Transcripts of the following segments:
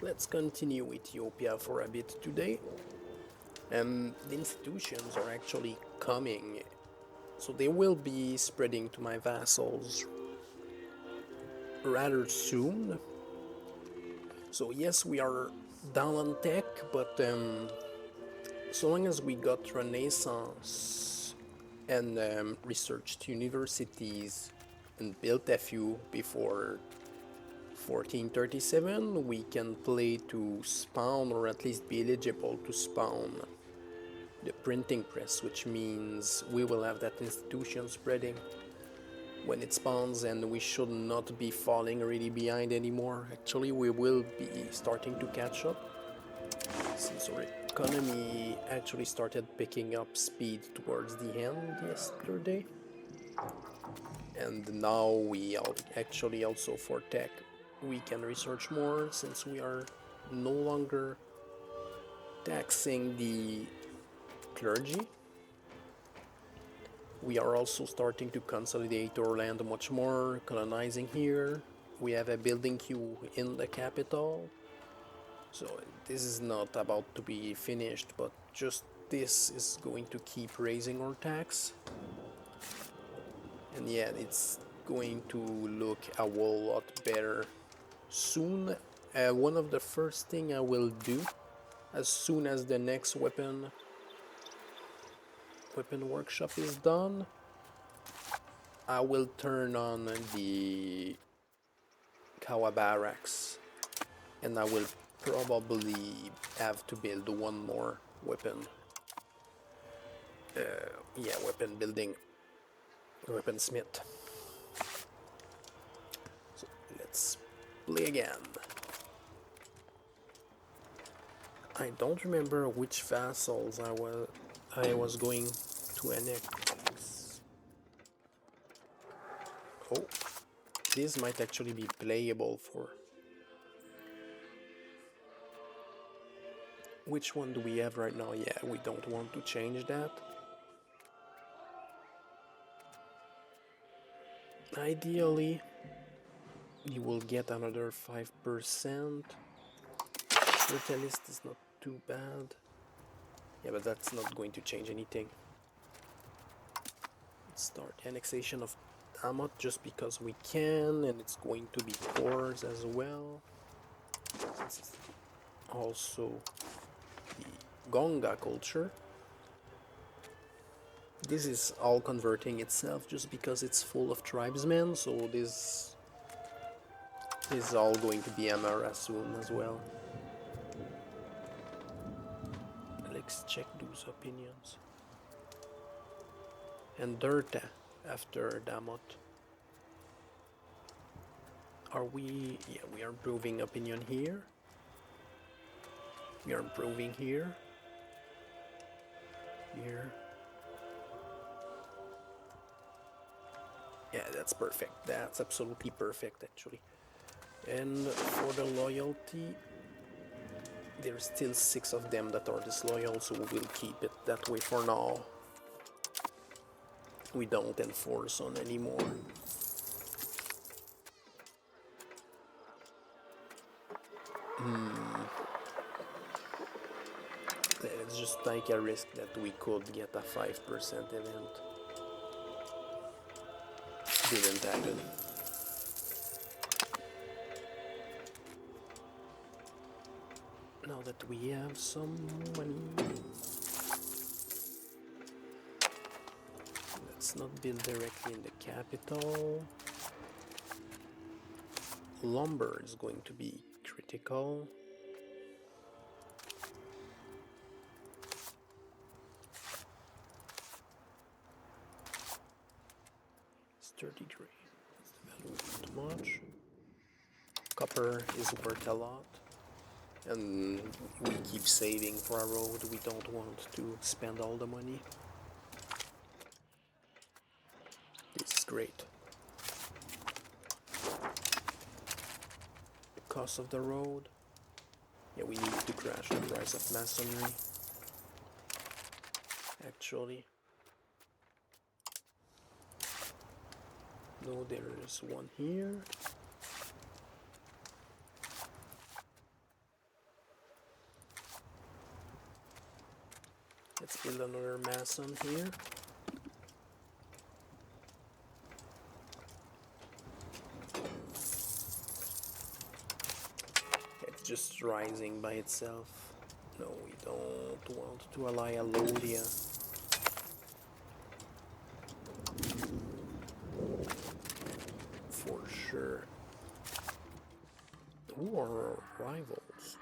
let's continue Ethiopia for a bit today. The institutions are actually coming, so they will be spreading to my vassals rather soon. So yes, we are down on tech, but so long as we got Renaissance and researched universities and built a few before 1437, we can play to spawn, or at least be eligible to spawn, the printing press, which means we will have that institution spreading when it spawns, and we should not be falling really behind anymore. Actually, we will be starting to catch up since our economy actually started picking up speed towards the end yesterday. And now we actually also for tech we can research more since we are no longer taxing the clergy. We are also starting to consolidate our land much more, colonizing here. We have a building queue in the capital. So this is not about to be finished, but just this is going to keep raising our tax. And yeah, it's going to look a whole lot better soon. One of the first thing I will do as soon as the next weapon workshop is done, I will turn on the Kawa barracks, and I will probably have to build one more weapon. Weapon building, weaponsmith. So let's play again. I don't remember which vassals I was going to annex. Oh, this might actually be playable for. Which one do we have right now? Yeah, we don't want to change that. Ideally, you will get another 5%. Brutalist is not too bad. Yeah, but that's not going to change anything. Let's start annexation of Amot just because we can, and it's going to be cores as well. Also, the Gonga culture. This is all converting itself just because it's full of tribesmen, so this is all going to be Amara soon as well. Let's check those opinions. And Dirta after Damot. Are we... yeah, we are improving opinion here. We are improving here. Here. Yeah, that's perfect. That's absolutely perfect, actually. And for the loyalty, there's still 6 of them that are disloyal, so we will keep it that way for now. We don't enforce on anymore. Let's just take a risk that we could get a 5% event. Didn't happen. Now that we have some money, let's not build directly in the capital. Lumber is going to be critical. It's 33. That's the value too much. Copper is worth a lot. And we keep saving for a road. We don't want to spend all the money. This is great. The cost of the road. Yeah, we need to crash the price of masonry. Actually. No, there is one here. build another mason here. It's just rising by itself. No, we don't want to ally Alodia. For sure. Who are our rivals?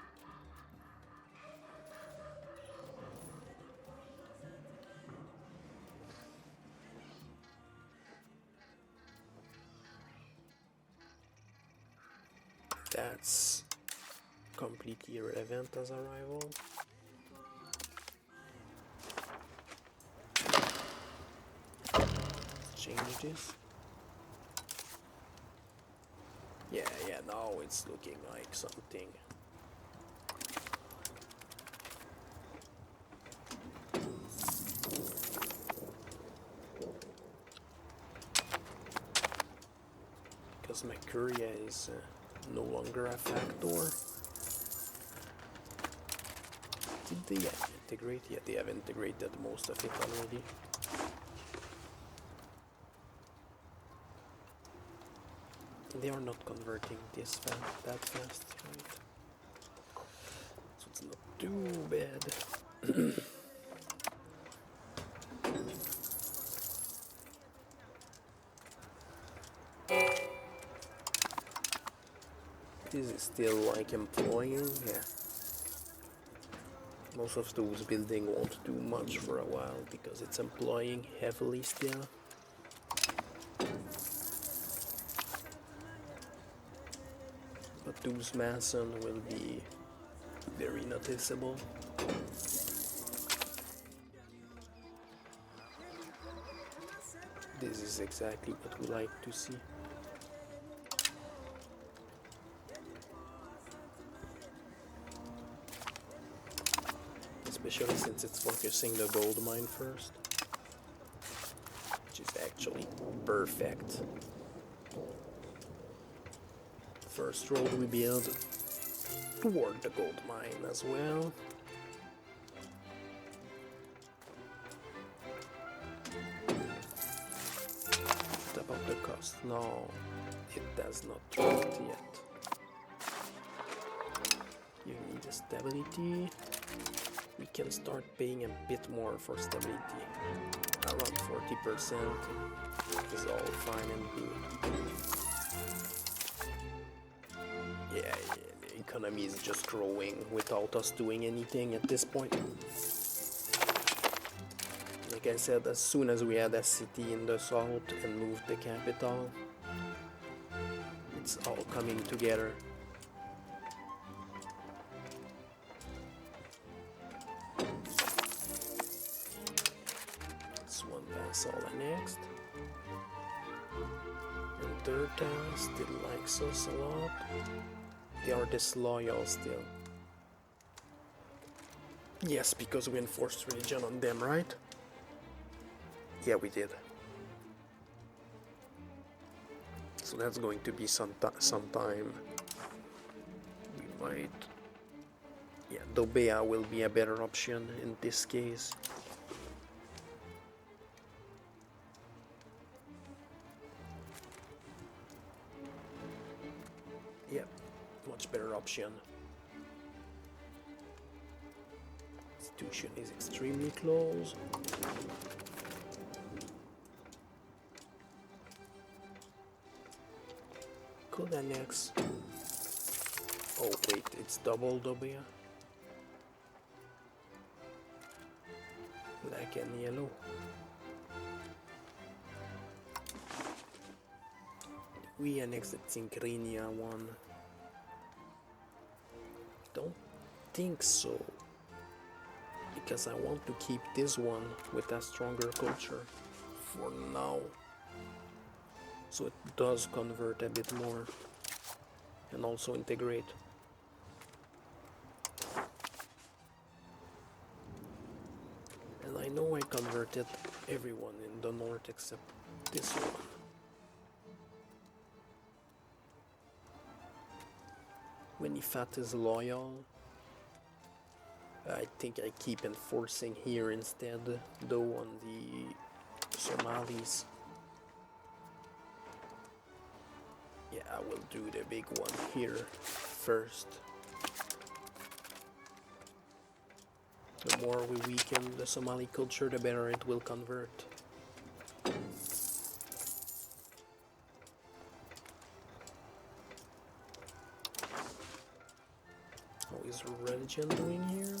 That's completely irrelevant as a rival. Let's change this. Yeah, now it's looking like something. Because Mercuria is no longer a factor. Did they integrate? Yeah, they have integrated most of it already. They are not converting this that fast, right? So it's not too bad. This is still like employing, yeah. Most of those buildings won't do much for a while because it's employing heavily still. But those mason will be very noticeable. This is exactly what we like to see. Especially since it's focusing the gold mine first, which is actually perfect. First road we build toward the gold mine as well. What about the cost? No, it does not fit yet. You need a stability. We can start paying a bit more for stability. Around 40% is all fine and good. Yeah, the economy is just growing without us doing anything at this point. Like I said, as soon as we had a city in the south and moved the capital, it's all coming together. Vassal annexed. And third town still likes us a lot. They are disloyal still. Yes, because we enforced religion on them, right? Yeah, we did. So that's going to be some time. We might... Yeah, Dobea will be a better option in this case. Yeah, much better option. Institution is extremely close. Could annex. Oh wait, it's double Dobea. Black and yellow. We annex the Tinkrinia one. Don't think so. Because I want to keep this one with a stronger culture for now. So it does convert a bit more and also integrate. And I know I converted everyone in the north except this one. When Ifat is loyal, I think I keep enforcing here instead, though, on the Somalis. Yeah, I will do the big one here first. The more we weaken the Somali culture, the better it will convert. How is religion doing here?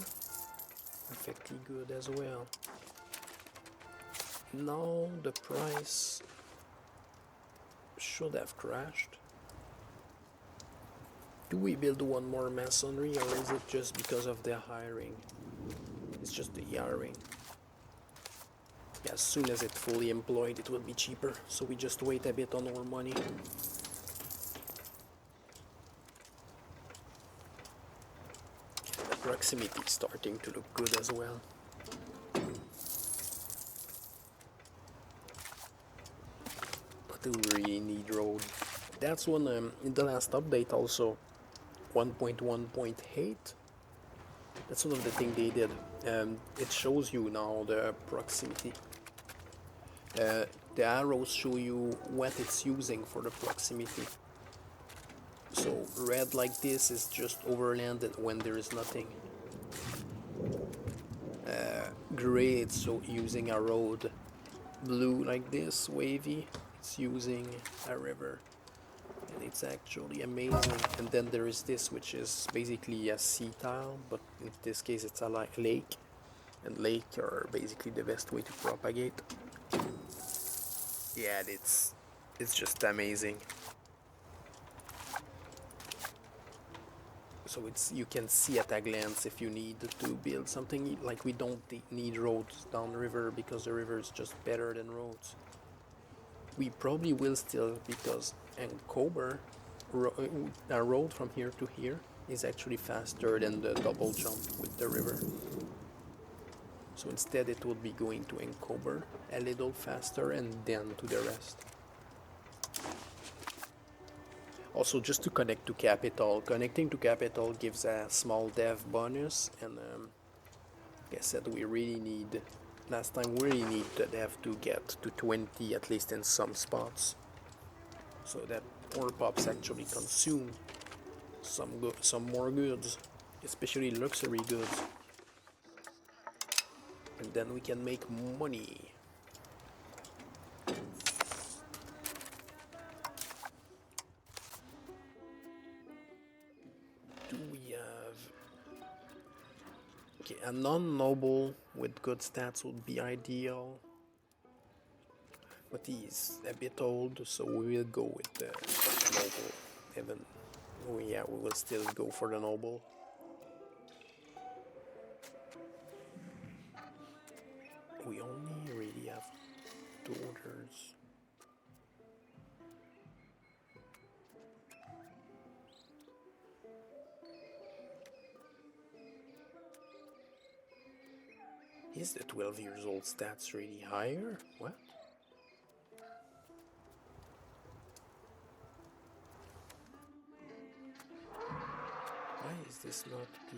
Perfectly good as well. Now the price should have crashed. Do we build one more masonry, or is it just because of the hiring? It's just the hiring. Yeah, as soon as it's fully employed, it will be cheaper, so we just wait a bit on our money. The proximity is starting to look good as well. But do we really need road? That's one in the last update also, 1.1.8. That's one of the things they did. It shows you now the proximity. The arrows show you what it's using for the proximity. So red like this is just overland when there is nothing. Gray, it's so using a road. Blue like this, wavy, it's using a river. And it's actually amazing. And then there is this, which is basically a sea tile, but in this case it's a lake. And lake are basically the best way to propagate. Yeah, it's just amazing. So you can see at a glance if you need to build something. Like, we don't need roads downriver because the river is just better than roads. We probably will still, because Ancober, a road from here to here is actually faster than the double jump with the river. So instead it would be going to Ancober a little faster and then to the rest. Also, just to connect to capital, connecting to capital gives a small dev bonus, and like I said, we really need, last time we really need the dev to get to 20 at least in some spots, so that our pups actually consume some more goods, especially luxury goods, and then we can make money. Do we have... Okay, a non-noble with good stats would be ideal, but he's a bit old, so we will go with the noble. Even, oh yeah, we will still go for the noble. We only really have daughters. Is the 12 years old stats really higher? What? Why is this not the...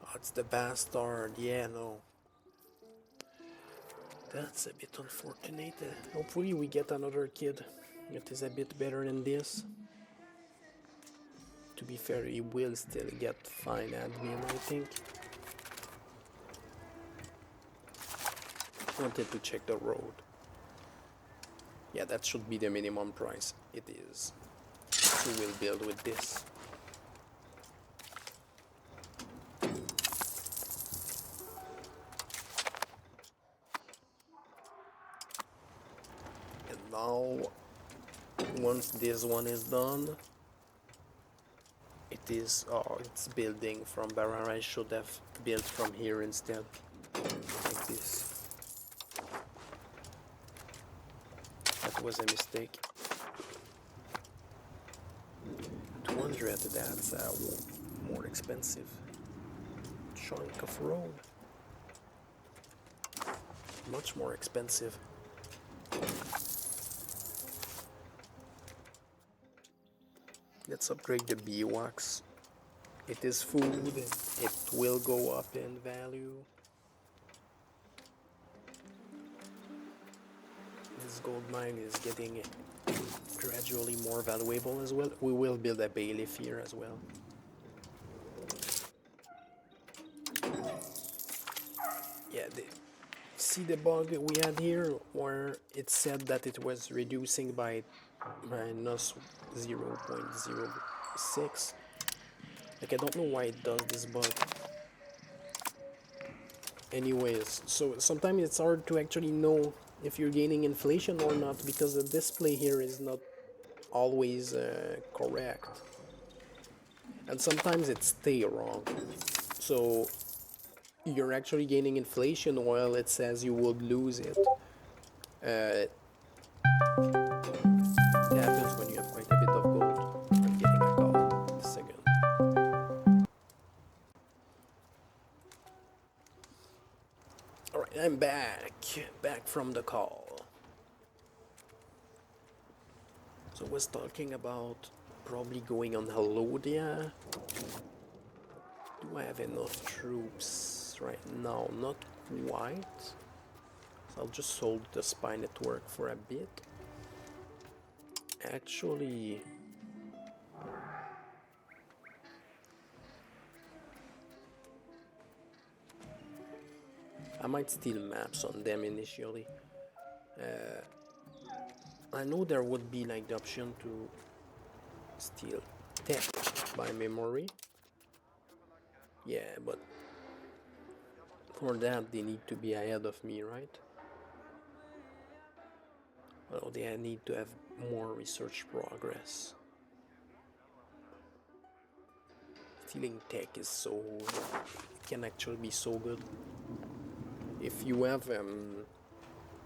Oh, it's the bastard. Yeah, no. That's a bit unfortunate. Hopefully we get another kid that is a bit better than this. To be fair, he will still get fine admin, I think. Wanted to check the road. Yeah, that should be the minimum price. It is. So we'll build with this. And now, once this one is done, it is... Oh, it's building from Barara. I should have built from here instead. Like this. That was a mistake. 200, that's more expensive chunk of road. Much more expensive. Let's upgrade the beeswax it is food, it will go up in value. This gold mine is getting gradually more valuable as well. We will build a bailiff here as well. Yeah, see the bug we had here where it said that it was reducing by minus 0.06. Like, I don't know why it does this bug. Anyways, so sometimes it's hard to actually know if you're gaining inflation or not, because the display here is not always correct, and sometimes it stay wrong. So you're actually gaining inflation while it says you would lose it. It happens when you have quite a bit of gold. I'm getting a call. A second. Alright, I'm back from the call. So I was talking about probably going on Helodia. Do I have enough troops right now? Not quite. So I'll just hold the spy network for a bit. Actually, I might steal maps on them initially. I know there would be like the option to steal tech by memory. Yeah, but for that they need to be ahead of me, right? Well, they need to have more research progress. Stealing tech is so... it can actually be so good. If you have...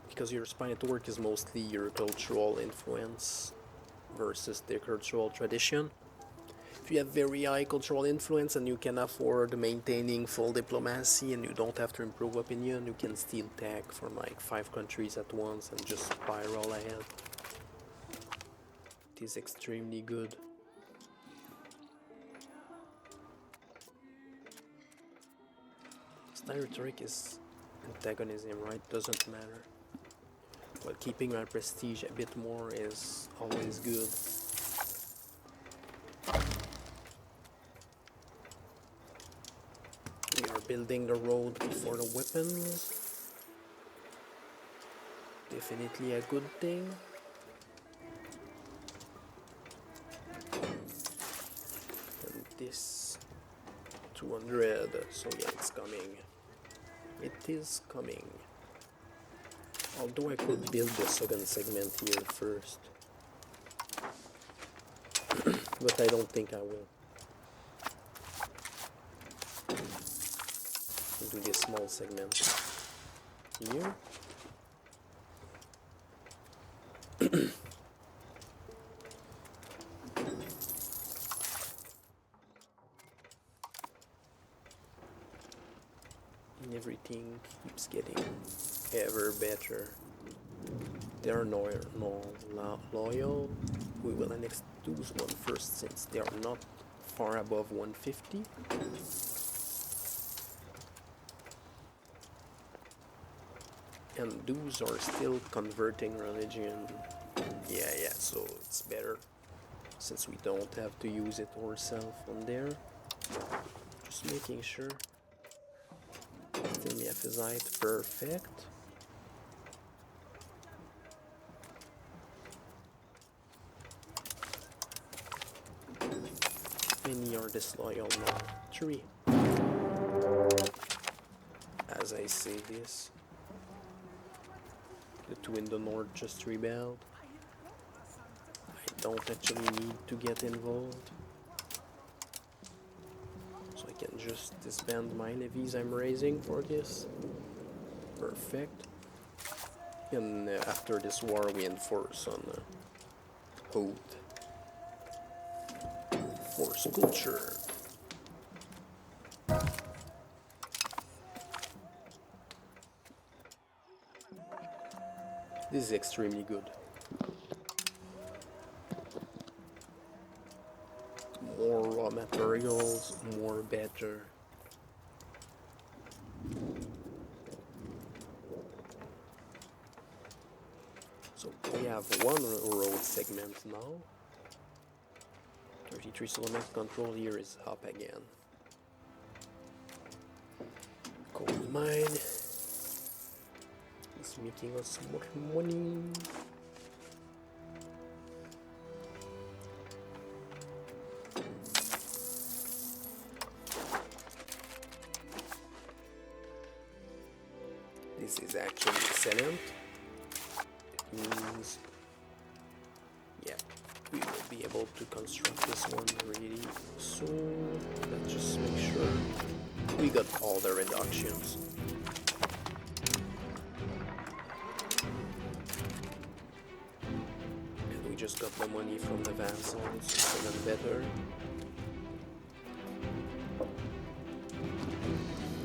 because your spy network is mostly your cultural influence versus the cultural tradition. If you have very high cultural influence and you can afford maintaining full diplomacy and you don't have to improve opinion, you can steal tech from like 5 countries at once and just spiral ahead. It is extremely good. Style rhetoric is antagonism, right? Doesn't matter. But keeping my prestige a bit more is always good. We are building the road before the weapons. Definitely a good thing. And this 200, so yeah, it's coming. It is coming. Although I could build the second segment here first. But I don't think I will. I'll do this small segment here. And everything keeps getting ever better. They are no loyal. We will annex those one first since they are not far above 150. And those are still converting religion. Yeah, so it's better since we don't have to use it ourselves on there. Just making sure. Still Mephysite, perfect. Many are disloyal now. 3. As I say this, the 2 in the north just rebelled. I don't actually need to get involved. So I can just disband my levies I'm raising for this. Perfect. And after this war we enforce on oath. Force culture. This is extremely good. more raw materials, more better. So we have one road segment now. 33, so the next control here is up again. Coal mine is making us more money. This is actually excellent. It means, yeah, we will be able to construct this one really soon. Let's just make sure we got all the reductions. And we just got the money from the vassals, so even better.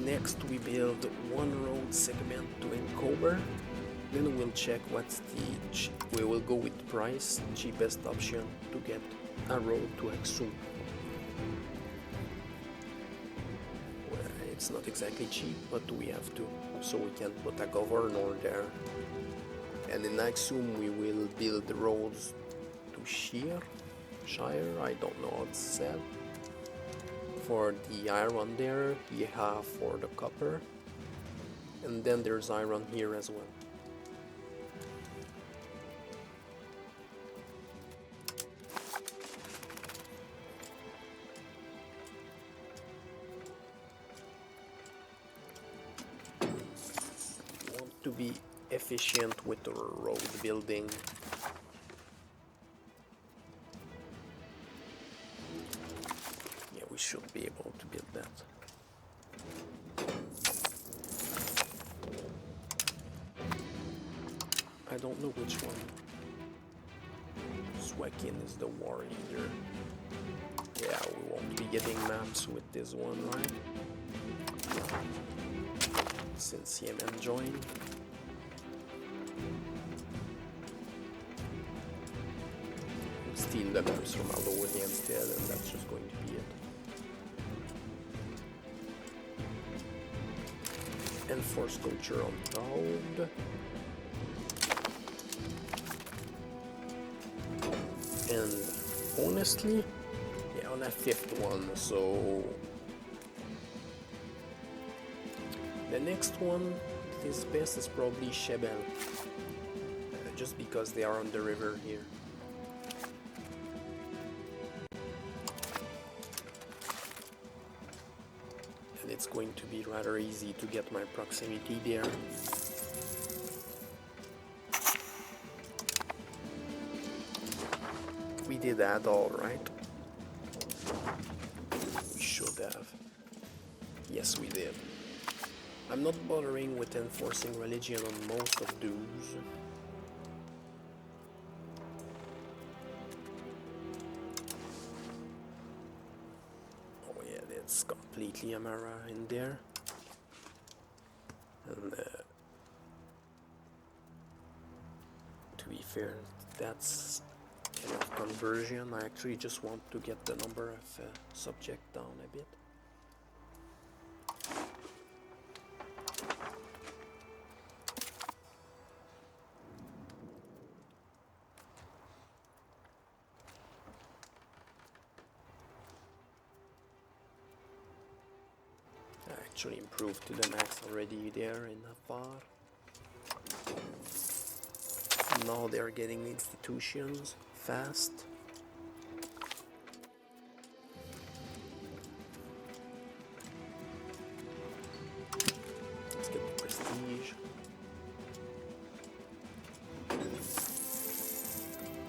Next we build one road segment to Encober. Then we'll check what's we will go with price, cheapest option to get a road to Aksum. Well, it's not exactly cheap, but we have to, so we can put a governor there. And in Aksum we will build the roads to Shire, I don't know how it's said. For the iron there, you have for the copper, and then there's iron here as well. To be efficient with the road building. Yeah, we should be able to build that. I don't know which one. Swakin is the war leader. Yeah, we won't be getting maps with this one, right? Since Yemen joined. Steal the maps from Aldonia instead, and that's just going to be it. Enforce culture on Toad. And honestly, yeah, on a fifth one, so the next one, his best is probably Shebel, just because they are on the river here. And it's going to be rather easy to get my proximity there. We did that all right. We should have. Yes, we did. I'm not bothering with enforcing religion on most of those. Oh yeah, that's completely Amara in there. And to be fair, that's enough conversion. I actually just want to get the number of subject down a bit. Actually improved to the max already there in Afar. Now they're getting institutions fast. Let's get the prestige.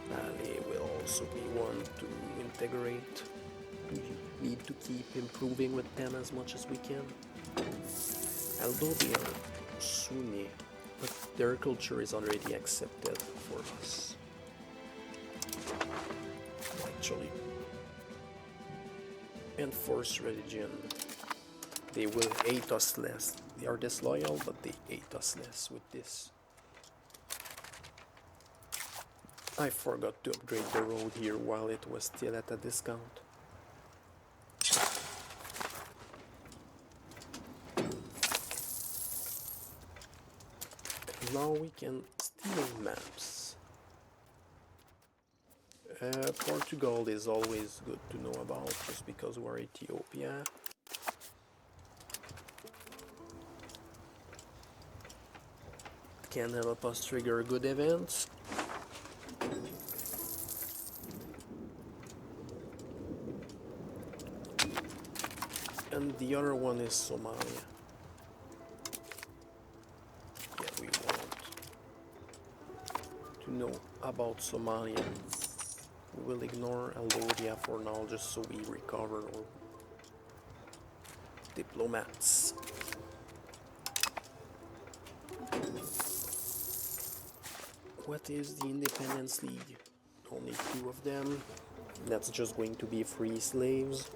Valley will also be one to integrate. We need to keep improving with them as much as we can. Although they are Sunni, but their culture is already accepted for us. Actually, enforce religion. They will hate us less. They are disloyal, but they hate us less with this. I forgot to upgrade the road here while it was still at a discount. now we can steal maps. Portugal is always good to know about, just because we're Ethiopia. It can help us trigger good events. And the other one is Somalia. Yeah, we want to know about Somalia. We will ignore Algeria for now, just so we recover our diplomats. What is the Independence League? Only 2 of them. That's just going to be free slaves.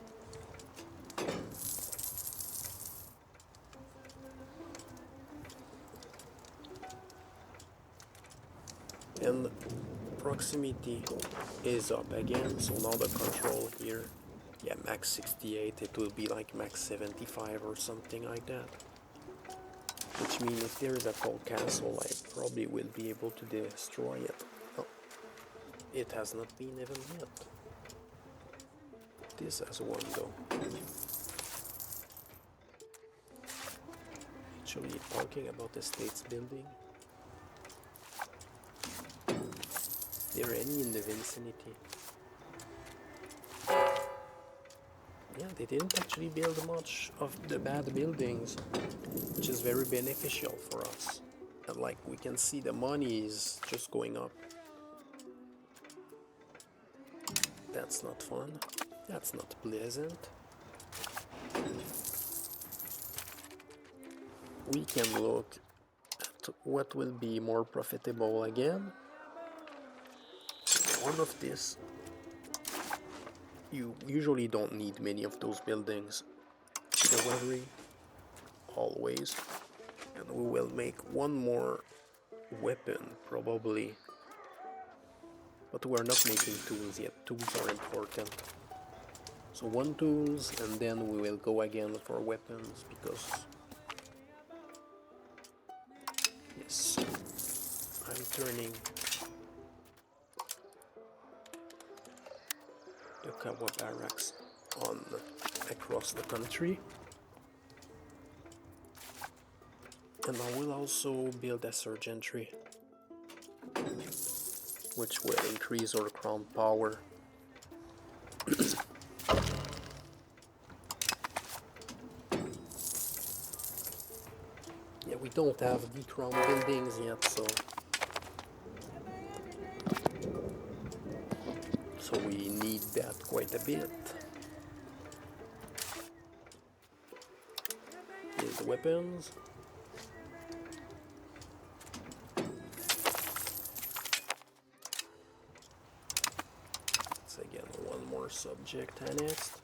And proximity is up again, so now the control here, yeah, max 68, it will be like max 75 or something like that. Which means if there is a tall castle, I probably will be able to destroy it. Oh, it has not been even yet. This has one though. Actually, talking about the state's building, is there any in the vicinity? Yeah, they didn't actually build much of the bad buildings, which is very beneficial for us. And like we can see, the money is just going up. That's not fun. That's not pleasant. We can look at what will be more profitable again. One of this, you usually don't need many of those buildings. Cavalry, always. And we will make one more weapon, probably. But we're not making tools yet. Tools are important. So 1 tools, and then we will go again for weapons, because... Yes, I'm turning the Kawa barracks on across the country. And I will also build a sergeantry, which will increase our crown power. Yeah, we don't have the crown buildings yet, so we need that quite a bit. Build weapons. It's again one more subject annexed.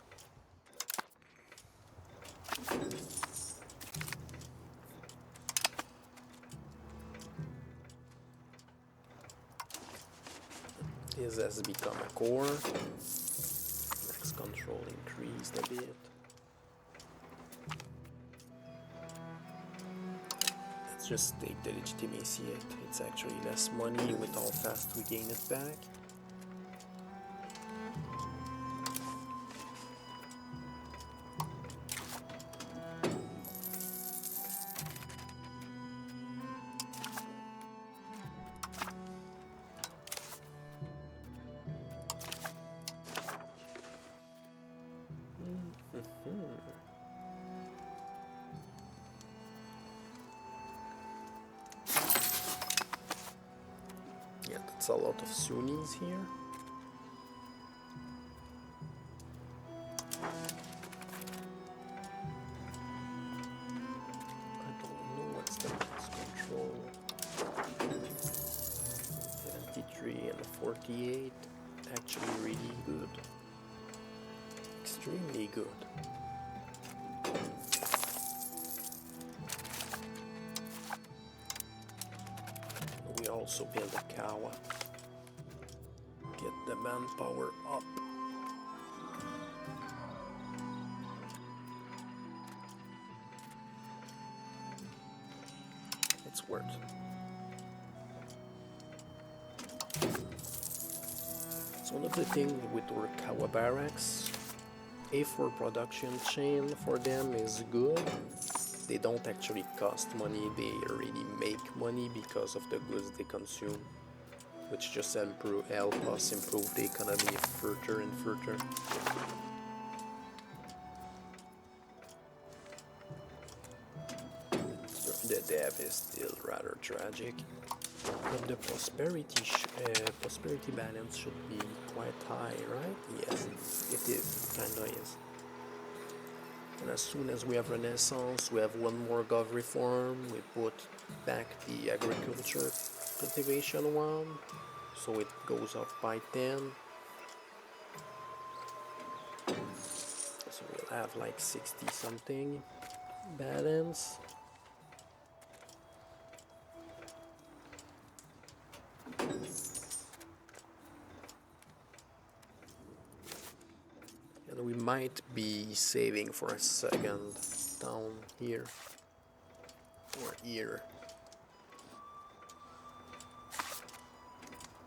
This has become a core. Max control increased a bit. Let's just take the legitimacy. It's actually less money with how fast we gain it back. Yeah, that's a lot of Sunnis here. I don't know what's the max control. 73 and 48. Actually really good. Extremely good. We also build a Kawa. Get the manpower up. It's worth it. One of the things with our Kawa barracks, if our production chain for them is good, they don't actually cost money, they already make money because of the goods they consume, which just help us improve the economy further and further. The dev is still rather tragic, but the prosperity balance should be quite high, right? Yes, it is, kinda is. And as soon as we have Renaissance, we have one more gov reform, we put back the agriculture cultivation one, so it goes up by 10. So we'll have like 60 something balance. And we might be saving for a second down here or here.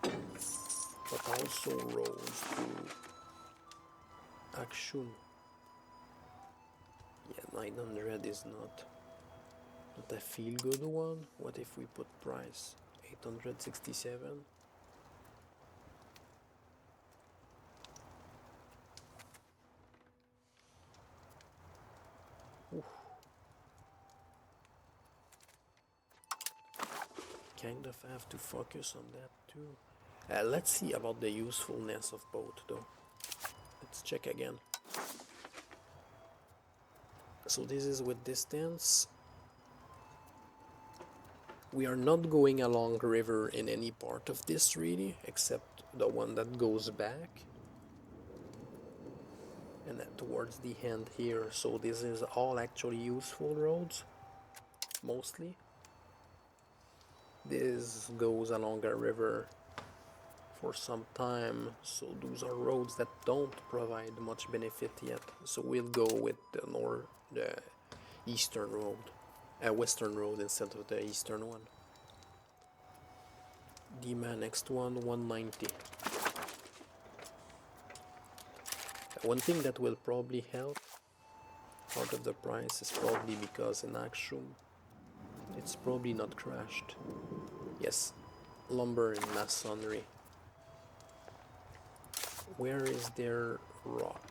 But also roads to Aksum. Yeah, 900 is not a feel good one. What if we put price 867? Oof. Kind of have to focus on that too. Let's see about the usefulness of both though. Let's check again. So this is with distance. We are not going along the river in any part of this really, except the one that goes back. And then towards the end here, so this is all actually useful roads, mostly. This goes along a river for some time, so those are roads that don't provide much benefit yet. So we'll go with the eastern road, western road instead of the eastern one. Demand next one, 190. One thing that will probably help part of the price is probably because in Aksum it's probably not crashed. Yes, lumber and masonry. Where is their rock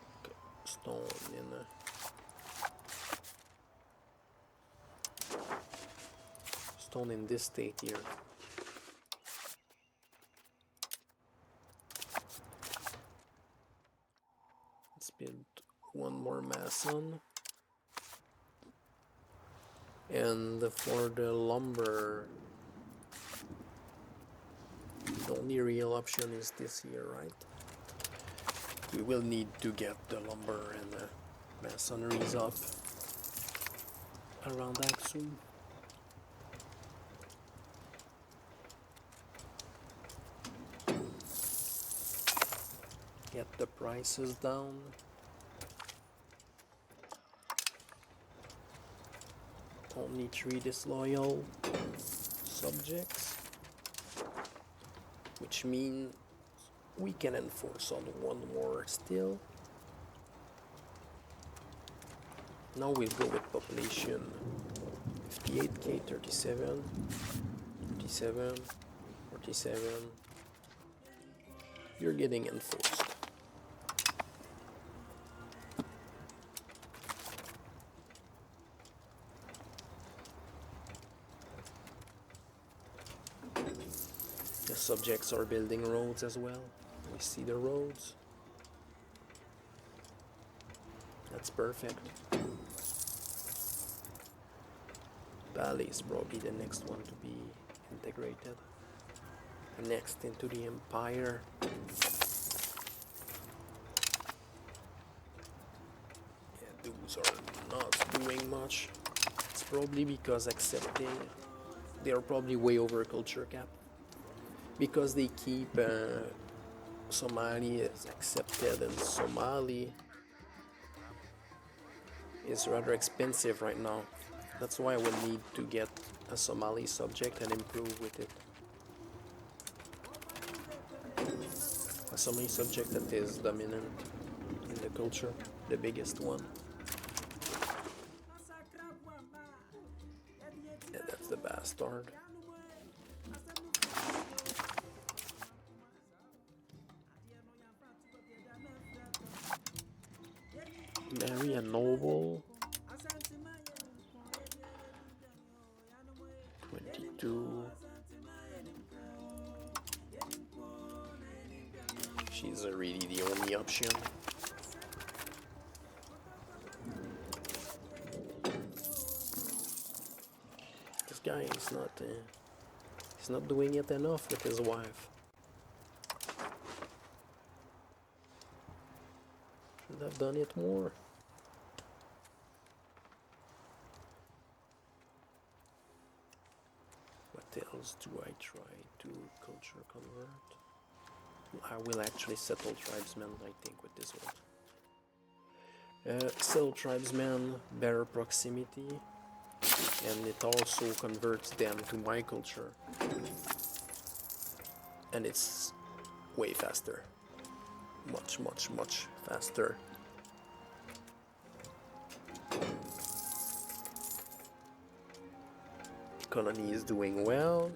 stone in stone in this state here? Let's build one more mason. And for the lumber, the only real option is this here, right? We will need to get the lumber and the masonries up around Aksum. Get the prices down. Only 3 disloyal subjects, which means we can enforce on one more still. Now we'll go with population 58k, 37, 37, 47. You're getting enforced. The subjects are building roads as well. We see the roads. That's perfect. Bali is probably the next one to be integrated. Next into the empire. Yeah, those are not doing much. It's probably because accepting, they are probably way over culture cap. Because they keep Somali is accepted, and Somali is rather expensive right now. That's why we'll need to get a Somali subject and improve with it. Assuming subject that is dominant in the culture, the biggest one. Yeah, that's the bastard. Marry a noble. 22. She's really the only option. This guy is not he's not doing it enough with his wife. Should have done it more. What else do I try to culture convert? I will actually settle tribesmen, I think, with this one. Settle tribesmen, better proximity, and it also converts them to my culture. And it's way faster. Much, much, much faster. Colony is doing well.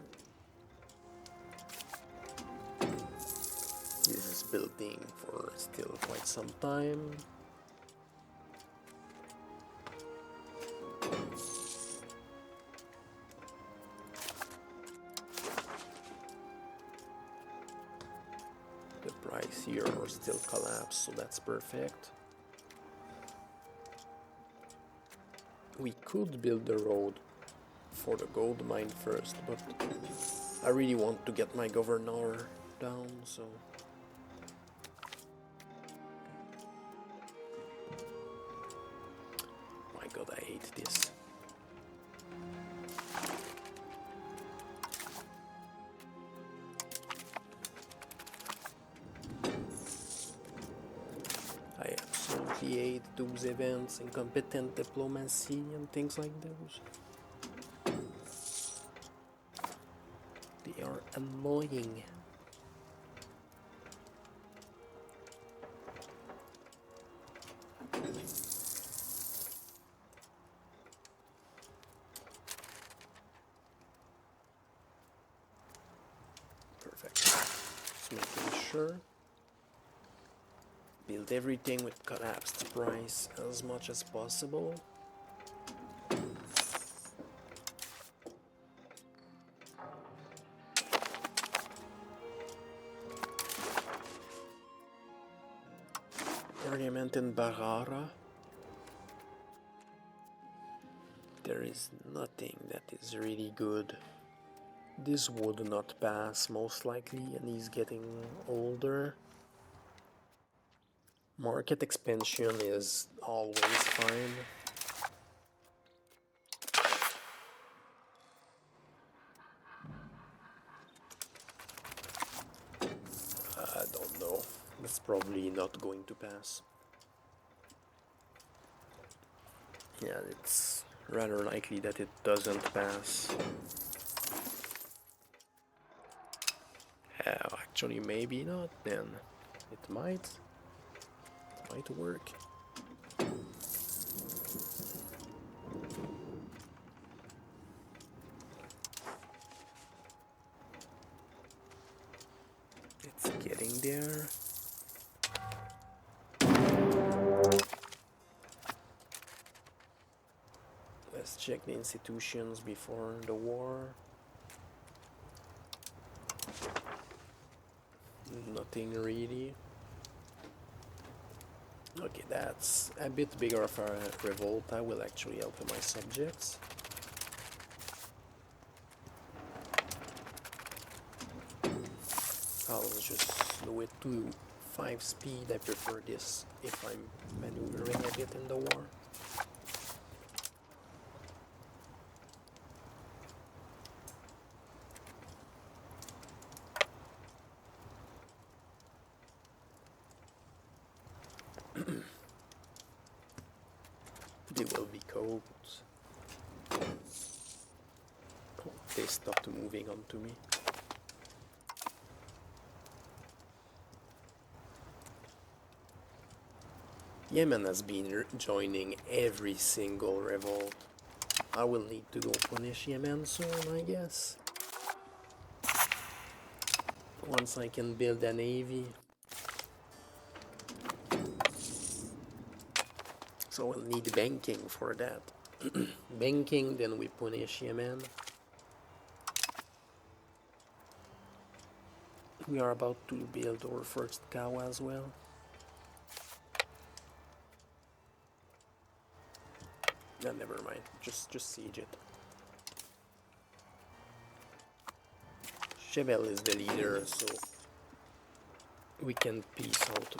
This is building for still quite some time. The price here are still collapsed, so that's perfect. We could build the road for the gold mine first, but I really want to get my governor down, so my god, I hate this. I absolutely hate those events, incompetent diplomacy and things like those. They are annoying. Perfect. Just making sure. Build everything with collapsed price as much as possible. Parliament in Barara. There is nothing that is really good. This would not pass most likely, and he's getting older. Market expansion is always fine. I don't know. It's probably not going to pass. Yeah, it's rather likely that it doesn't pass. Actually, maybe not then. It might work. It's getting there. Let's check the institutions before the war. Nothing really. Okay, that's a bit bigger of a revolt. I will actually help my subjects. I'll just do it to 5 speed. I prefer this if I'm maneuvering a bit in the war. They will be cold. Oh, they stopped moving on to me. Yemen has been joining every single revolt. I will need to go punish Yemen soon, I guess. Once I can build a navy. So we'll need banking for that. Banking, then we punish Yemen. We are about to build our first cow as well. No, never mind. Just siege it. Chevel is the leader, so we can piece out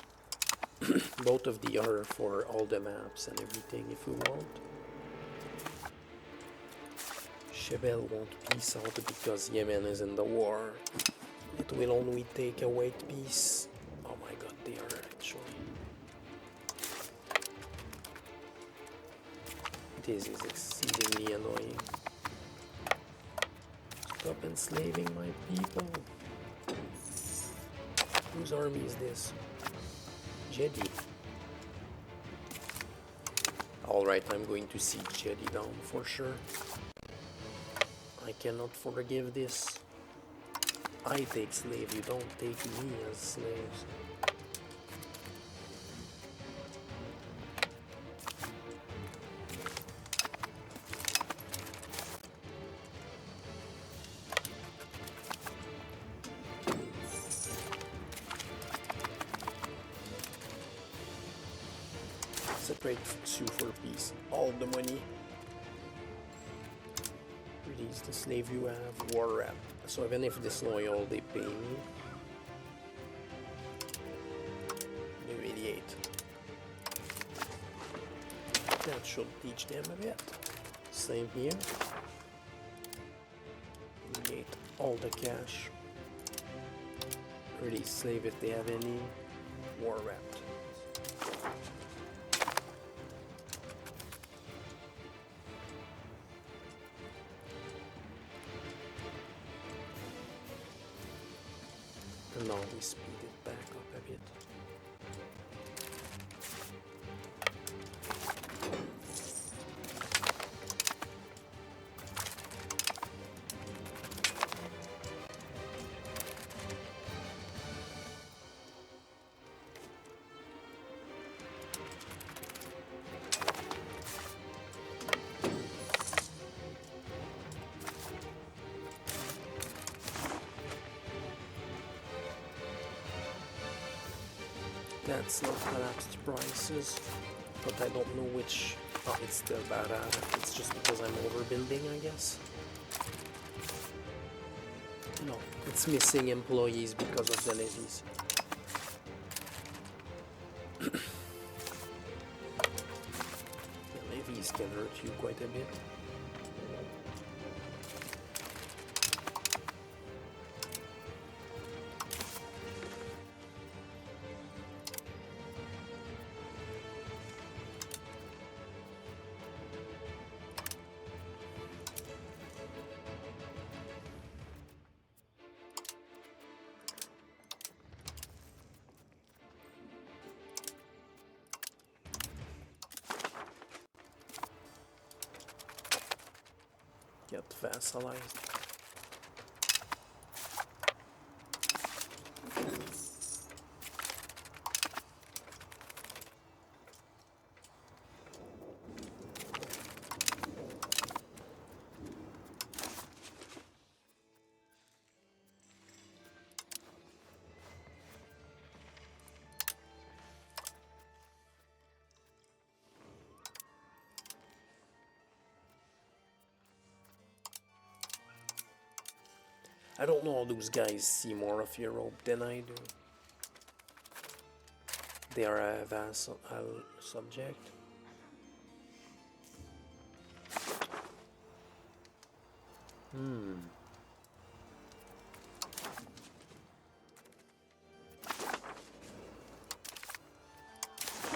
both of the other for all the maps and everything if we want. Chevel won't peace out because Yemen is in the war. It will only take a white piece. Oh my god, they are actually. This is exceedingly annoying. Stop enslaving my people. Whose army is this? Jedi. Alright, I'm going to siege Jedi down for sure. I cannot forgive this. I take slave, you don't take me as slaves. Separate Sioux for peace. All the money. Release the slave you have. War rep. So even if disloyal, they pay me. Humiliate. That should teach them a bit. Same here. Humiliate all the cash. Release slave if they have any. War rep. And now we speed it back up a bit. That's not collapsed prices, but I don't know which. Oh, it's still bad at it. It's just because I'm overbuilding, I guess. No, it's missing employees because of the levies. The levies can hurt you quite a bit. Get vassalized. I don't know how those guys see more of Europe than I do. They are a vassal subject.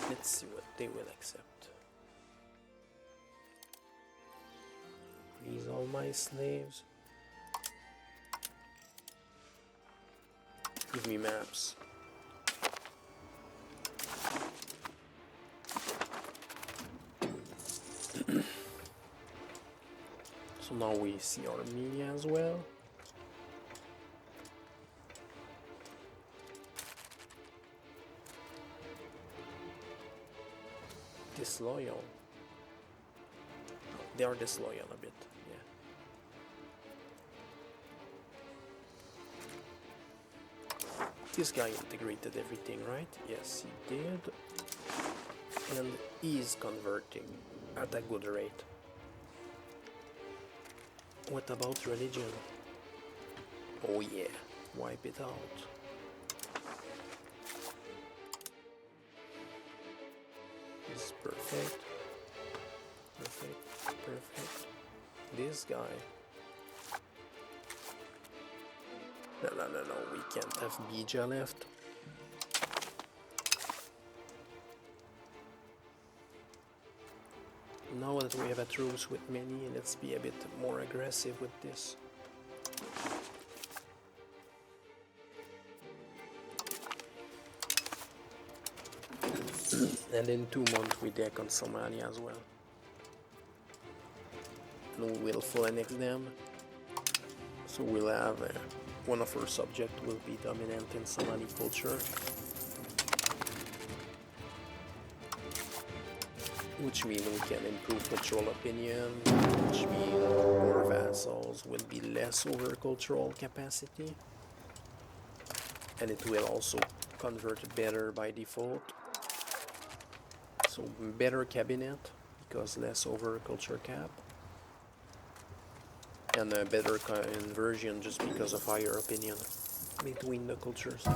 Let's see what they will accept. These all my slaves. Give me maps. now we see Armenia as well. Disloyal. They are disloyal a bit, yeah. This guy integrated everything, right? Yes, he did. And he's converting at a good rate. What about religion? Oh yeah, wipe it out. This is perfect. Perfect, perfect. This guy. No, we can't have Bija left. Now that we have a truce with many, let's be a bit more aggressive with this. And in 2 months we deck on Somalia as well. And we will full annex them. So we'll have one of our subjects will be dominant in Somali culture. Which means we can improve cultural opinion, which means our vassals will be less over cultural capacity. And it will also convert better by default. So better cabinet, because less over culture cap. And a better conversion just because of higher opinion between the cultures.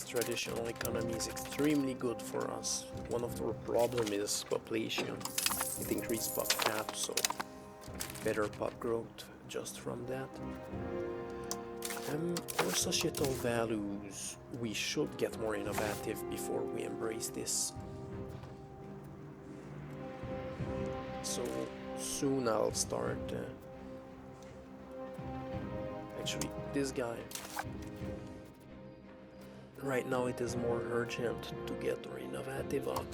Traditional economy is extremely good for us. One of our problems is population. It increased pop cap, so better pop growth just from that. Our societal values, we should get more innovative before we embrace this. So soon I'll start. Actually, this guy. Right now it is more urgent to get our innovative up.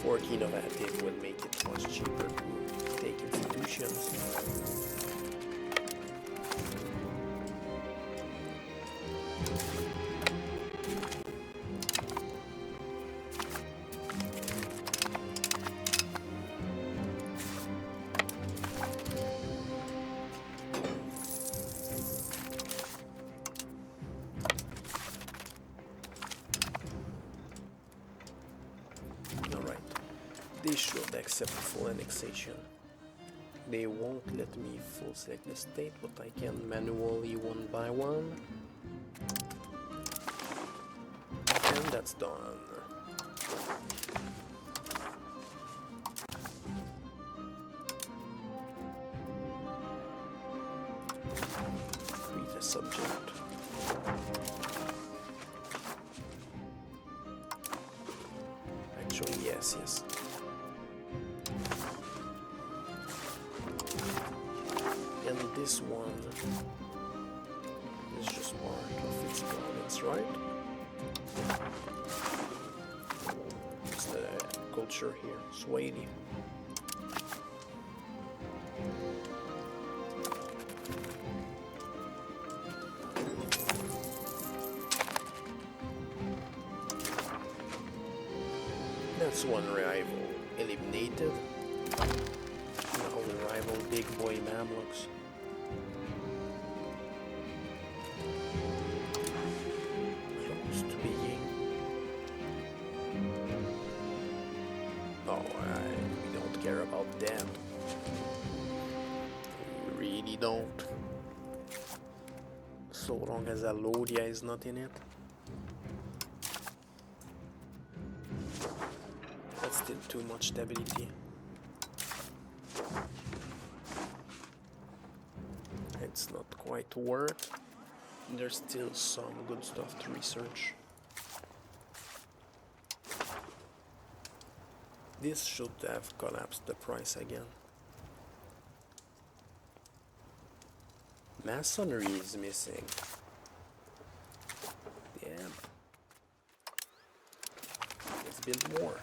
40 innovative will make it much cheaper to take institutions. They should accept full annexation. They won't let me full select the state, but I can manually one by one. And that's done. Create a subject. Actually, yes. And this one is just part of its province, right? It's the culture here, Swahili. That's one rival eliminated. Now the rival big boy Mamluks. Close to being. Oh, we don't care about that. We really don't. So long as Alodia is not in it. too much stability. It's not quite worth. There's still some good stuff to research. This should have collapsed the price again. Masonry is missing. Damn. Let's build more.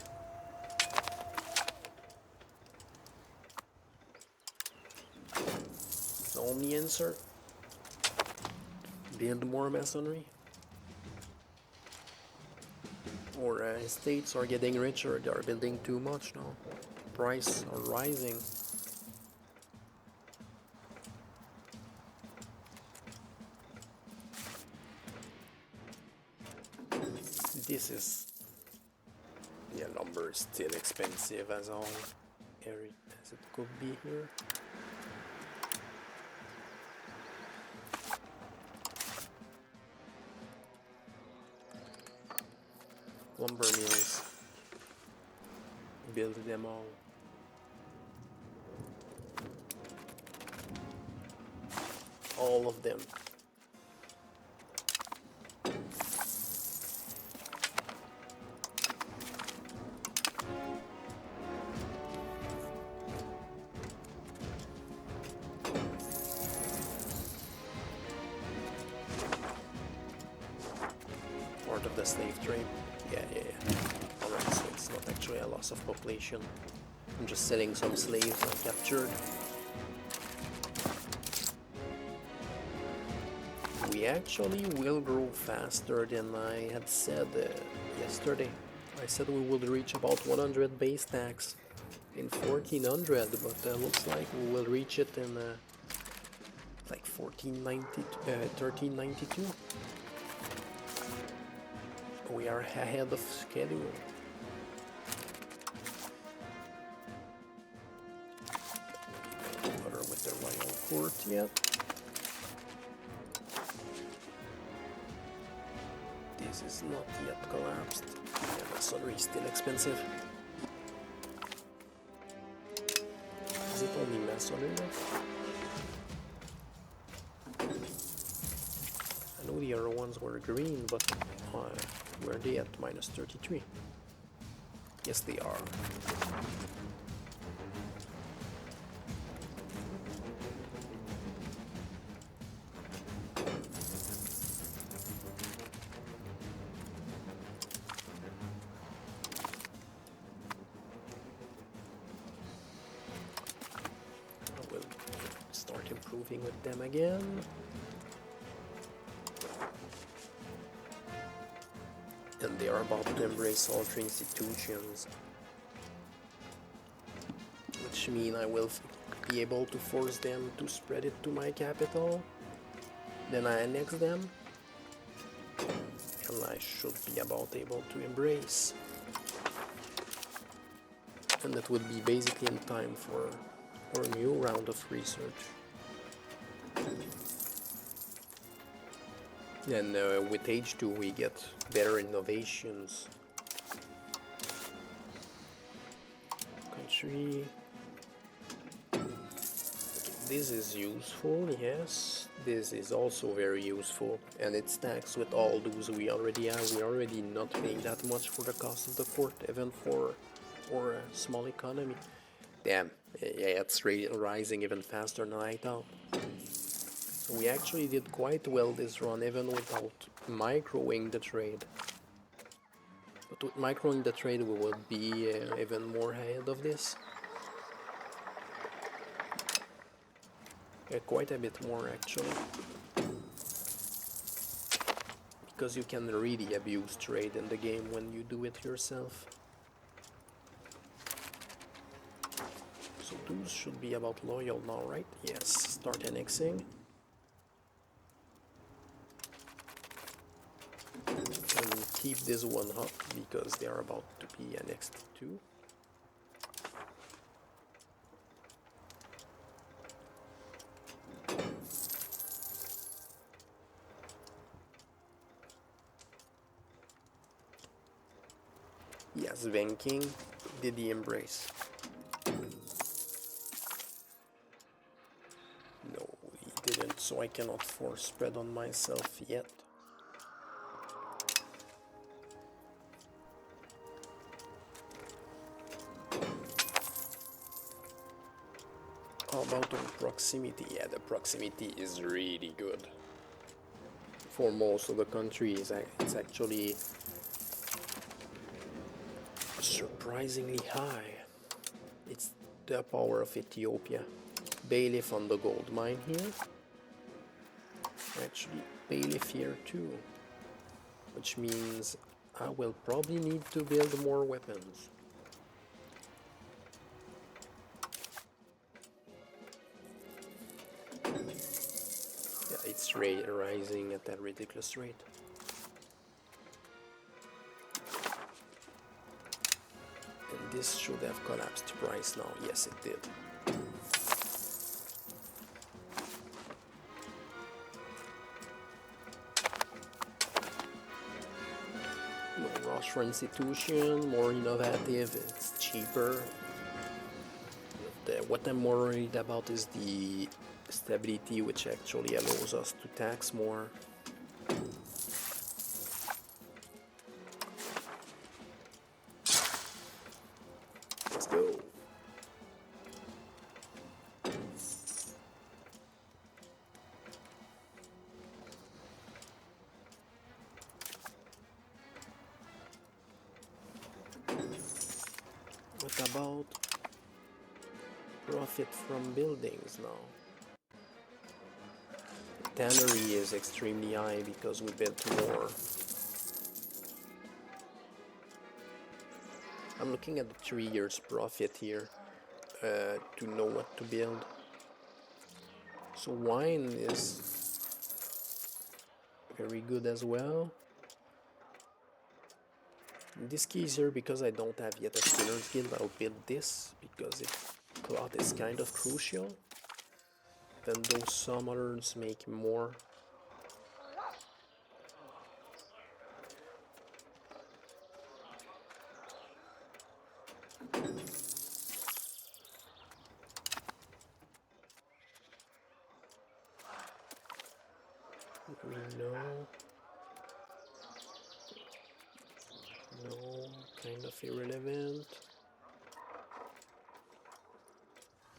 The only answer? Build more masonry? Or estates are getting richer, they are building too much now. Prices are rising. This is... yeah, lumber is still expensive as all as it could be here. Lumber mills. Build them all. All of them. Part of the slave trade. Yeah. Alright, so it's not actually a loss of population. I'm just selling some slaves I captured. We actually will grow faster than I had said yesterday. I said we would reach about 100 base stacks in 1400, but looks like we will reach it in like 1392. We are ahead of schedule. Don't bother with the royal court yet. This is not yet collapsed. Yeah, masonry is still expensive. Is it only masonry left? I know the other ones were green, but were they at minus 33? Yes, they are. I will start improving with them again. And they are about to embrace all three institutions, which means I will be able to force them to spread it to my capital. Then I annex them, and I should be about able to embrace. And that would be basically in time for a new round of research. And with H2 we get better innovations. Country. This is useful, yes. This is also very useful, and it stacks with all those we already have. We're already not paying that much for the cost of the port, even for a small economy. Damn, yeah, it's rising even faster than I thought. We actually did quite well this run, even without microing the trade. But with microing the trade, we will be even more ahead of this. Quite a bit more, actually. Because you can really abuse trade in the game when you do it yourself. So those should be about loyal now, right? Yes, start annexing. And keep this one up because they are about to be annexed too. Yes, banking. Did he embrace? No, he didn't, so I cannot force spread on myself yet. How about on proximity? Yeah, the proximity is really good. For most of the countries, it's actually surprisingly high. It's the power of Ethiopia. Bailiff on the gold mine here. Actually, bailiff here too. Which means I will probably need to build more weapons. Yeah, it's rising at that ridiculous rate. And this should have collapsed price now. Yes, it did. No rush for institution, more innovative, it's cheaper. What I'm more worried about is the stability, which actually allows us to tax more. Let's go. What about profit from buildings now? Tannery is extremely high because we built more. I'm looking at the 3 years profit here to know what to build. So wine is very good as well. In this case here, because I don't have yet a spinner's guild, I'll build this because cloth is kind of crucial. Then those some others make more. No, kind of irrelevant.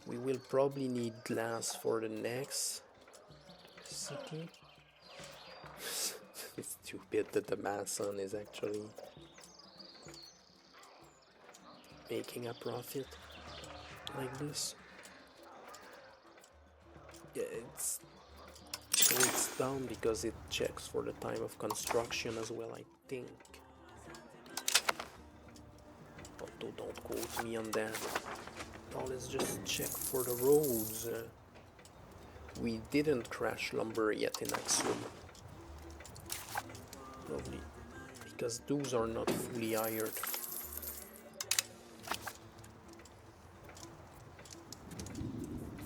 We will probably need glass for the next city. It's stupid that the mason is actually making a profit like this. Yeah, it's down because it checks for the time of construction as well, I think. Although don't quote me on that. Now let's just check for the roads. We didn't crash lumber yet in Aksum. Lovely. Because those are not fully hired.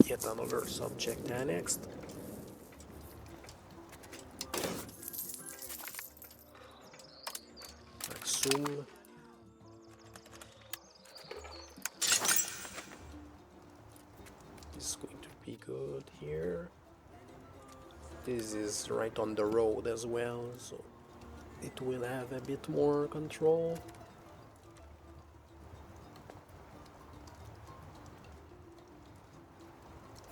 Yet another subject annexed. Aksum. This is going to be good here. This is right on the road as well, so it will have a bit more control.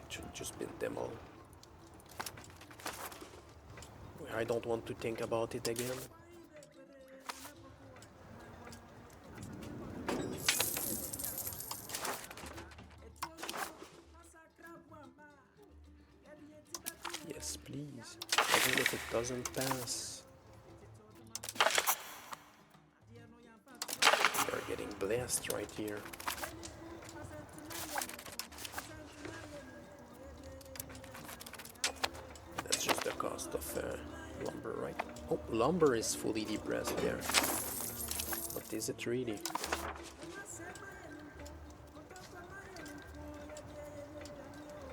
Should just build them all. I don't want to think about it again. Yes, please. Even if it doesn't pass. We are getting blessed right here. That's just the cost of lumber, right? Oh, lumber is fully depressed there. But is it really?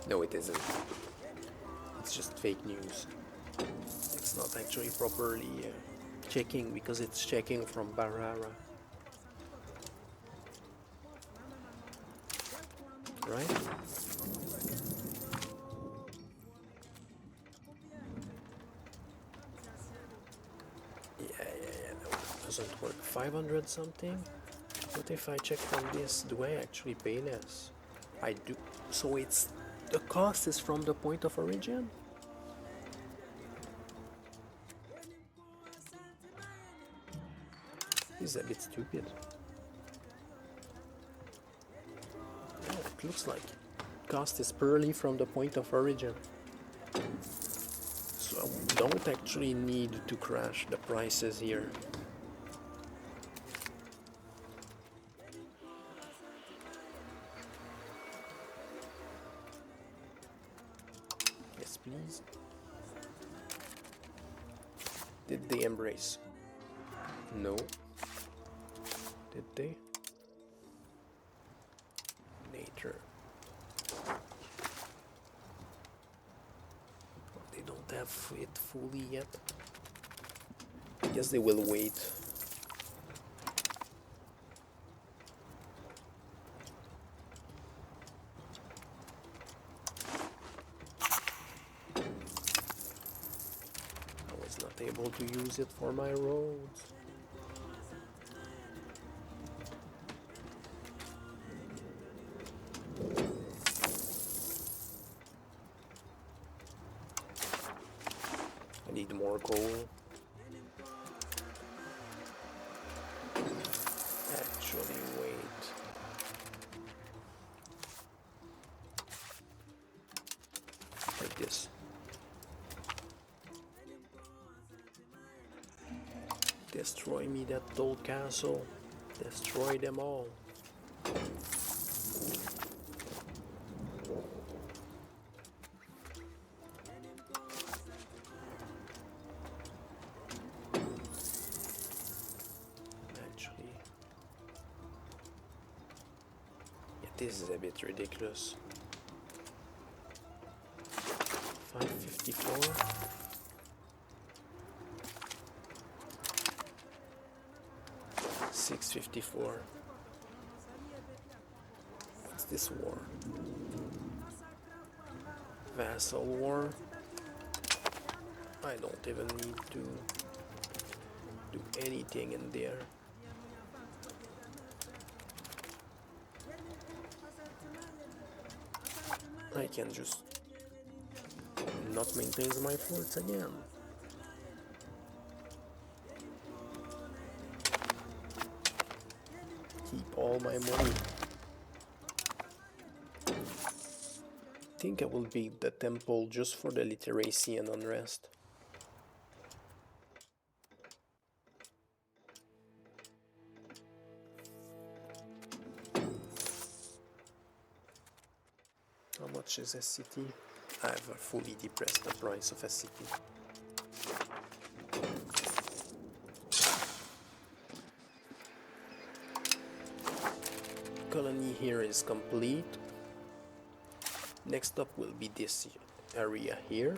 No, it isn't. It's just fake news. It's not actually properly checking because it's checking from Barara. right? Yeah, no, it doesn't work. 500 something? What if I check on this? Do I actually pay less? I do. So it's the cost is from the point of origin? This is a bit stupid. Yeah, it looks like cost is purely from the point of origin. So I don't actually need to crash the prices here. Yes, please. Did they embrace? No. Did they? Later. They don't have it fully yet. I guess they will wait. I was not able to use it for my roads. I need more coal. Actually, wait. Like this. Destroy me that old castle. Destroy them all. Actually, yeah, this is a bit ridiculous. 554. $654. What's this war? Vassal war? I don't even need to do anything in there. I can just not maintain my forts again. Keep all my money. I think I will beat the temple just for the literacy and unrest. How much is a city? I have fully depressed the price of a city. Colony here is complete. Next up will be this area here.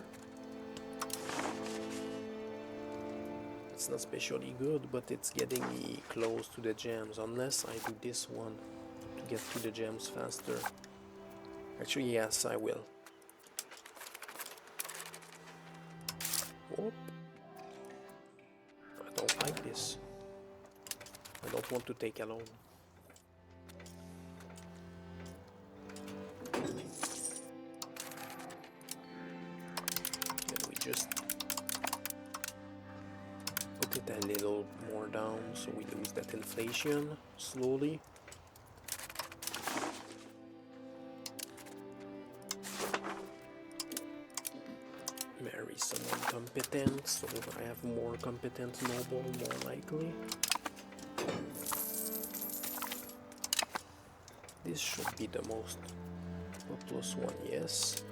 It's not especially good, but it's getting me close to the gems, unless I do this one to get to the gems faster. Actually, yes, I will. Whoop. I don't like this. I don't want to take alone. Then we just put it a little more down so we lose that inflation slowly. Marry someone competent, so I have more competent noble, more likely. This should be the most populous one, yes.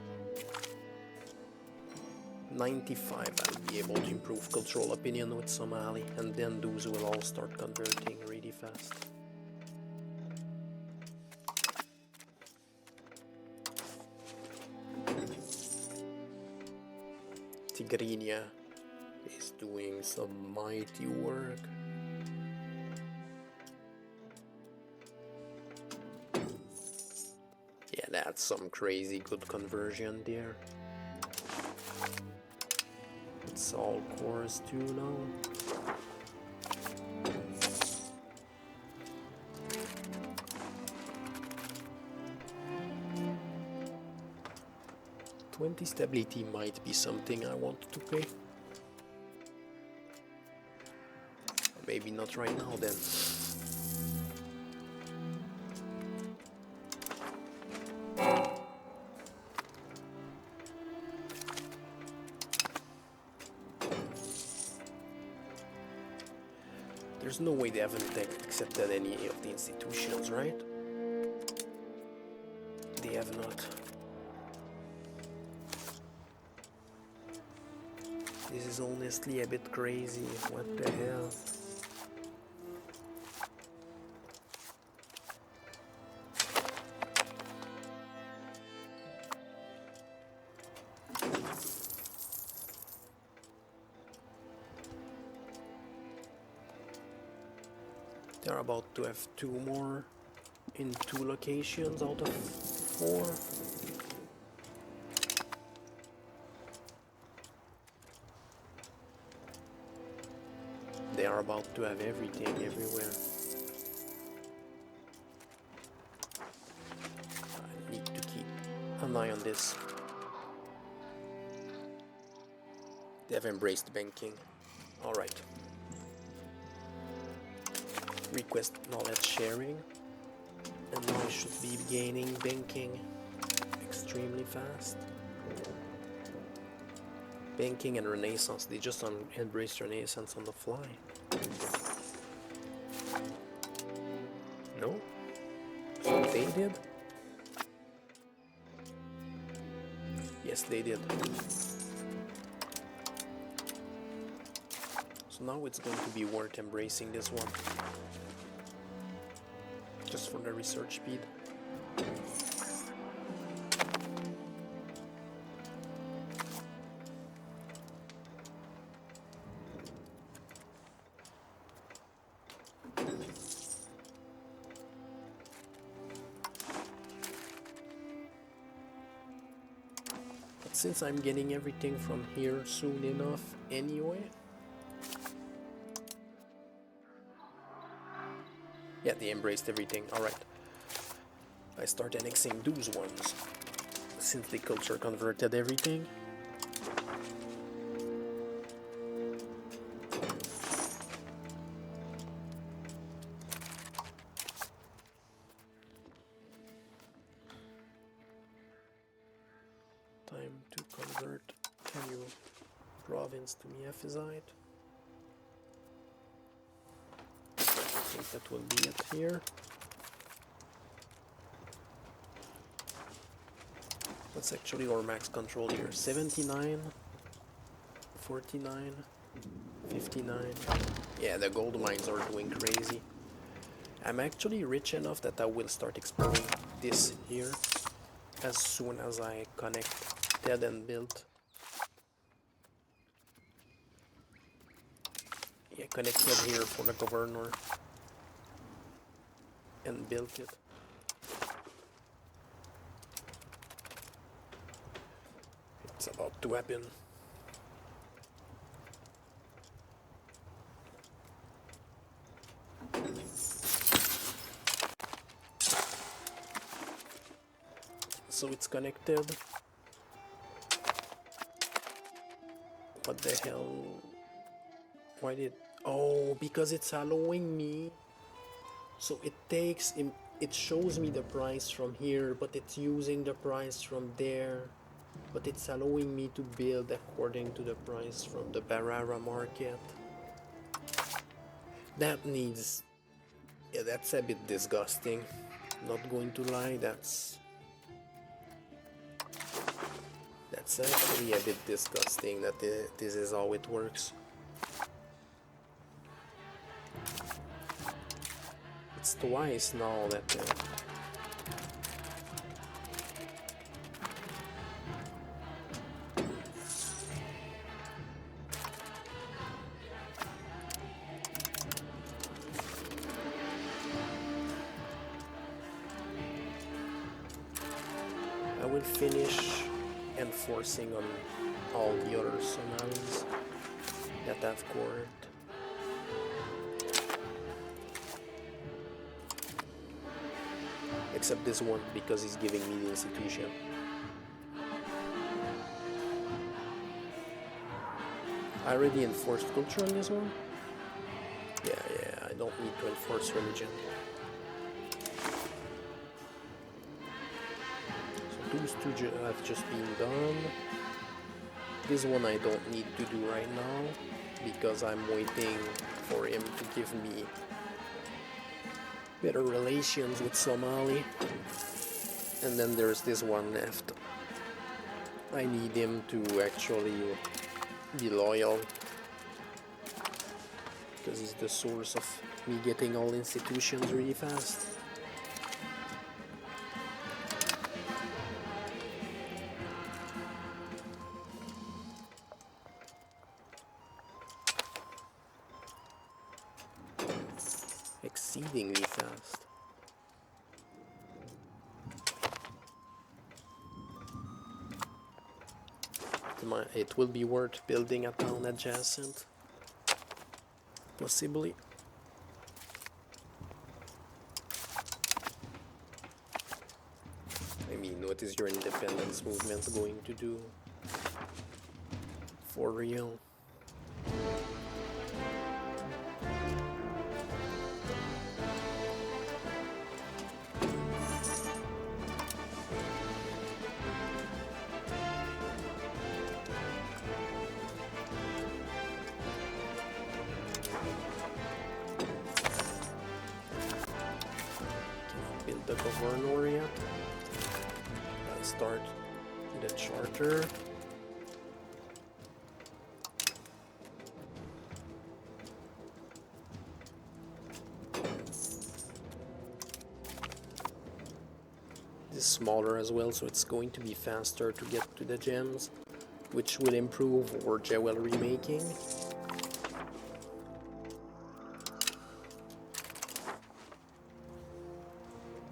95, I'll be able to improve cultural opinion with Somali, and then those will all start converting really fast. Tigrinya is doing some mighty work. Yeah, that's some crazy good conversion there. It's all cores too now. $20 stability might be something I want to pay. Maybe not right now then. There's no way they haven't accepted any of the institutions, right? They have not. This is honestly a bit crazy. What the hell? They're about to have 2 more in 2 locations out of 4. They are about to have everything everywhere. I need to keep an eye on this. They have embraced banking. Alright. Request knowledge sharing. And now I should be gaining banking extremely fast. Banking and Renaissance, they just embraced Renaissance on the fly. No? So they did? Yes, they did. So now it's going to be worth embracing this one. Just for the research speed. But since I'm getting everything from here soon enough anyway. Yeah, they embraced everything. Alright. I start annexing those ones. Since they culture converted everything. Time to convert Kanu province to Miaphysite. I think that will be it here. That's actually our max control here. 79, 49, 59. Yeah, the gold mines are doing crazy. I'm actually rich enough that I will start exploring this here as soon as I connect Dead and build. Yeah, connected here for the governor and built it. It's about to happen. So it's connected. What the hell? Why did... Oh, because it's allowing me. So it takes... It shows me the price from here, but it's using the price from there. But it's allowing me to build according to the price from the Barara market. That needs... Yeah, that's a bit disgusting. Not going to lie, that's actually a bit disgusting that this is how it works. It's twice now that will finish enforcing on all the other Somalis that have court. Except this one, because he's giving me the institution. I already enforced culture on this one? Yeah, I don't need to enforce religion. So those two have just been done. This one I don't need to do right now, because I'm waiting for him to give me better relations with Somali. And then there's this one left. I need him to actually be loyal, because he's the source of me getting all institutions really fast. Exceedingly fast. It will be worth building a town adjacent, possibly. I mean, what is your independence movement going to do? For real? The governor yet. I'll start the charter. This is smaller as well, so it's going to be faster to get to the gems, which will improve our jewelry making.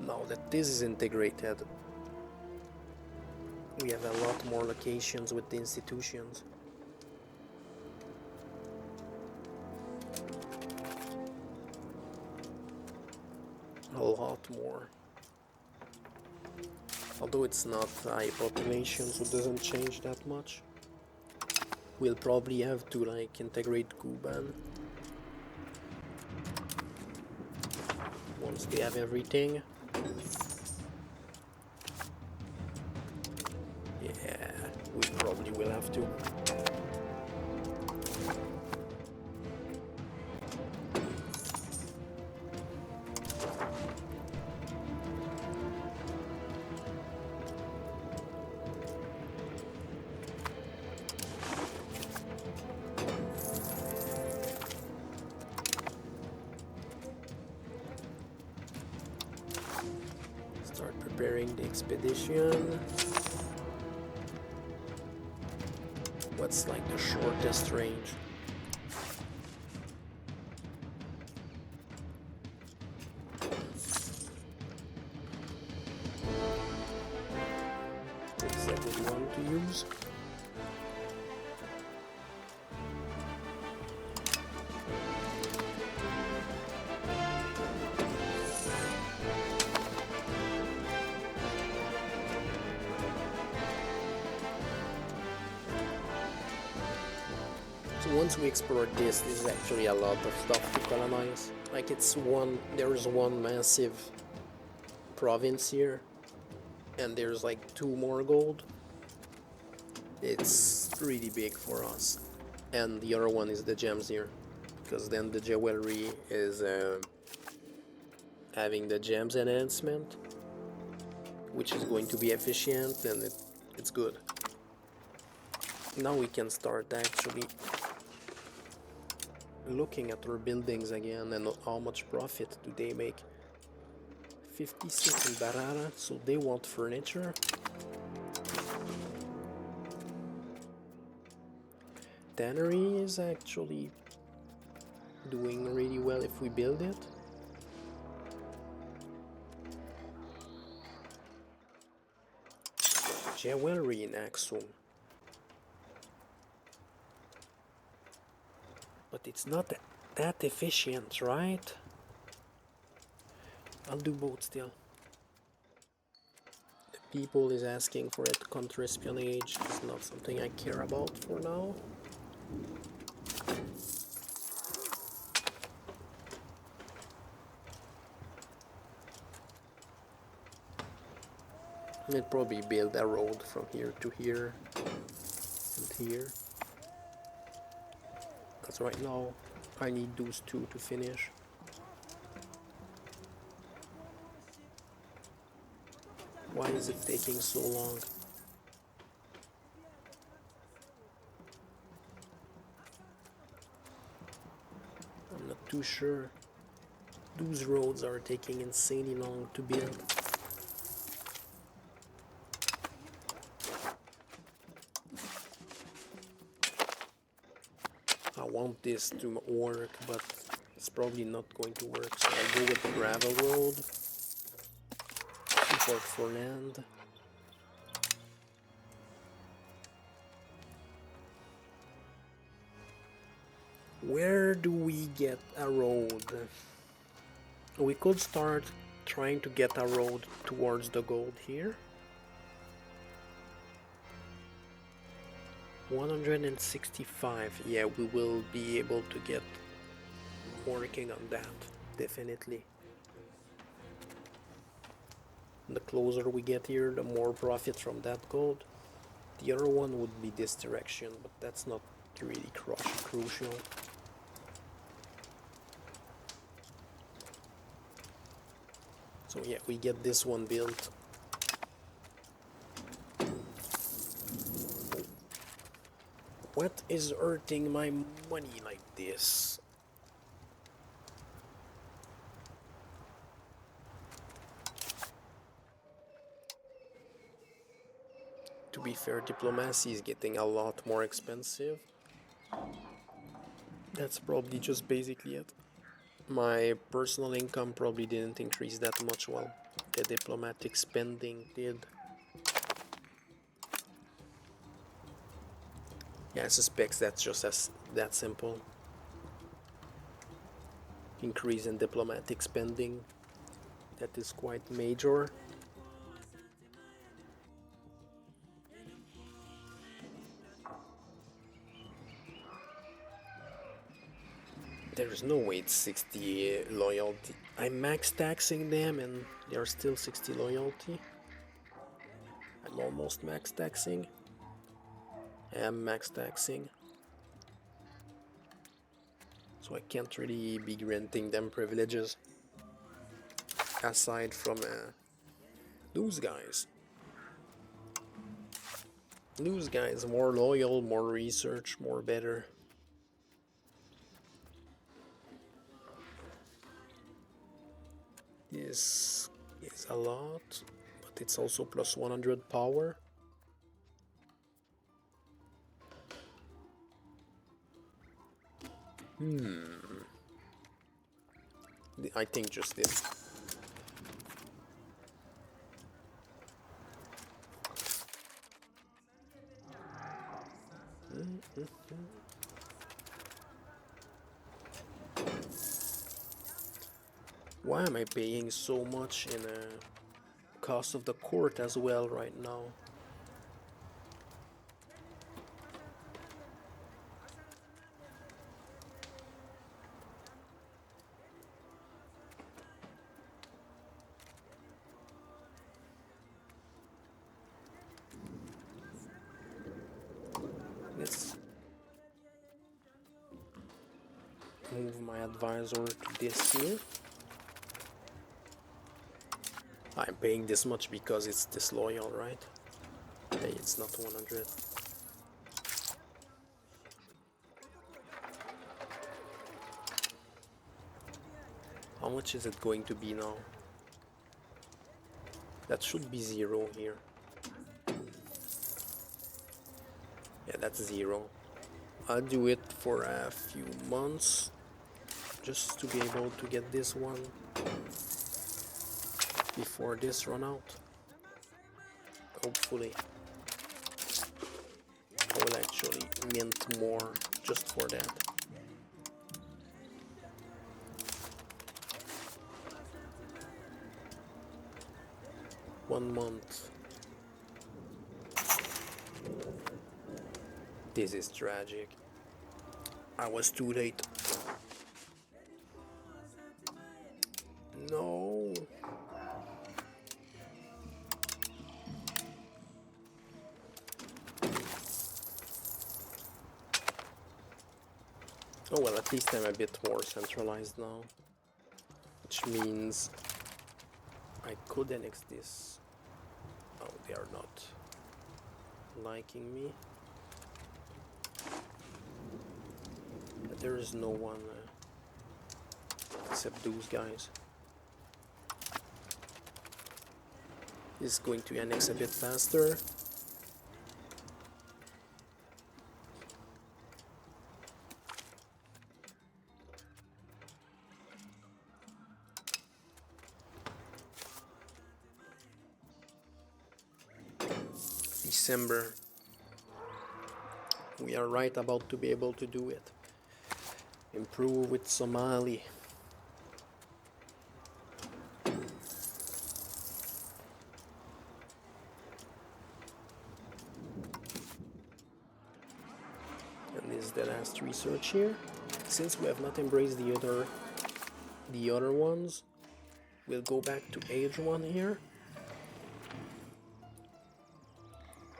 Now that this is integrated, we have a lot more locations with the institutions. A lot more. Although it's not high population, so it doesn't change that much. We'll probably have to like integrate Kuban once they have everything. Yeah, we probably will have to. Start preparing the expedition. What's like the shortest range? Is a good one to use. So once we explore this is actually a lot of stuff to colonize. Like there's one massive province here, and there's like 2 more gold. It's really big for us. And the other one is the gems here, because then the jewelry is having the gems enhancement, which is going to be efficient, and it's good. Now we can start actually looking at our buildings again and how much profit do they make. 56 in Barara, so they want furniture. Tannery is actually doing really well if we build it. jewelry in Axum. But it's not that efficient, right? I'll do both still. The people is asking for it. Counter-espionage is not something I care about for now. I'll probably build a road from here to here and here. Because right now I need those two to finish. Why is it taking so long? I'm not too sure. Those roads are taking insanely long to build. I want this to work, but it's probably not going to work, so I'll go with the gravel road. Import for land. Where do we get a road? We could start trying to get a road towards the gold here. 165. Yeah, we will be able to get working on that, definitely. The closer we get here, the more profit from that gold. The other one would be this direction, but that's not really crucial. So yeah, we get this one built. What is hurting my money like this? To be fair, diplomacy is getting a lot more expensive. That's probably just basically it. My personal income probably didn't increase that much while the diplomatic spending did. Yeah, I suspect that's just that simple. Increase in diplomatic spending. That is quite major. There's no way it's 60 loyalty. I'm max taxing them and they're still 60 loyalty. I'm almost max taxing. I am max taxing. So I can't really be granting them privileges. Aside from those guys. Those guys more loyal, more research, more better. This is a lot, but it's also plus 100 power. I think just this. Why am I paying so much in cost of the court as well right now? Let's move my advisor to this here. I'm paying this much because it's disloyal, right? Hey, it's not 100. How much is it going to be now? That should be 0 here. Yeah, that's 0. I'll do it for a few months just to be able to get this one before this run out. Hopefully. will actually mint more just for that. One month. This is tragic. I was too late. No. Oh well, at least I'm a bit more centralized now. Which means I could annex this. Oh, they are not liking me. But there is no one except those guys. This is going to annex a bit faster. December. We are right about to be able to do it. Improve with Somali. And this is the last research here. Since we have not embraced the other ones, we'll go back to age 1 here.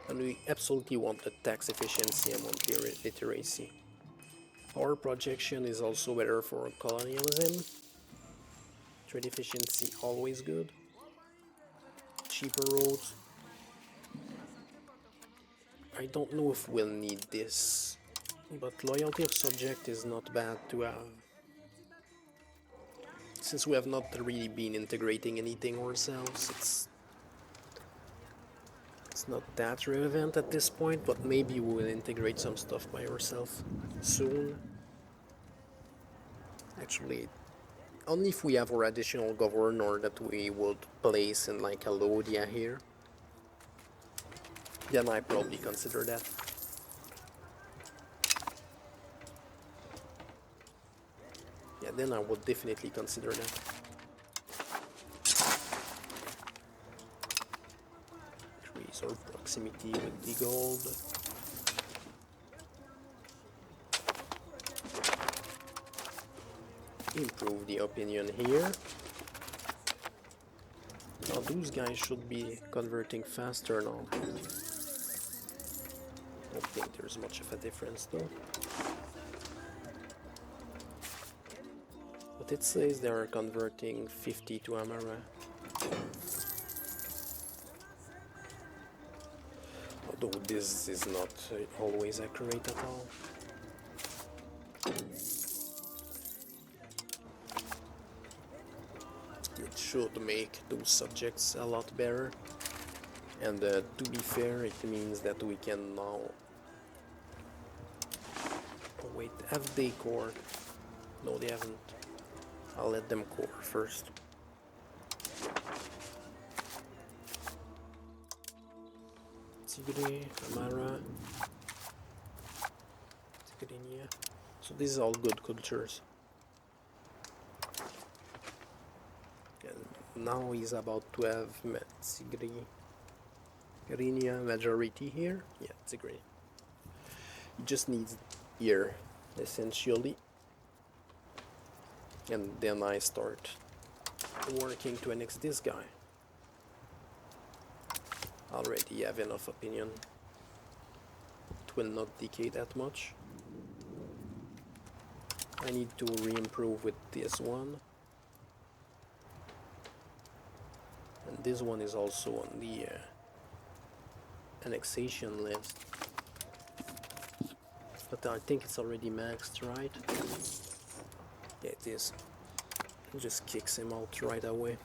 And we absolutely want the tax efficiency and monetary literacy. Power projection is also better for colonialism. Trade efficiency, always good. Cheaper roads. I don't know if we'll need this, but loyalty of subject is not bad to have. Since we have not really been integrating anything ourselves, it's not that relevant at this point, but maybe we will integrate some stuff by ourselves soon. Actually, only if we have our additional governor that we would place in like a Lothian here. Then I probably consider that. Yeah, then I would definitely consider that. Increase our proximity with the gold. Improve the opinion here. Now those guys should be converting faster now. Don't think there's much of a difference though. But it says they are converting 50 to Amara. Although this is not always accurate at all. It should make those subjects a lot better. And to be fair, it means that we can now... Oh wait, have they core? No, they haven't. I'll let them core first. Tigre, Amara, Tigrinia. So these are all good cultures. And now he's about to have Tigrinia majority here. Yeah, Tigre. He just needs here, essentially. And then I start working to annex this guy. Already have enough opinion. It will not decay that much. I need to re-improve with this one. And this one is also on the annexation list. But I think it's already maxed, right? Yeah, it is. It just kicks him out right away.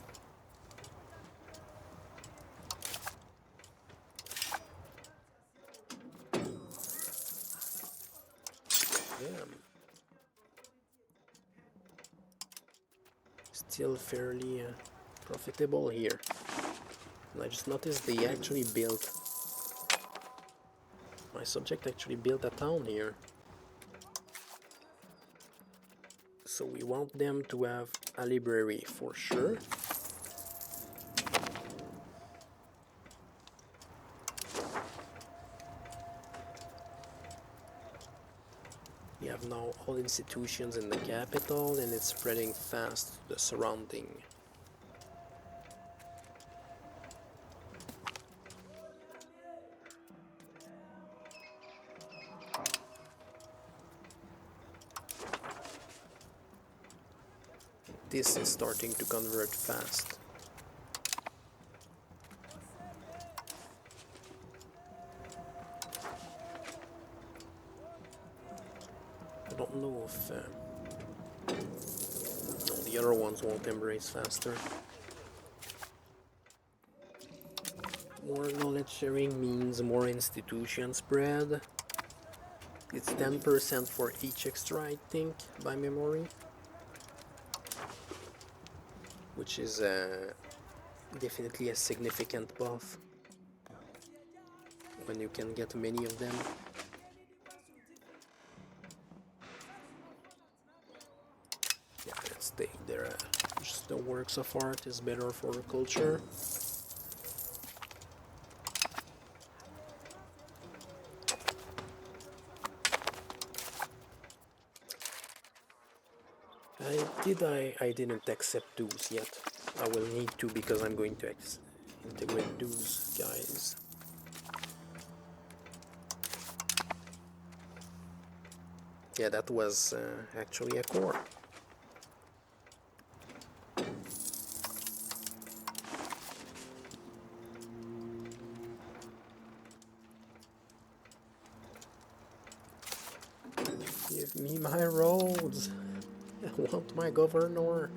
Damn. Still fairly profitable here. And I just noticed they actually built My subject actually built a town here. So we want them to have a library for sure. We have now all institutions in the capital, and it's spreading fast to the surrounding. This is starting to convert fast. I don't know if no, the other ones won't embrace faster. More knowledge sharing means more institution spread. It's 10% for each extra, I think, by memory. Which is definitely a significant buff when you can get many of them. Yeah, let's stay there. Just the works of art is better for culture. I didn't accept dues yet. I will need to because I'm going to integrate dues, guys. Yeah, that was actually a core. Give me my roads. I want my governor.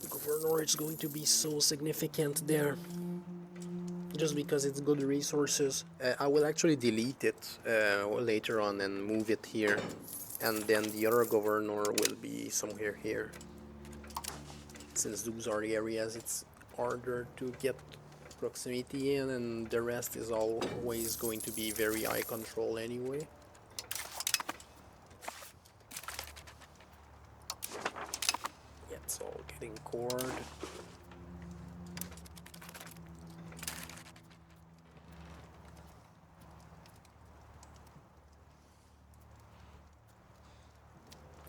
Governor is going to be so significant there. Just because it's good resources. I will actually delete it later on and move it here. And then the other governor will be somewhere here. Since those are the areas it's harder to get proximity in, and the rest is always going to be very high control anyway. Yeah, it's all getting cored.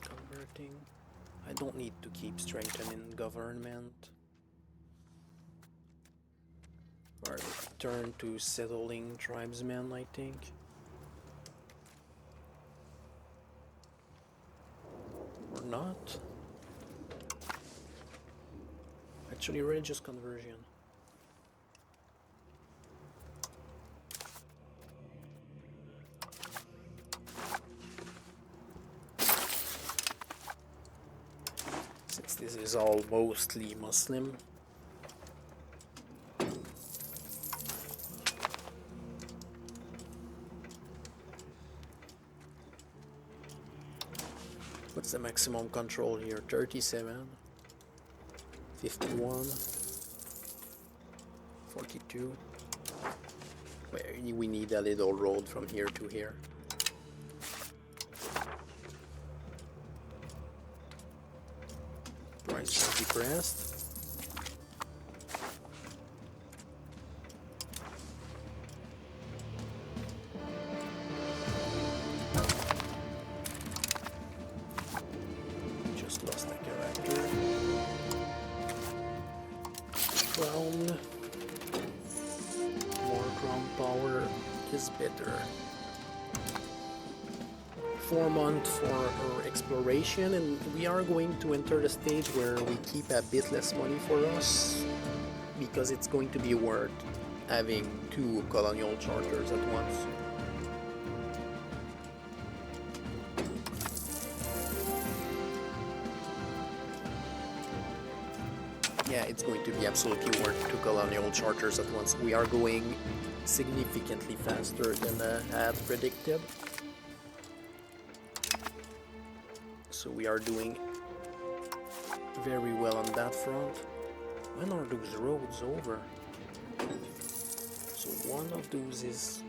Converting. I don't need to keep strengthening government. Or turn to settling tribesmen, I think. Or not. Actually, religious conversion. Since this is all mostly Muslim. What's the maximum control here? 37, 51, 42. We need a little road from here to here. Price is depressed. Just lost a character. Crown. More crown power is better. 4 months for our exploration, and we are going to enter the stage where we keep a bit less money for us because it's going to be worth having 2 colonial charters at once. Yeah, it's going to be absolutely worth 2 colonial charters at once. We are going significantly faster than I had predicted. So we are doing very well on that front. When are those roads over? So one of those is...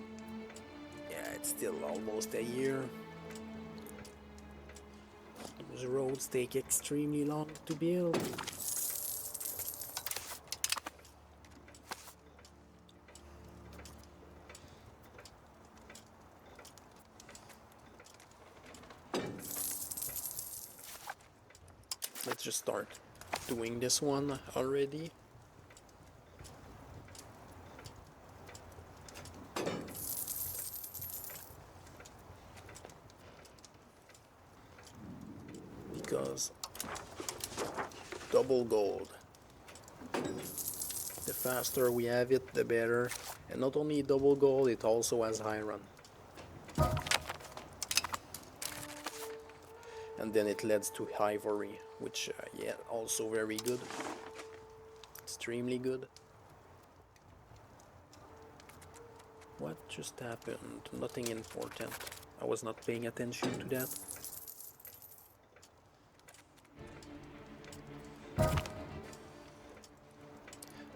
Yeah, it's still almost a year. Those roads take extremely long to build. Let's just start doing this one already. Because double gold. The faster we have it, the better. And not only double gold, it also has iron. And then it leads to ivory, which, yeah, also very good. Extremely good. What just happened? Nothing important. I was not paying attention to that.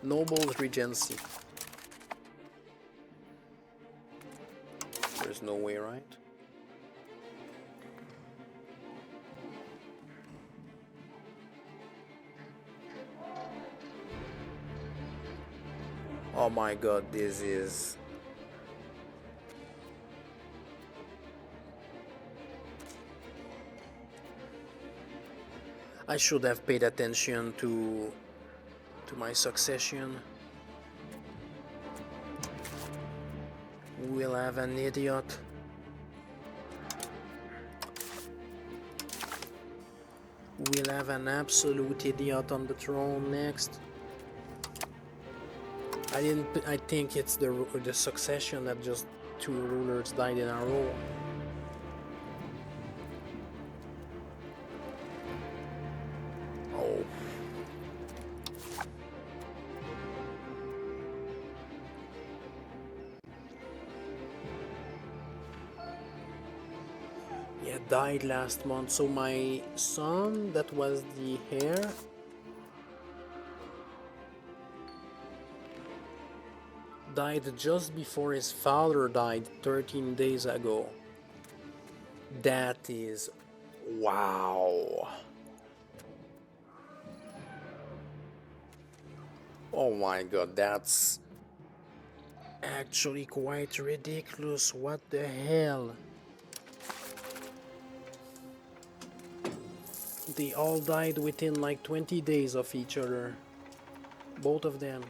Noble's Regency. There's no way, right? Oh my god, this is... I should have paid attention to my succession. We'll have an idiot. We'll have an absolute idiot on the throne next. I think it's the succession that just two rulers died in a row. Oh. Yeah, died last month. So my son, that was the heir, died just before his father died 13 days ago. That is... wow. Oh my god, that's actually quite ridiculous. What the hell? They all died within like 20 days of each other. Both of them.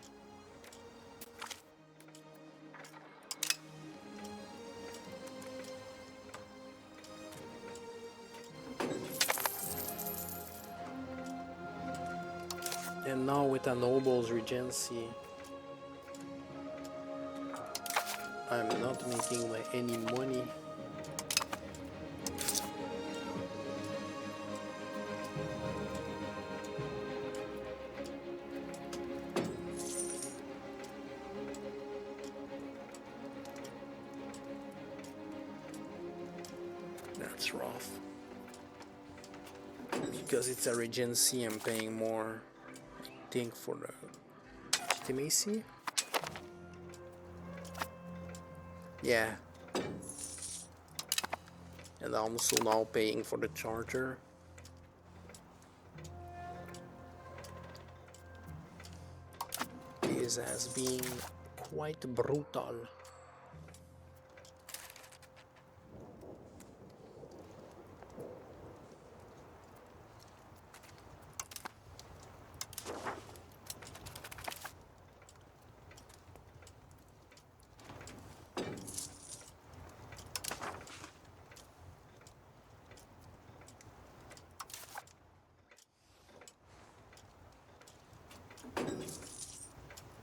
And now with a noble's regency, I'm not making any money. That's rough. Because it's a regency, I'm paying more, I think, for the legitimacy. Yeah. And I'm also now paying for the charter. This has been quite brutal.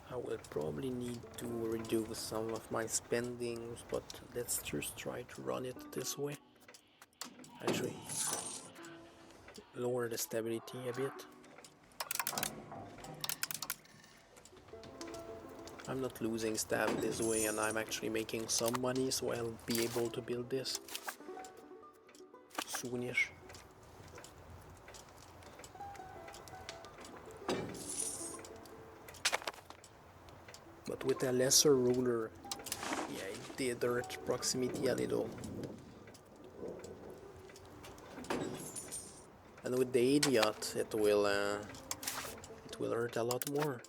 I will probably need to reduce some of my spendings, but let's just try to run it this way. Actually, lower the stability a bit. I'm not losing stab this way, and I'm actually making some money, so I'll be able to build this soonish. But with a lesser ruler, yeah, it did hurt proximity a little. And with the idiot, it will hurt a lot more.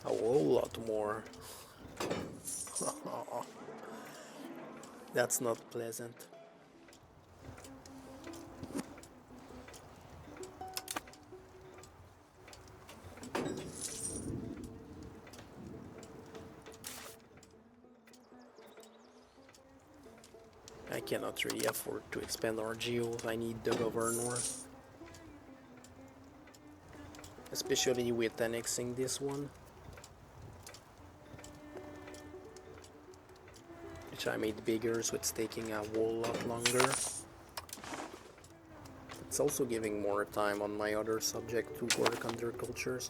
A whole lot more. That's not pleasant. I cannot really afford to expand our geos. I need the governor. Especially with annexing this one. Which I made bigger, so it's taking a whole lot longer. It's also giving more time on my other subject to work on their cultures.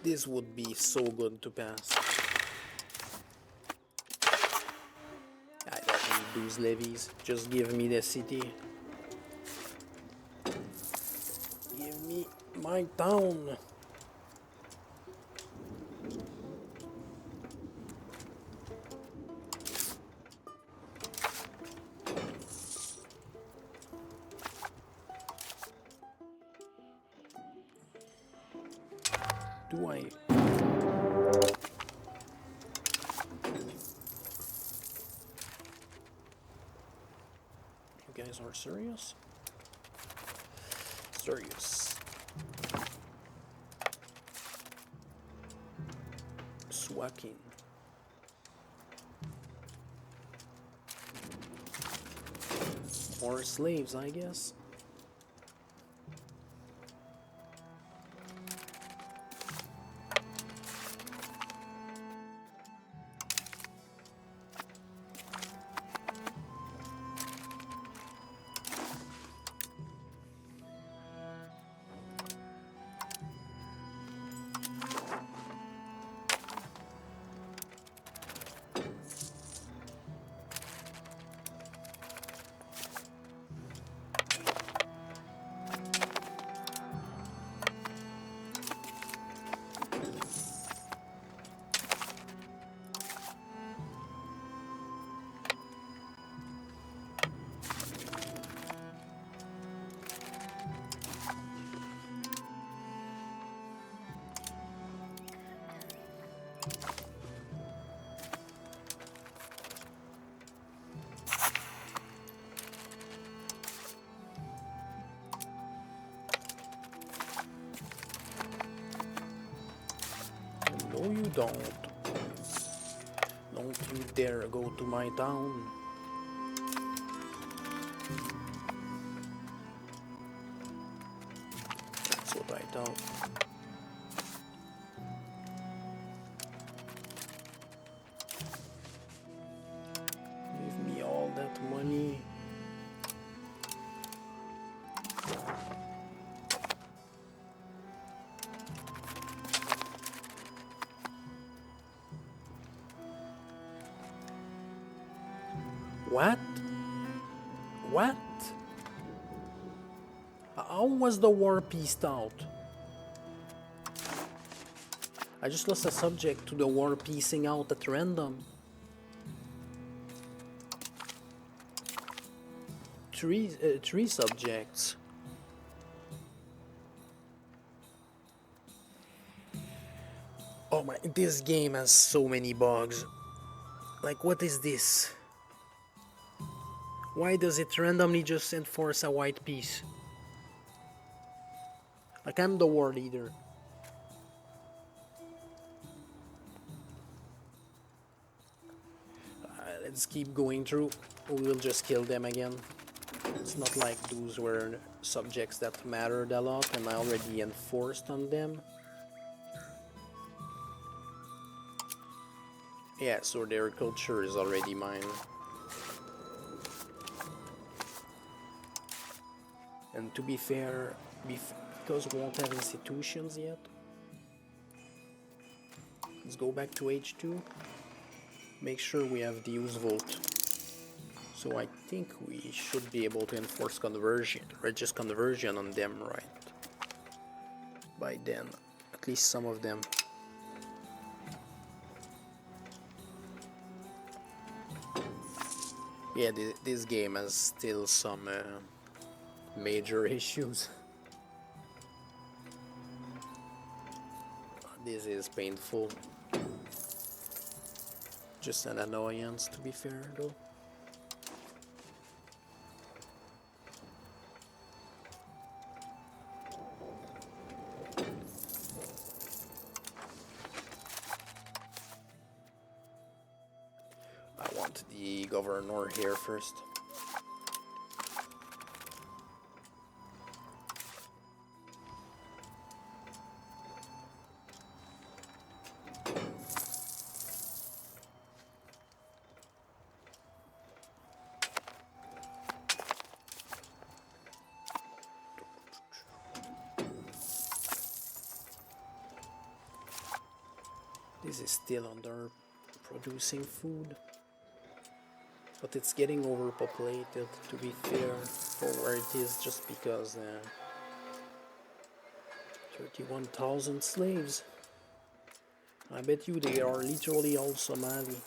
This would be so good to pass. I don't need those levies. Just give me the city. Give me my town. Do I... You guys are serious? Serious. Swakin. Or slaves, I guess. No, you don't. Don't you dare go to my town. That's what I thought. Give me all that money. What? What? How was the war pieced out? I just lost a subject to the war piecing out at random. Three subjects. Oh my, this game has so many bugs. Like, what is this? Why does it randomly just enforce a white piece? Like, I'm the war leader. Let's keep going through. We'll just kill them again. It's not like those were subjects that mattered a lot and I already enforced on them. Yeah, so their culture is already mine. And to be fair, because we won't have institutions yet, Let's go back to H2. Make sure we have the use vote. So I think we should be able to enforce conversion, register conversion on them, right? By then, at least some of them. Yeah, this game has still some major issues. This is painful. Just an annoyance, to be fair, though. I want the governor here first. This is still under producing food, but it's getting overpopulated, to be fair, for where it is, just because 31,000 slaves. I bet you they are literally all Somali.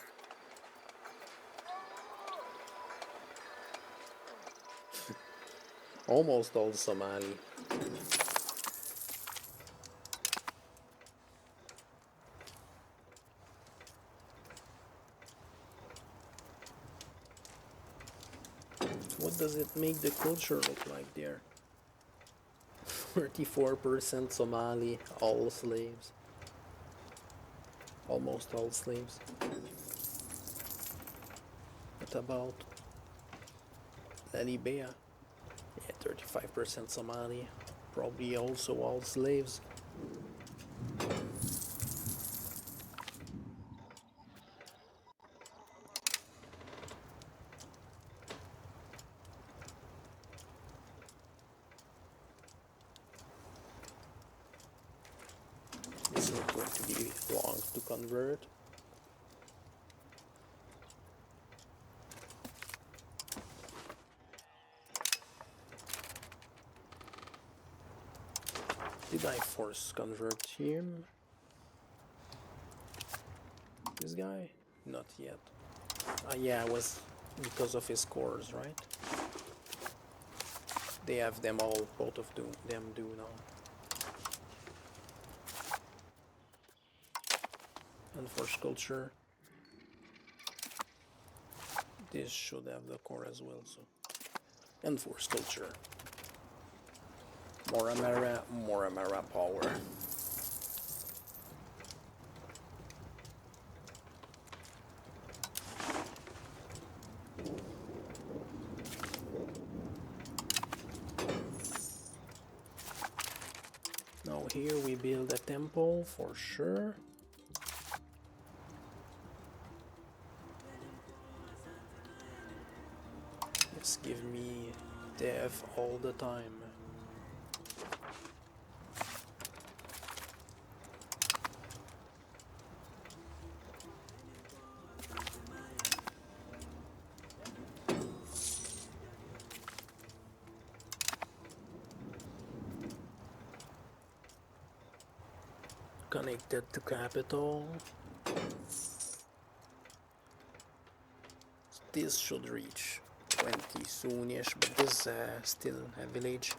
Almost all Somali. What does it make the culture look like there? 34% Somali, all slaves. Almost all slaves. What about Lalibea? Yeah, 35% Somali. Probably also all slaves. This is going to be long to convert. Did I force convert him? This guy? Not yet. Yeah, it was because of his scores, right? They have them all, both of them do now. Enforce culture. This should have the core as well, so. Enforce culture. More Amara power. Now here we build a temple for sure. Just give me death all the time. Connected to capital. This should reach 20 soonish, but this still a village.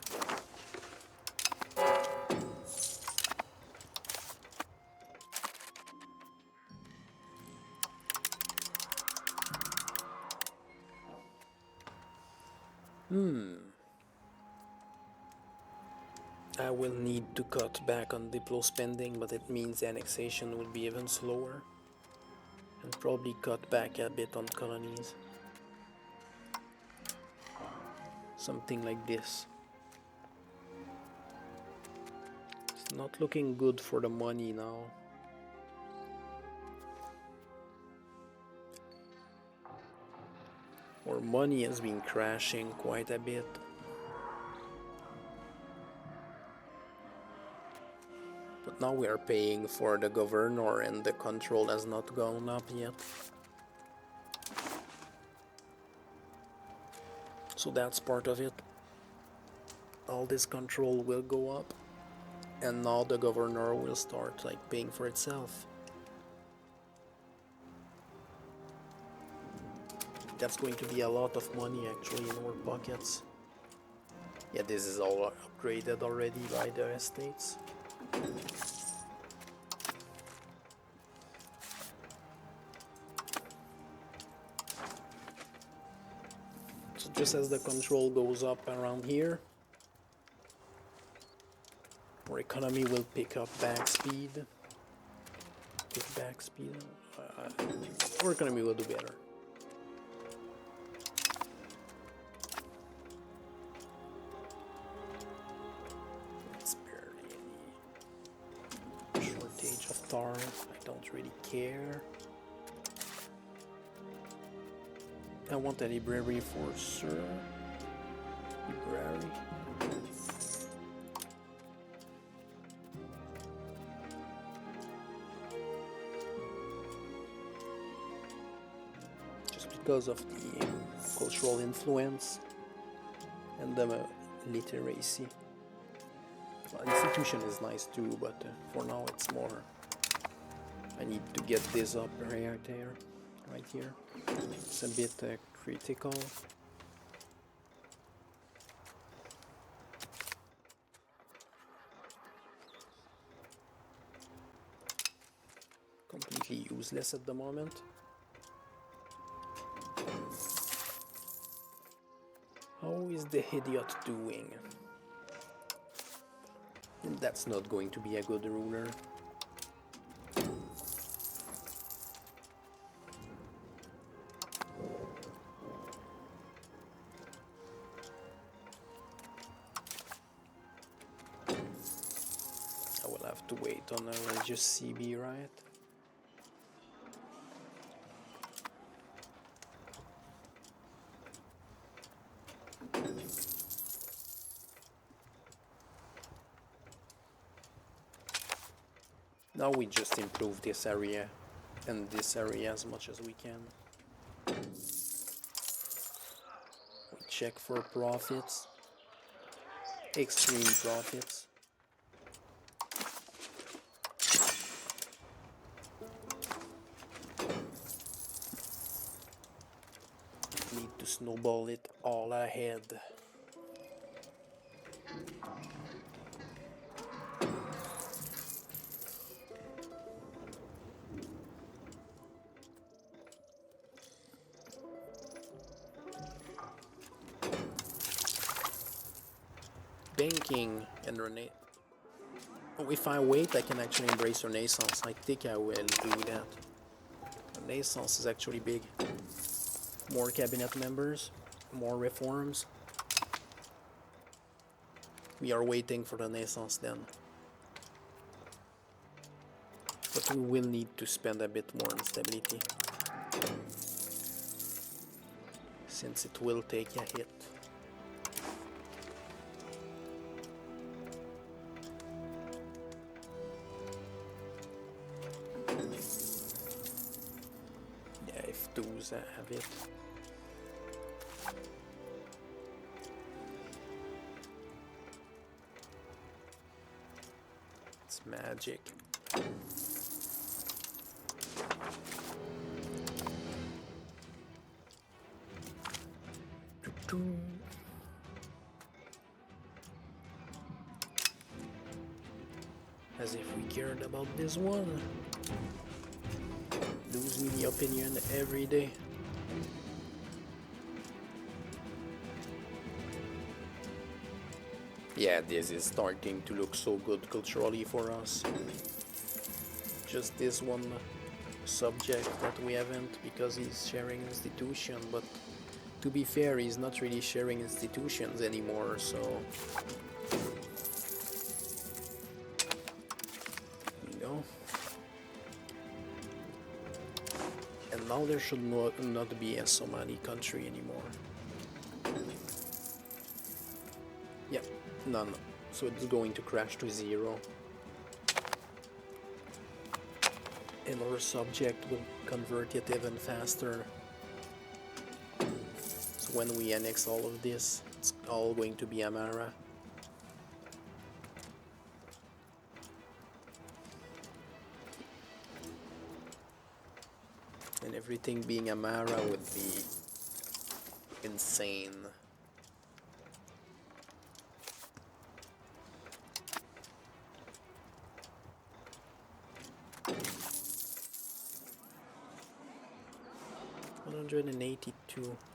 I will need to cut back on Diplo spending, but it means annexation will be even slower. And probably cut back a bit on colonies. Something like this. It's not looking good for the money now. Our money has been crashing quite a bit. But But now we are paying for the governor and the control has not gone up yet. So that's part of it. All this control will go up and now the governor will start like paying for itself. That's going to be a lot of money actually in our pockets. Yeah, this is all upgraded already by the estates. So just as the control goes up around here, our economy will pick up back speed. Our economy will do better. It's barely any shortage of tar. I don't really care. I want a library for Sir. Library. Because of the cultural influence and the literacy. Well, institution is nice too, but for now it's more. I need to get this up right there, right here. It's a bit critical. Completely useless at the moment. How is the idiot doing? That's not going to be a good ruler. I will have to wait on a religious CB, right? Now we just improve this area and this area as much as we can. We check for profits, extreme profits. Need to snowball it all ahead. Banking and Renaissance. Oh, if I wait, I can actually embrace Renaissance. I think I will do that. Renaissance is actually big. More cabinet members, more reforms. We are waiting for the Renaissance then. But we will need to spend a bit more on stability, since it will take a hit. Yeah, if those have it. It's magic. As if we cared about this one. Lose me the opinion every day. Yeah, this is starting to look so good culturally for us. Just this one subject that we haven't because he's sharing institution, but to be fair, he's not really sharing institutions anymore, so you know. And now there should not be a Somali country anymore. Yeah, none. So it's going to crash to 0. and our subject will convert it even faster. So when we annex all of this, it's all going to be Amara. And everything being Amara would be insane. $182,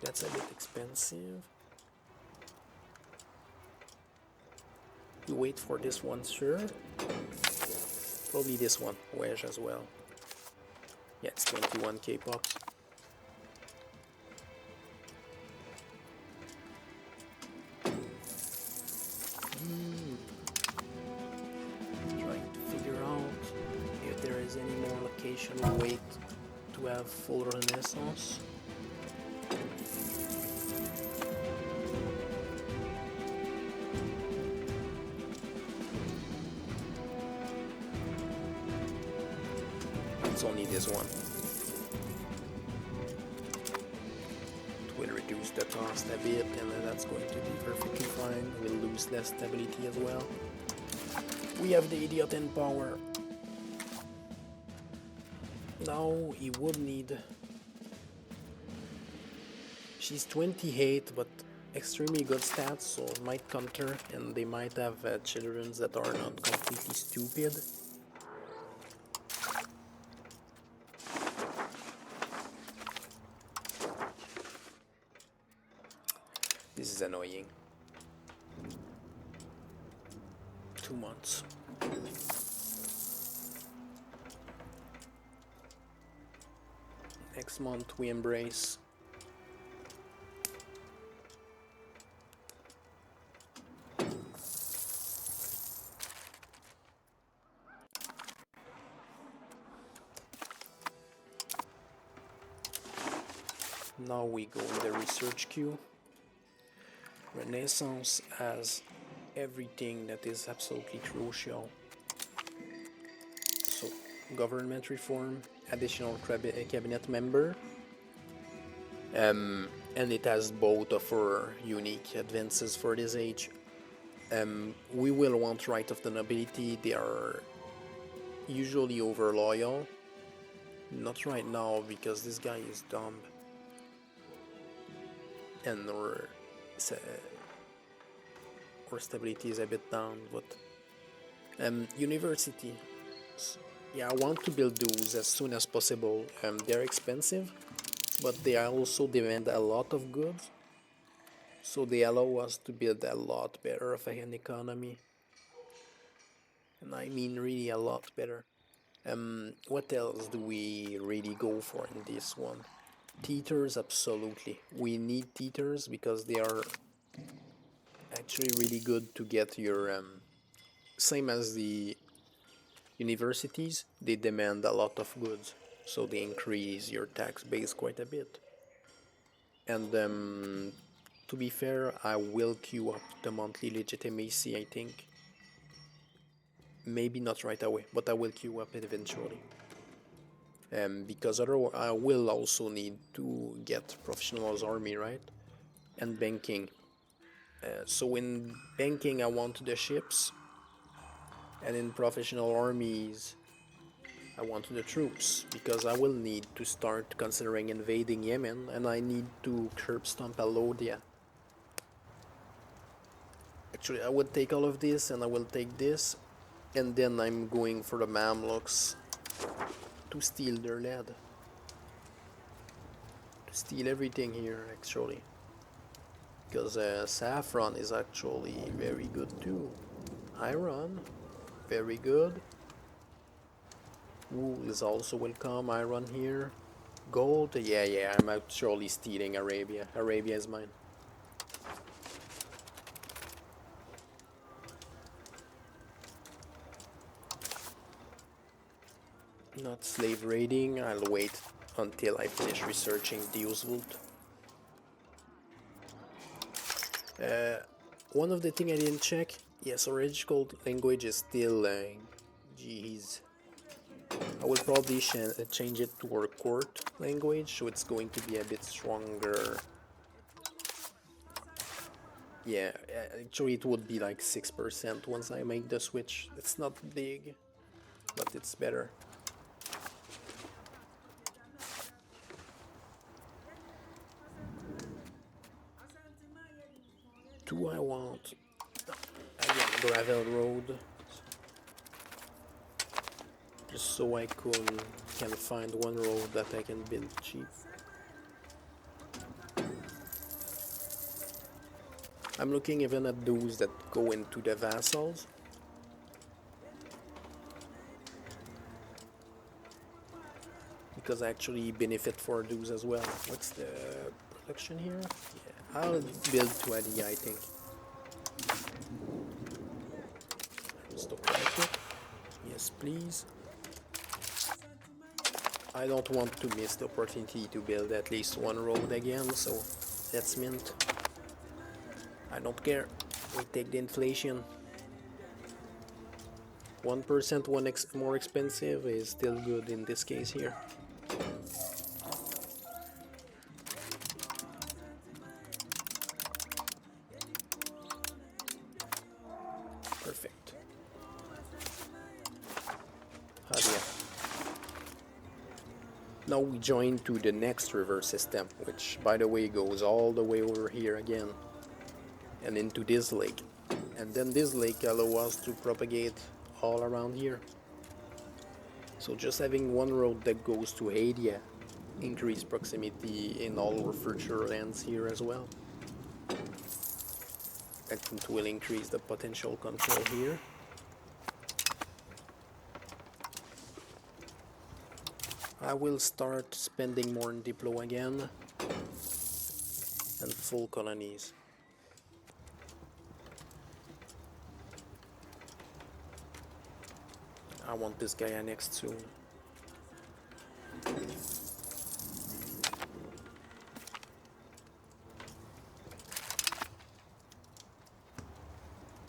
that's a bit expensive. You wait for this one, sure. Probably this one, wedge as well. Yeah, it's 21k pops. Trying to figure out if there is any more location we wait to have full renaissance. It's only this one. It will reduce the cost a bit, and that's going to be perfectly fine. We'll lose less stability as well. We have the idiot in power. Now he would need... She's 28, but extremely good stats, so it might counter, and they might have children that are not completely stupid. This is annoying. 2 months. Next month we embrace. Now we go in the research queue. Renaissance has everything that is absolutely crucial. So, government reform, additional cabinet member, and it has both of our unique advances for this age. We will want right of the nobility. They are usually over loyal. Not right now because this guy is dumb. And our stability is a bit down, but university, yeah, I want to build those as soon as possible. They're expensive, but they also demand a lot of goods, so they allow us to build a lot better of an economy, and I mean really a lot better. What else do we really go for in this one? Teeters, absolutely. We need teeters because they are actually really good to get your same as the universities. They demand a lot of goods, so they increase your tax base quite a bit. And to be fair, I will queue up the monthly legitimacy, I think. Maybe not right away, but I will queue up it eventually. Because otherwise I will also need to get professionals army, right? And banking. So in banking I want the ships, and in professional armies I want the troops, because I will need to start considering invading Yemen, and I need to curb stomp Alodia. Actually I will take all of this, and I will take this, and then I'm going for the Mamluks to steal their lead. To steal everything here, actually. Because saffron is actually very good too. Iron, very good. Wool is also welcome. Iron here. Gold, yeah, I'm actually stealing Arabia. Arabia is mine. Not slave raiding. I'll wait until I finish researching Deusvult. One of the things I didn't check, yes, original language is still Ge'ez. I will probably change it to our court language, so it's going to be a bit stronger. Yeah, actually it would be like 6% once I make the switch. It's not big, but it's better. Do I want again gravel road? Just so I can find one road that I can build cheap. I'm looking even at those that go into the vassals. Because I actually benefit for those as well. What's the production here? Yeah, I'll build 20, I think. Stop right. Yes, please. I don't want to miss the opportunity to build at least one road again, so that's mint. I don't care. We take the inflation. 1% more expensive is still good in this case here. Perfect. Now we join to the next river system, which by the way goes all the way over here again and into this lake. And then this lake allows us to propagate all around here. So just having one road that goes to Hadia increase proximity in all our future lands here as well. And it will increase the potential control here. I will start spending more in Diplo again and full colonies. I want this guy annexed soon.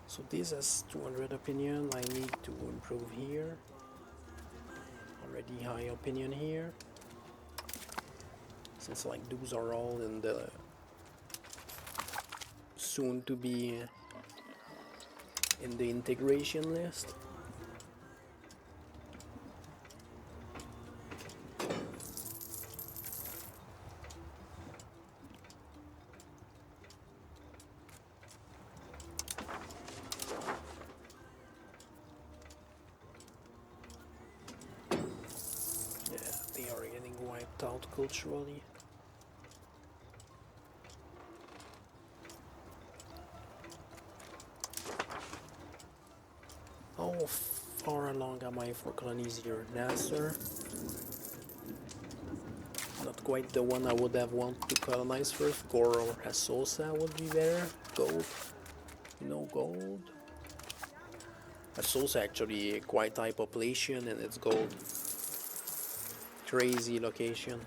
So this has 200 opinion. I need to improve here. Already high opinion here. Since like those are all in the soon to be in the integration list. They are getting wiped out culturally. How far along am I for colonies here? Nasser. Not quite the one I would have wanted to colonize first. Gor or Assosa would be better. Gold. No gold. Assosa actually quite high population and it's gold. Crazy location.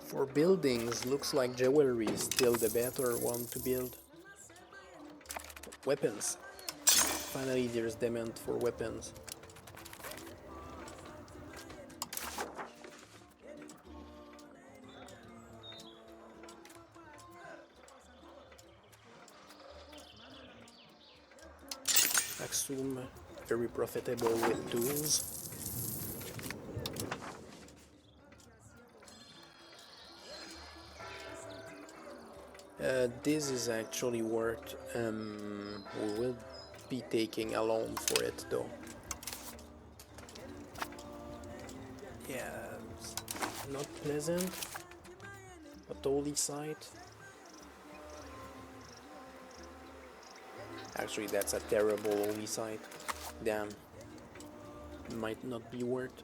For buildings, looks like jewelry is still the better one to build. Weapons. Finally there's demand for weapons. Aksum, very profitable with tools. This is actually worth, we will be taking a loan for it though. Yeah, it's not pleasant, but holy site. Actually, that's a terrible holy site. Damn, might not be worth.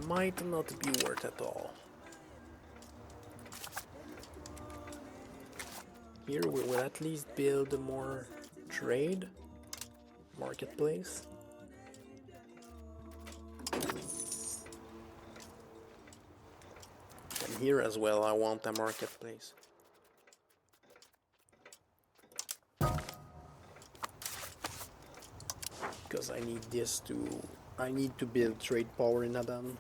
Might not be worth at all. Here we will at least build more trade marketplace. here as well, I want a marketplace. Because I need this to... I need to build trade power in Adan.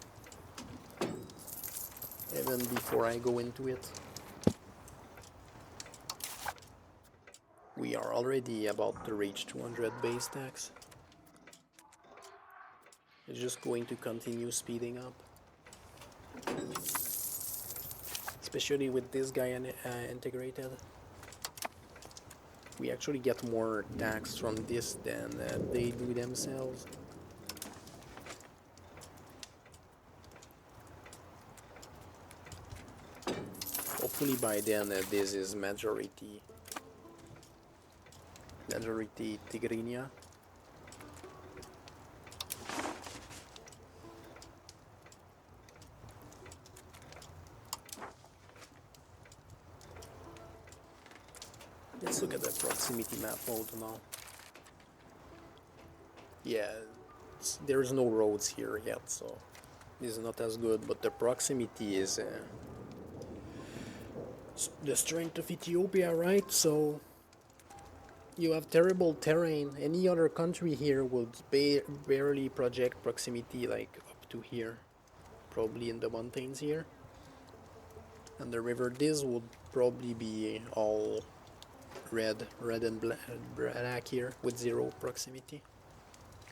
Even before I go into it. We are already about to reach 200 base tax. It's just going to continue speeding up. Especially with this guy integrated. We actually get more tax from this than they do themselves. Hopefully by then this is majority Tigrinya. Let's look at the proximity map mode now. Yeah, there's no roads here yet, so this is not as good, but the proximity is the strength of Ethiopia, right? So you have terrible terrain. Any other country here would barely project proximity like up to here, probably in the mountains here. And the river, this would probably be all red and black here with zero proximity.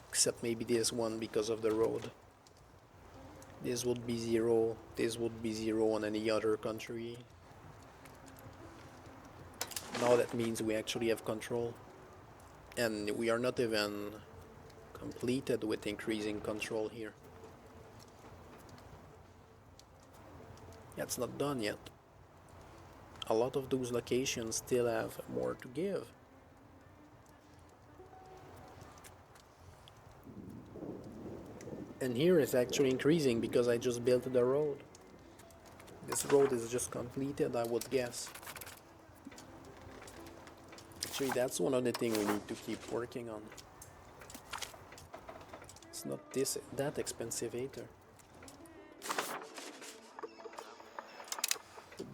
Except maybe this one because of the road. This would be zero, this would be zero on any other country. Now that means we actually have control. And we are not even completed with increasing control here. That's not done yet. A lot of those locations still have more to give. And here it's actually increasing because I just built the road. This road is just completed, I would guess. Actually, that's one of the things we need to keep working on. It's not that expensive either.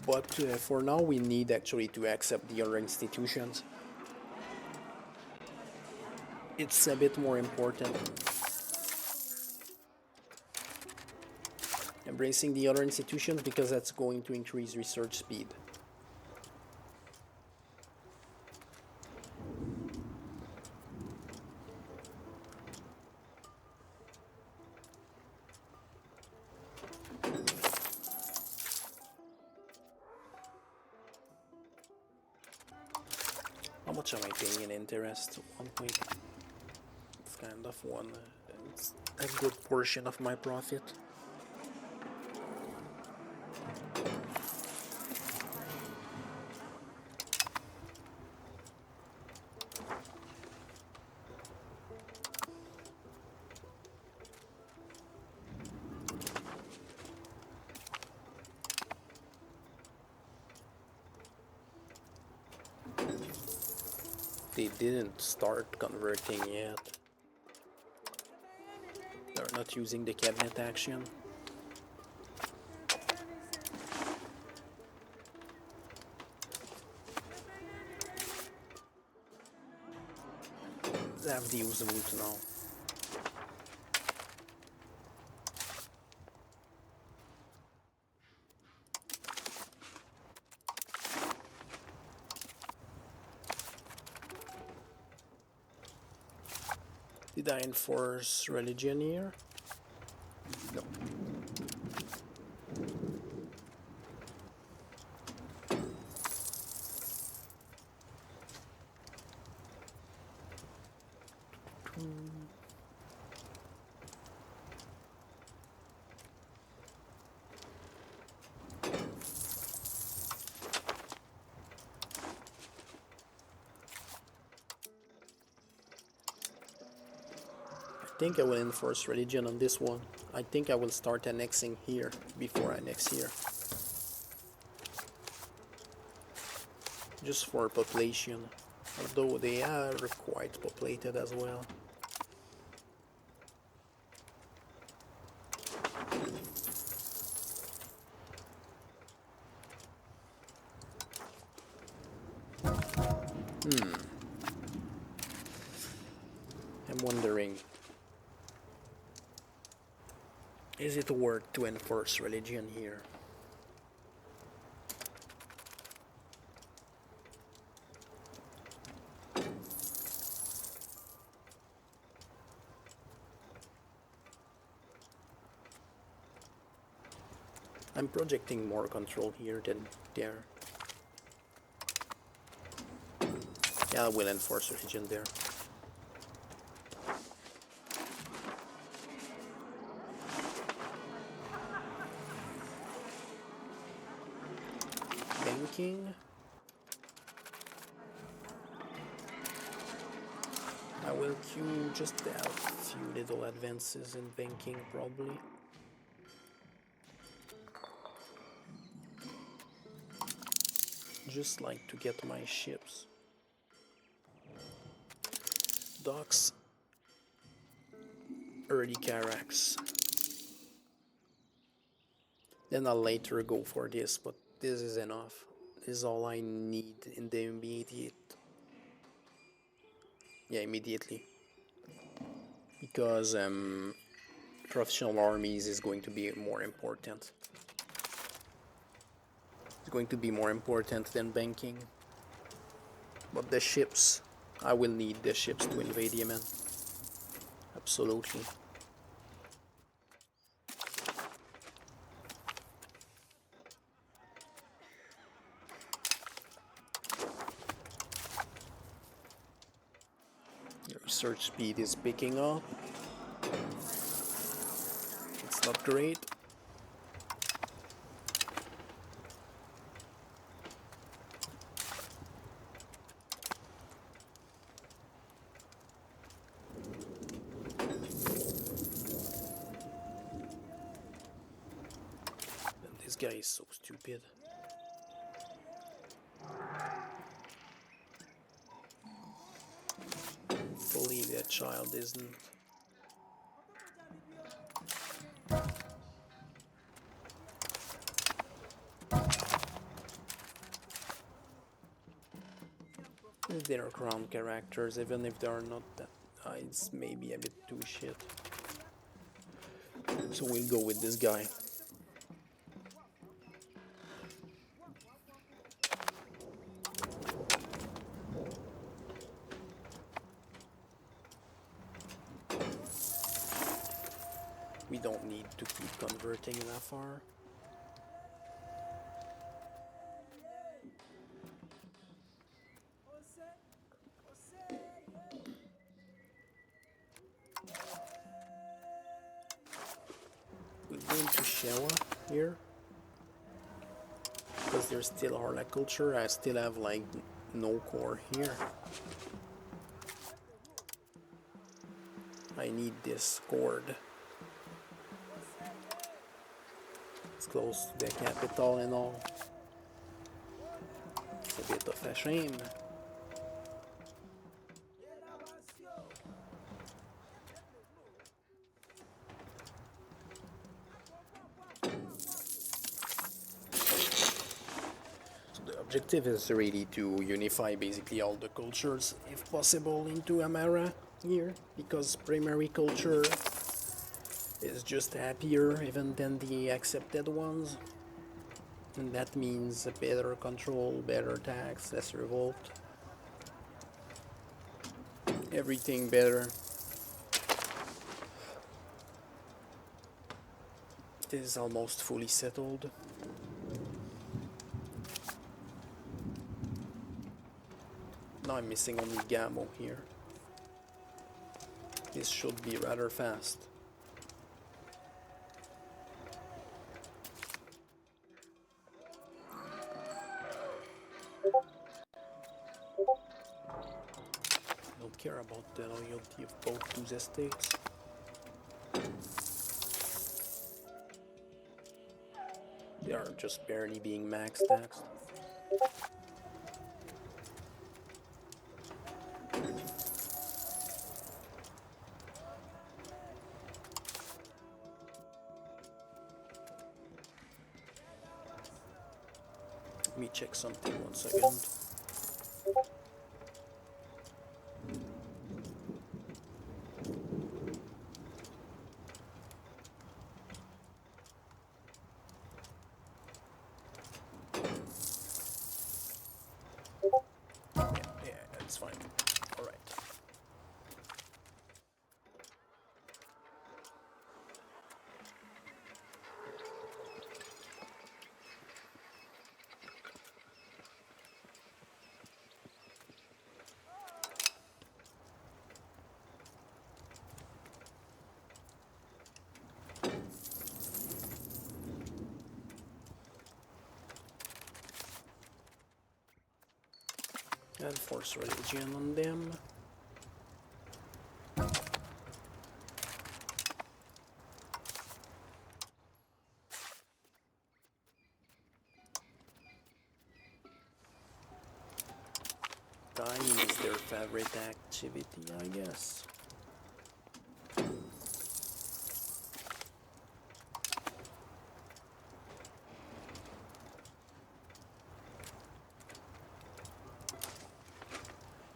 But for now we need actually to accept the other institutions. It's a bit more important. Embracing the other institutions because that's going to increase research speed. How much am I paying in interest? 1 point. It's kind of it's a good portion of my profit. They didn't start converting yet. They're not using the cabinet action. They have the use route now. Did I enforce religion here? No. I think I will enforce religion on this one. I think I will start annexing here before I annex here. Just for population, although they are quite populated as well. I'm wondering, is it worth to enforce religion here? I'm projecting more control here than there. Yeah, I will enforce religion there. Banking. I will queue just a few little advances in banking probably. Just like to get my ships. Docks. Early Carax. Then I'll later go for this, but this is enough. This is all I need in the immediate. Yeah, immediately. Because professional armies is going to be more important. It's going to be more important than banking. But the ships, I will need the ships to invade Yemen. Absolutely. The research speed is picking up. It's not great. And this guy is so stupid. Hopefully that child isn't. They're crown characters, even if they're not that. It's maybe a bit too shit. So we'll go with this guy. We don't need to keep converting that far. We're going to Shewa here. Because there's still horticulture, I still have like no core here. I need this cord. It's close to the capital and all. It's a bit of a shame. Objective is really to unify basically all the cultures, if possible, into Amara here, because primary culture is just happier even than the accepted ones, and that means better control, better tax, less revolt, everything better. It is almost fully settled. Now I'm missing only Gamo here. This should be rather fast. I don't care about the loyalty of both those estates. They are just barely being max taxed. Let me check something 1 second. All right. And force religion on them. Dying is their favorite activity, I guess.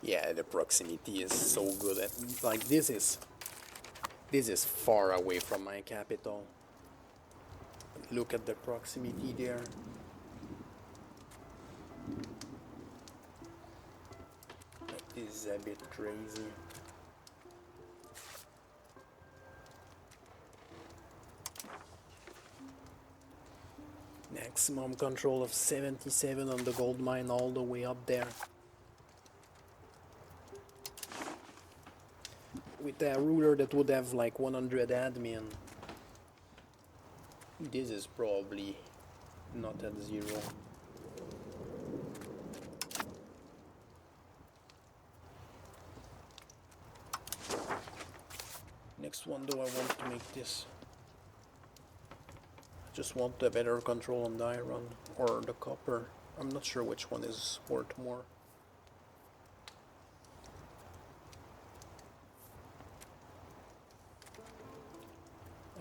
Yeah, the proximity is so good at, like, this is far away from my capital. Look at the proximity there. That is a bit crazy. Maximum control of 77 on the gold mine all the way up there. With a ruler that would have like 100 admin, this is probably not at 0. Next one though, I want to make this. I just want a better control on the iron or the copper. I'm not sure which one is worth more.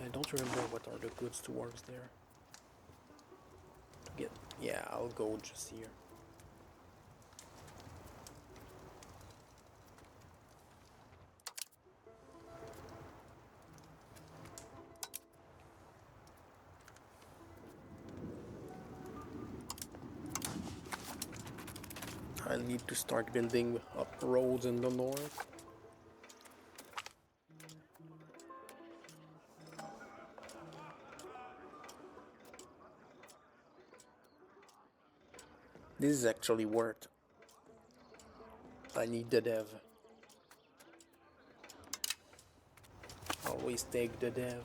I don't remember what are the goods towards there. To get, yeah, I'll go just here. I'll need to start building up roads in the north. This is actually worth. I need the dev. Always take the dev.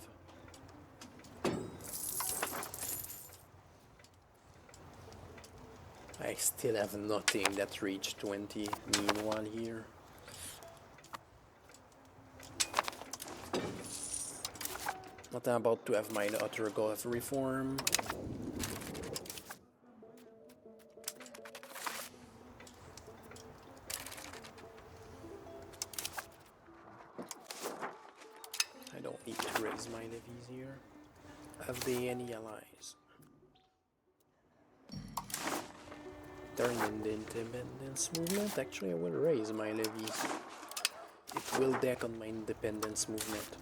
I still have nothing that reached 20 meanwhile here. Not about to have my utter golf reform. I don't need to raise my levies here. Have they any allies? Turn in the independence movement. Actually, I will raise my levies. It will deck on my independence movement.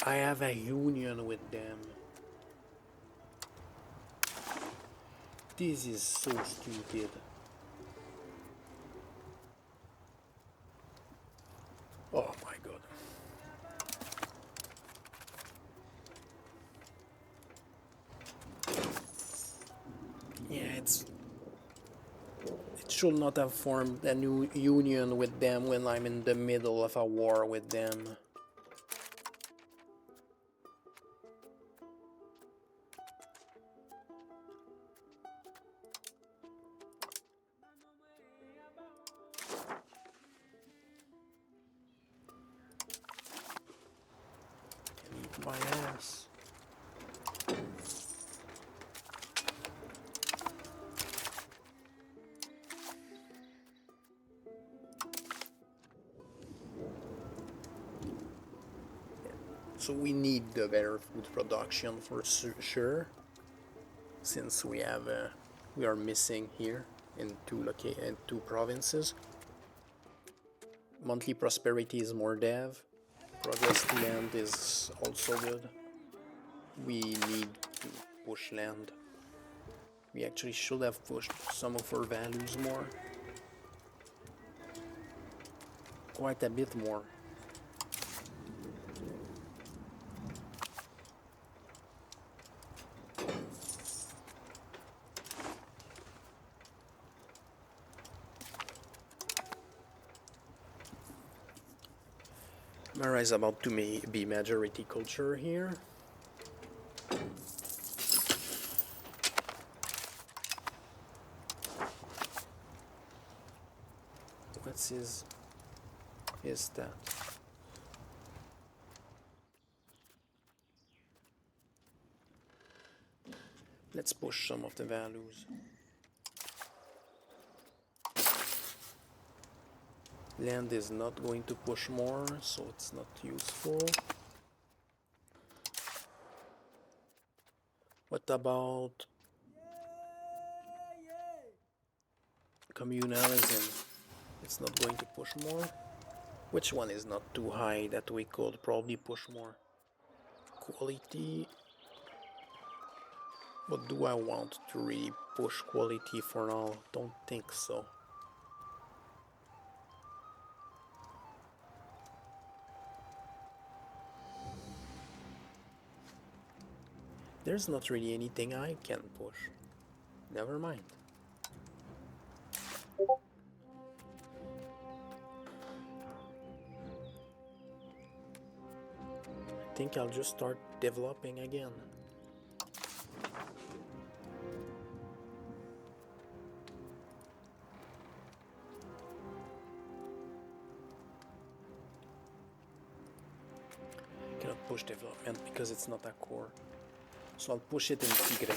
I have a union with them. This is so stupid. Oh my god. Yeah, it should not have formed a new union with them when I'm in the middle of a war with them. Eat my ass. So we need the better food production for sure, since we are missing here in two provinces. Monthly prosperity is more dev. Progress to land is also good. We need to push land. We actually should have pushed some of our values more. Quite a bit more. Mara is about to be majority culture here. What's his stat? Let's push some of the values. Land is not going to push more, so it's not useful. What about communalism? It's not going to push more. Which one is not too high that we could probably push more? Quality. But do I want to really push quality for now? Don't think so. There's not really anything I can push. Never mind. I think I'll just start developing again. I cannot push development because it's not a core. So I'll push it in Tigre.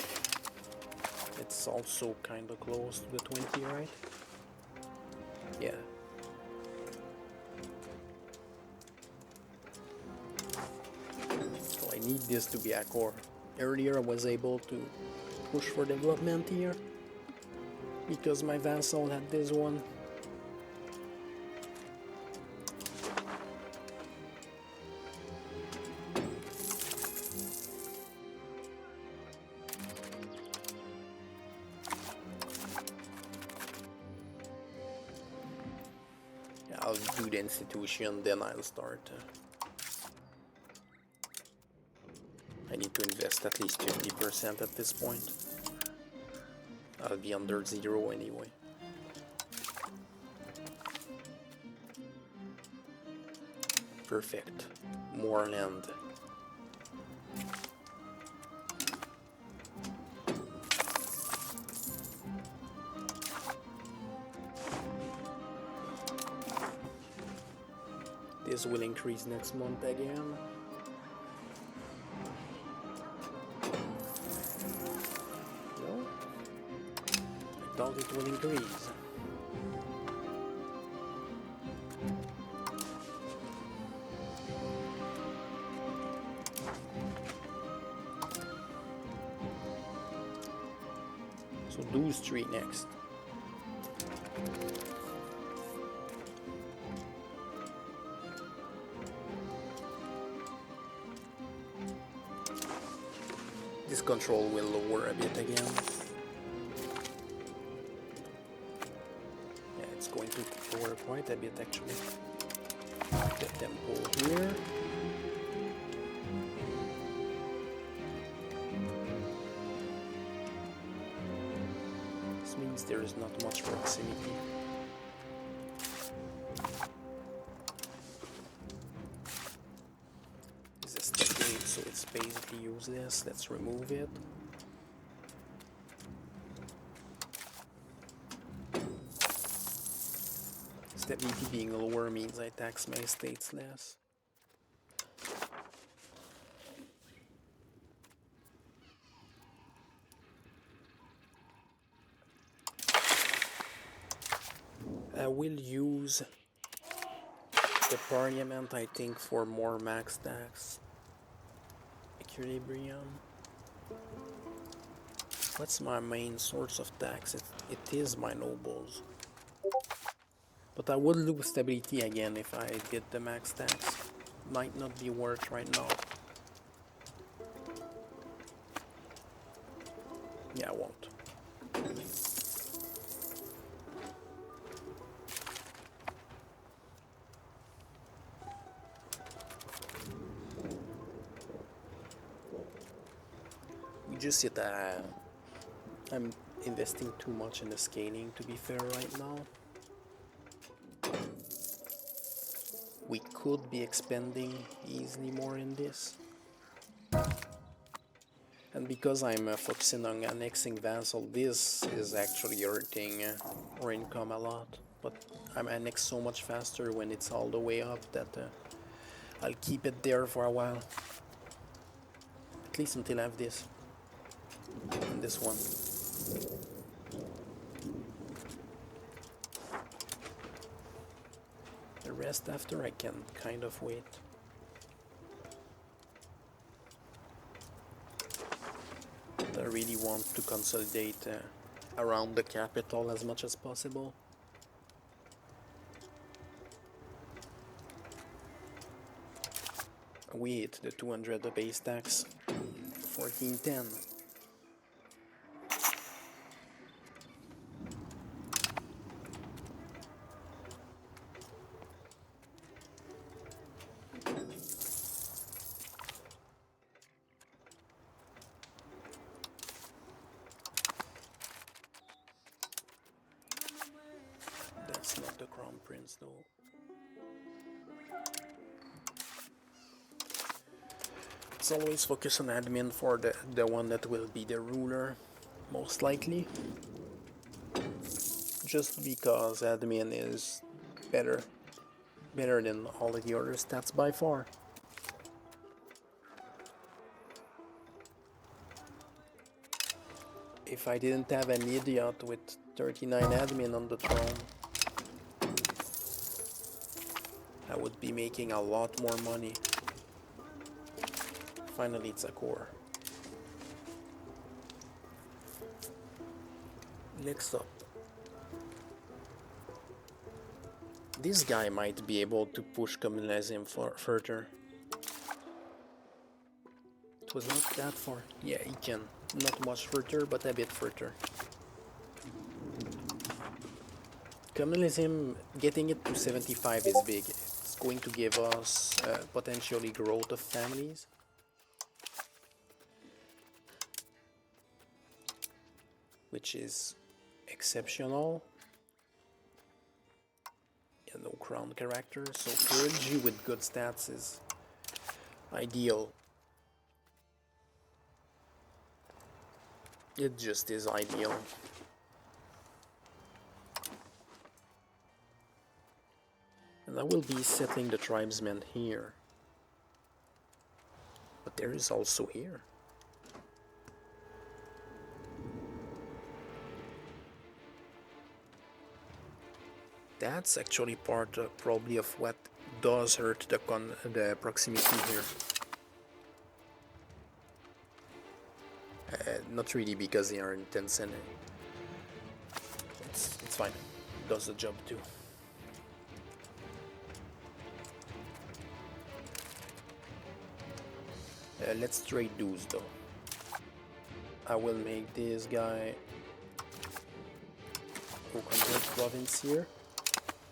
It's also kind of close to the 20, right? Yeah. So I need this to be a core. Earlier I was able to push for development here because my vassal had this one. I'll do the institution, then I'll start. I need to invest at least 50% at this point. I'll be under 0 anyway. Perfect. More land. This will increase next month again. No? I thought it will increase. So those three next. This control will lower a bit again. Yeah, it's going to lower quite a bit actually. The tempo here. This means there is not much proximity. So it's basically useless. Let's remove it. Stability being lower means I tax my estates less. I will use the parliament, I think, for more max tax. Equilibrium. What's my main source of tax? It is my nobles. But I would lose stability again if I did the max tax. Might not be worth right now. Yeah, I won't. We just hit I'm investing too much in the scaling to be fair right now. We could be expanding easily more in this. And because I'm focusing on annexing vassal, this is actually hurting our income a lot. But I'm annexed so much faster when it's all the way up that I'll keep it there for a while. At least until I have this. And this one. The rest after I can kind of wait. I really want to consolidate around the capital as much as possible. We hit the 200 the base tax, 1410. That's not the crown prince though. Let's always focus on admin for the one that will be the ruler, most likely. Just because admin is better than all of the other stats by far. If I didn't have an idiot with 39 admin on the throne, I would be making a lot more money. Finally, it's a core. Next up. This guy might be able to push communism further. It was not that far. Yeah, he can. Not much further, but a bit further. Communism, getting it to 75 is big. It's going to give us potentially growth of families. Which is exceptional. Yeah, no crown character, so clergy with good stats is ideal. It just is ideal. And I will be settling the tribesmen here. But there is also here. That's actually part probably of what does hurt the proximity here. Not really because they are intense and it's fine. It does the job too. Let's trade dues though. I will make this guy go convert province here.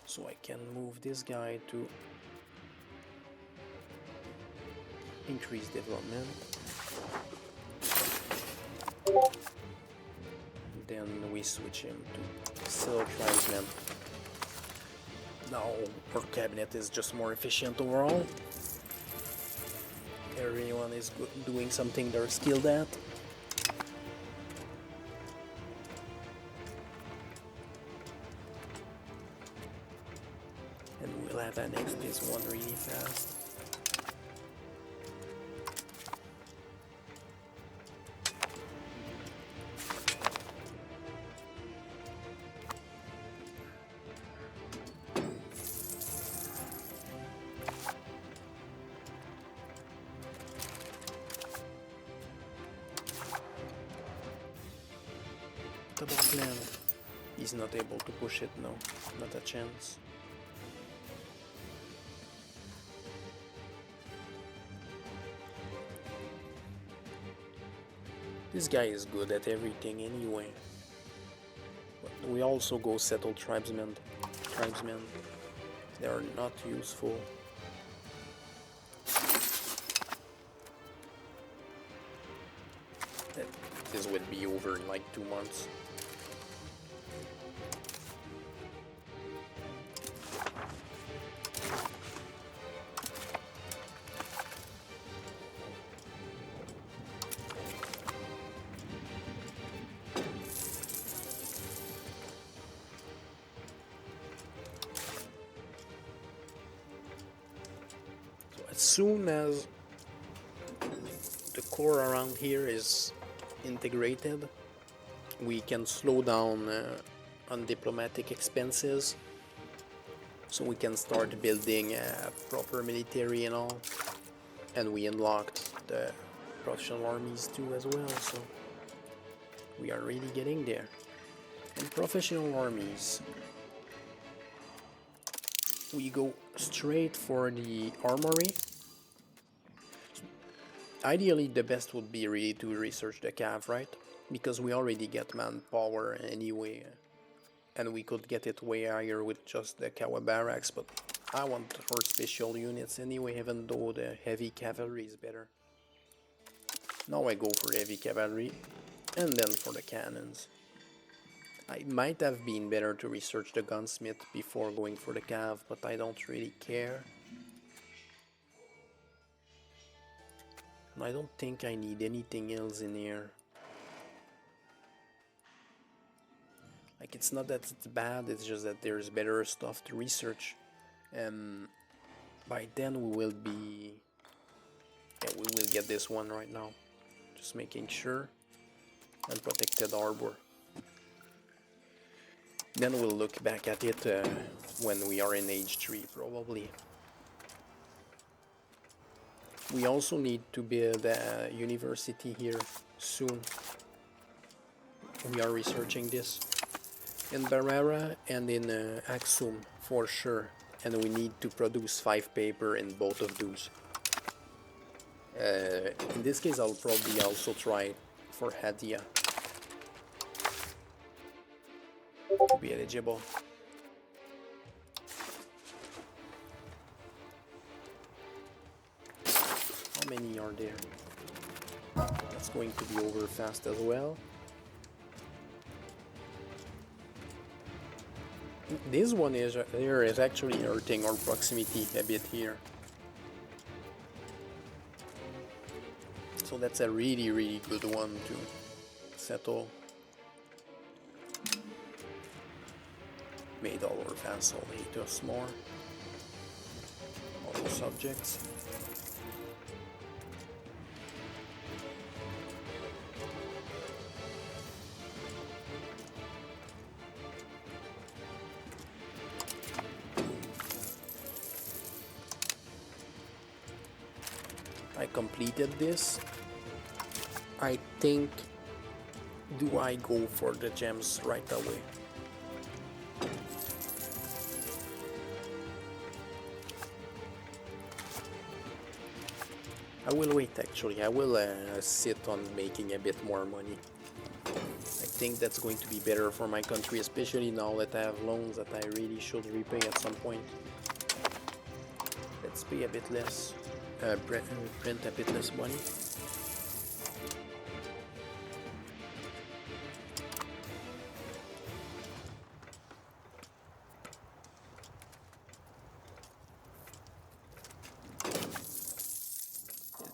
So I can move this guy to increase development. Then we switch him to sell tribesmen. Now our cabinet is just more efficient overall. Everyone is doing something they're skilled at. And we'll have annexed this one really fast. Double clan. He's not able to push it, no. Not a chance. This guy is good at everything anyway. But we also go settle tribesmen. They are not useful. This will be over in like 2 months. As soon as the core around here is integrated, we can slow down on diplomatic expenses, so we can start building a proper military and all. And we unlocked the professional armies too as well, so we are really getting there. And professional armies, we go straight for the armory. Ideally, the best would be really to research the cav, right? Because we already get manpower anyway, and we could get it way higher with just the Kawa barracks, but I want for special units anyway, even though the heavy cavalry is better. Now I go for heavy cavalry, and then for the cannons. It might have been better to research the gunsmith before going for the cav, but I don't really care. And I don't think I need anything else in here. Like, it's not that it's bad, it's just that there's better stuff to research. By then we will be... Yeah, we will get this one right now. Just making sure. And protected harbor. Then we'll look back at it when we are in age 3 probably. We also need to build a university here soon. We are researching this in Barara and in Aksum for sure, and we need to produce 5 paper in both of those. In this case I'll probably also try for Hadia to be eligible. How many are there? That's going to be over fast as well. This one is here is actually hurting our proximity a bit here. So that's a really good one to settle. Made all our vassals hate us more. All our subjects. I completed this. I think, do I go for the gems right away? I will wait actually. I will sit on making a bit more money. I think that's going to be better for my country, especially now that I have loans that I really should repay at some point. Let's pay a bit less. Print a bit less money.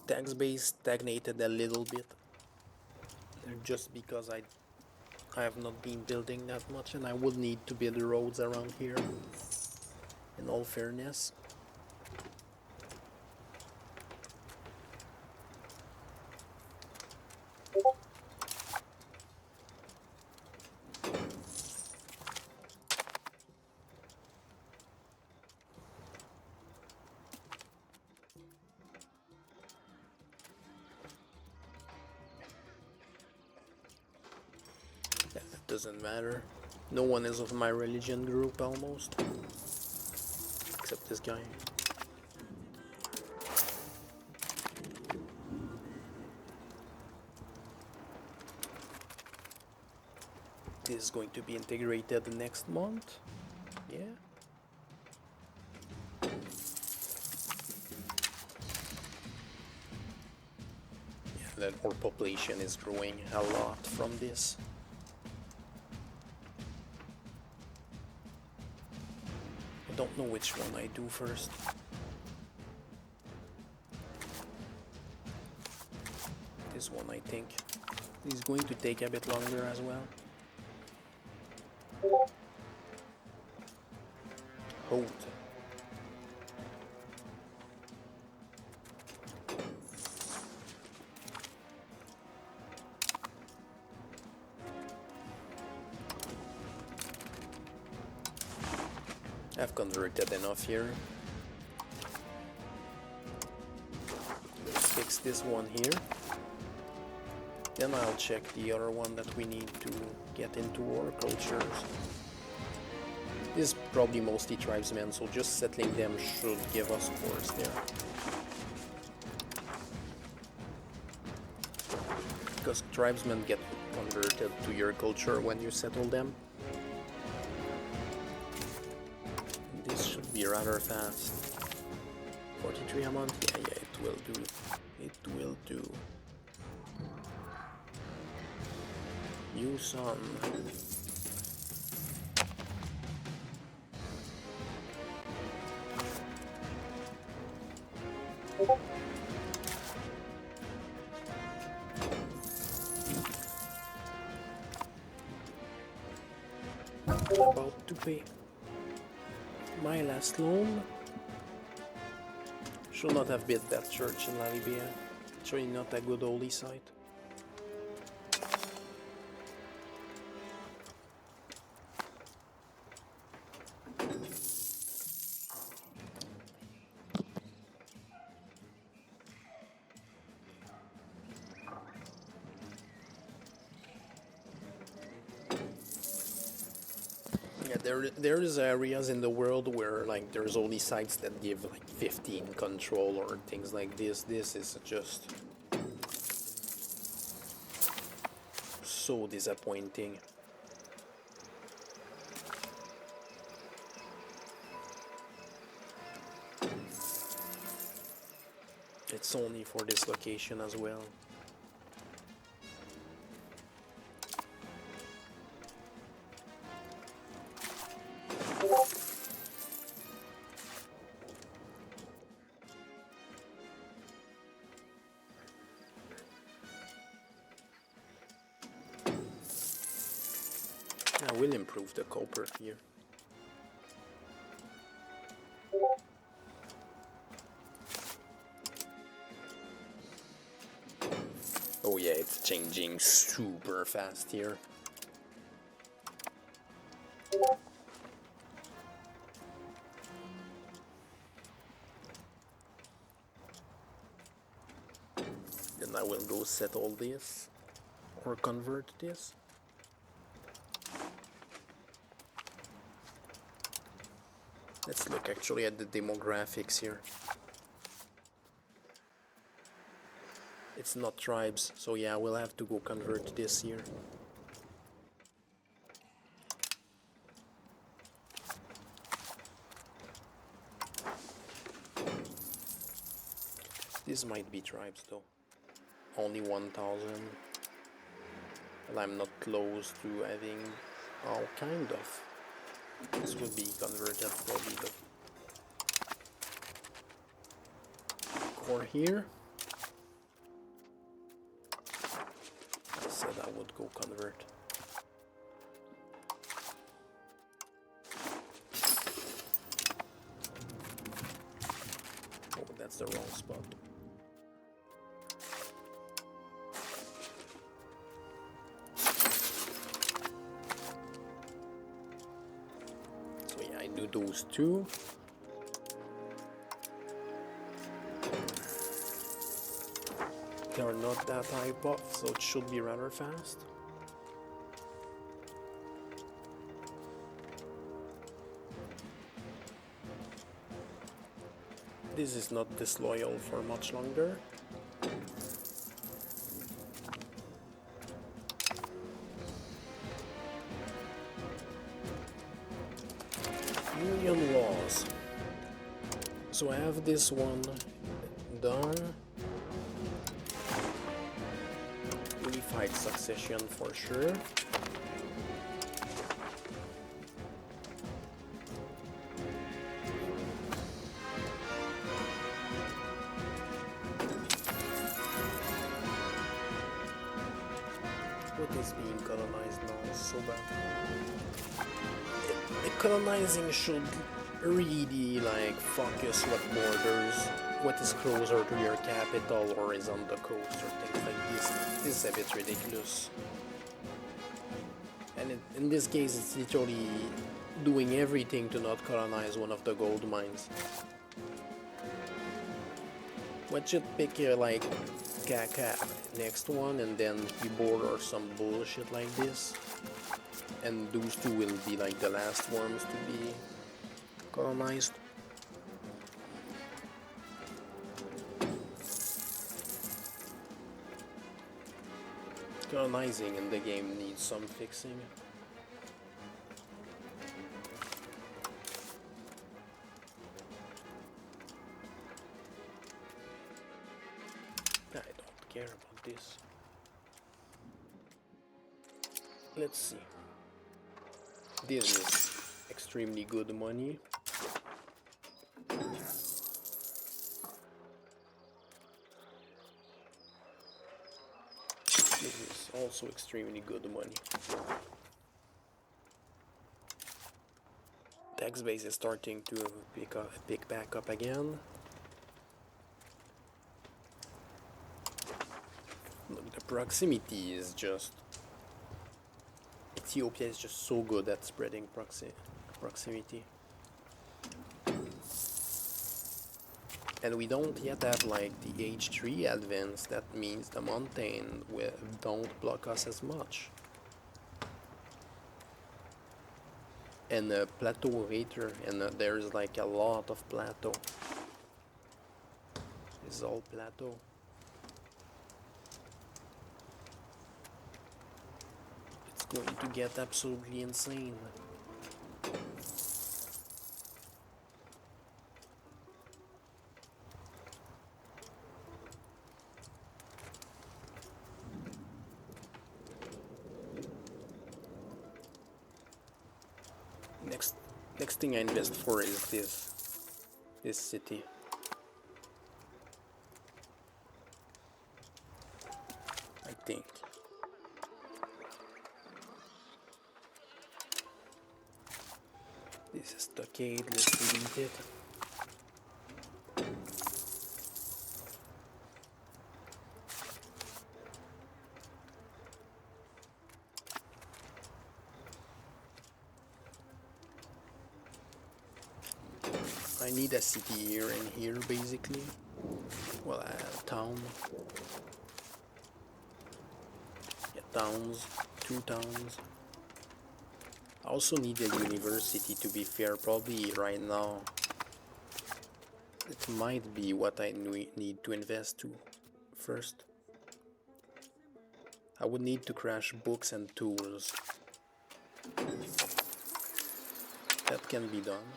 Tax base stagnated a little bit, just because I have not been building that much, and I would need to build roads around here, in all fairness. Doesn't matter. No one is of my religion group almost. Except this guy. This is going to be integrated next month. Yeah. Yeah, that our population is growing a lot from this. I don't know which one I do first. This one, I think, is going to take a bit longer as well. Hold. I've converted enough here. Let's fix this one here. Then I'll check the other one that we need to get into our cultures. This is probably mostly tribesmen, so just settling them should give us cores there. Because tribesmen get converted to your culture when you settle them. This should be rather fast. 43 a month? Yeah, it will do. It will do. New son. About to pay my last loan. Should not have built that church in Libya. Actually not a good holy site. There is areas in the world where like there's only sites that give like 15 control or things like this. This is just so disappointing. It's only for this location as well. I will improve the copper here. Oh yeah, it's changing super fast here. Then I will go settle this or convert this. Let's look actually at the demographics here. It's not tribes, so yeah, we'll have to go convert this here. This might be tribes though. Only 1,000. And I'm not close to having all kind of. This will be converted probably the core here. I said I would go convert. Oh, that's the wrong spot. Do those two. They are not that high buff, so it should be rather fast. This is not disloyal for much longer. So I have this one done. Unified succession for sure. What is being colonized now is so bad. The colonizing should really like focus what borders, what is closer to your capital or is on the coast or things like this. This is a bit ridiculous. And in this case it's literally doing everything to not colonize one of the gold mines. What should pick your like next one and then you border some bullshit like this. And those two will be like the last ones to be colonized. Colonizing in the game needs some fixing. I don't care about this. Let's see. This is extremely good money. This is also extremely good money. Tax base is starting to pick back up again. Look, the proximity is just... Ethiopia is just so good at spreading proximity. And we don't yet have like the H3 advance, that means the mountain don't block us as much. And a plateau later, and there's like a lot of plateau. It's all plateau. It's going to get absolutely insane. Next thing I invest for is this city. I think. This is stockade, let's delete it. I need a city here and here basically. Well, a town. Yeah, towns, 2 towns. I also need a university to be fair, probably right now. It might be what I need to invest to first. I would need to crash books and tools. That can be done.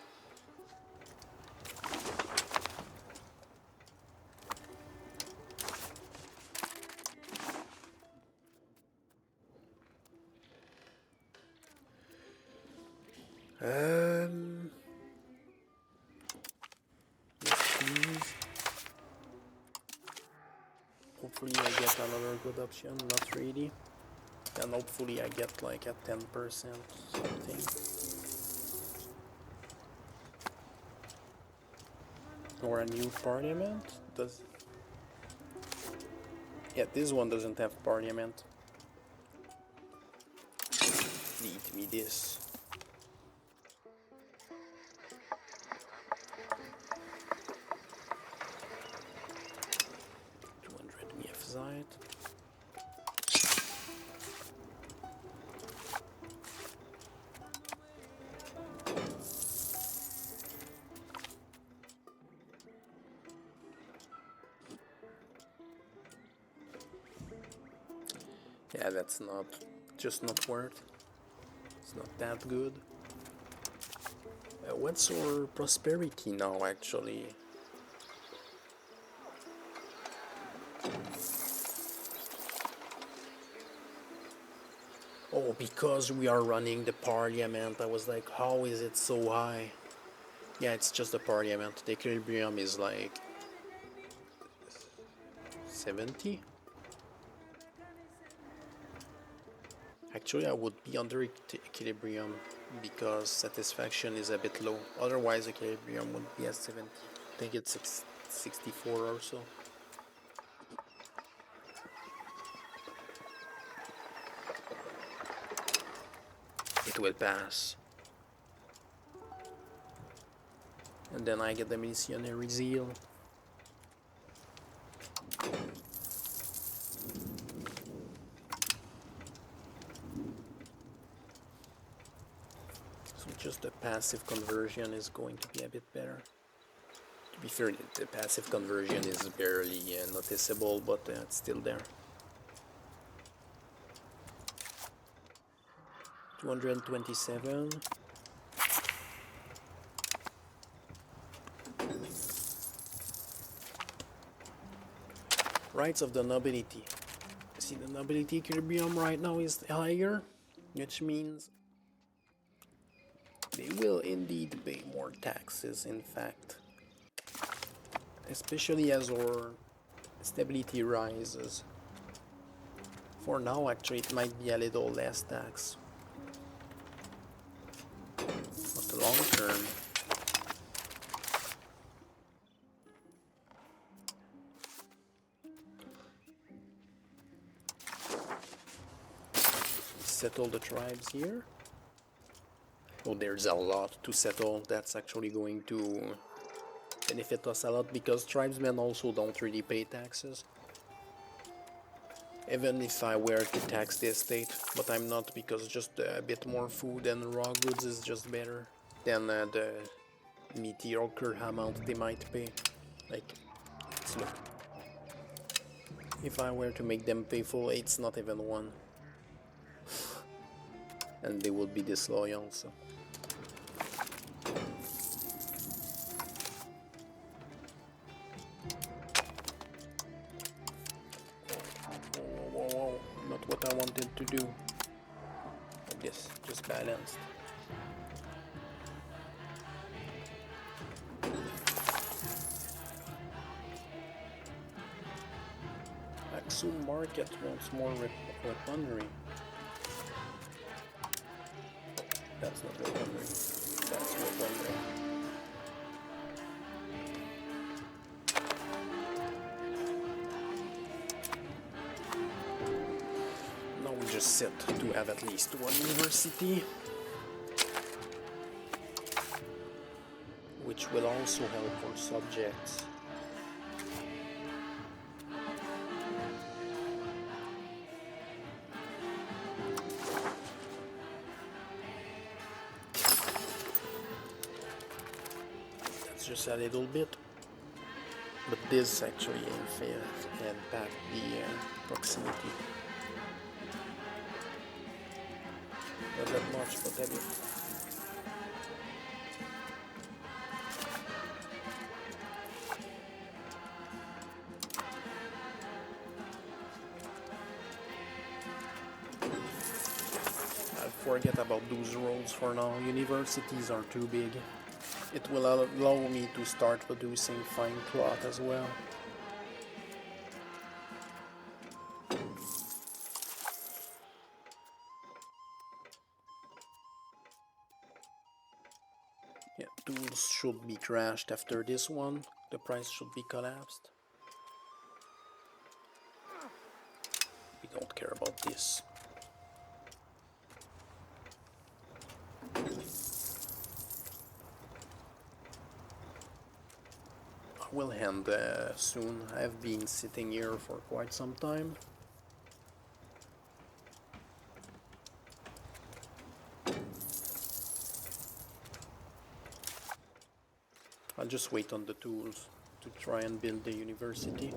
Yes, please. Hopefully I get another good option, not really. And hopefully I get like a 10% something. Or a new parliament? Yeah, this one doesn't have parliament. Delete me this. Yeah, that's just not worth. It's not that good. What's our prosperity now, actually? Oh, because we are running the parliament, I was like, how is it so high? Yeah, it's just the parliament. The equilibrium is like 70. Actually, I would be under equilibrium because satisfaction is a bit low. Otherwise, equilibrium would be at 70. I think it's 64 or so. It will pass. And then I get the missionary zeal. So just the passive conversion is going to be a bit better. To be fair, the passive conversion is barely noticeable, but it's still there. 227. Rights of the nobility. See, the nobility equilibrium right now is higher, which means they will indeed pay more taxes, in fact. Especially as our stability rises. For now, actually, it might be a little less tax. But long term, settle the tribes here. Oh, there's a lot to settle. That's actually going to benefit us a lot because tribesmen also don't really pay taxes. Even if I were to tax the estate, but I'm not because just a bit more food and raw goods is just better than the mediocre amount they might pay. Like, look. If I were to make them pay full, it's not even one. And they would be disloyal, so. Whoa, not what I wanted to do. Like this, just balanced. Axum Market wants more weaponry. That's not weaponry. That's weaponry. Now we just set to have at least one university, which will also help our subjects. Just a little bit, but this actually impact the proximity. Not that much, but a bit. I'll forget about those roads for now. Universities are too big. It will allow me to start producing fine cloth as well. Yeah, tools should be crashed after this one. The price should be collapsed. We don't care about this. I will end soon. I've been sitting here for quite some time. I'll just wait on the tools to try and build the university.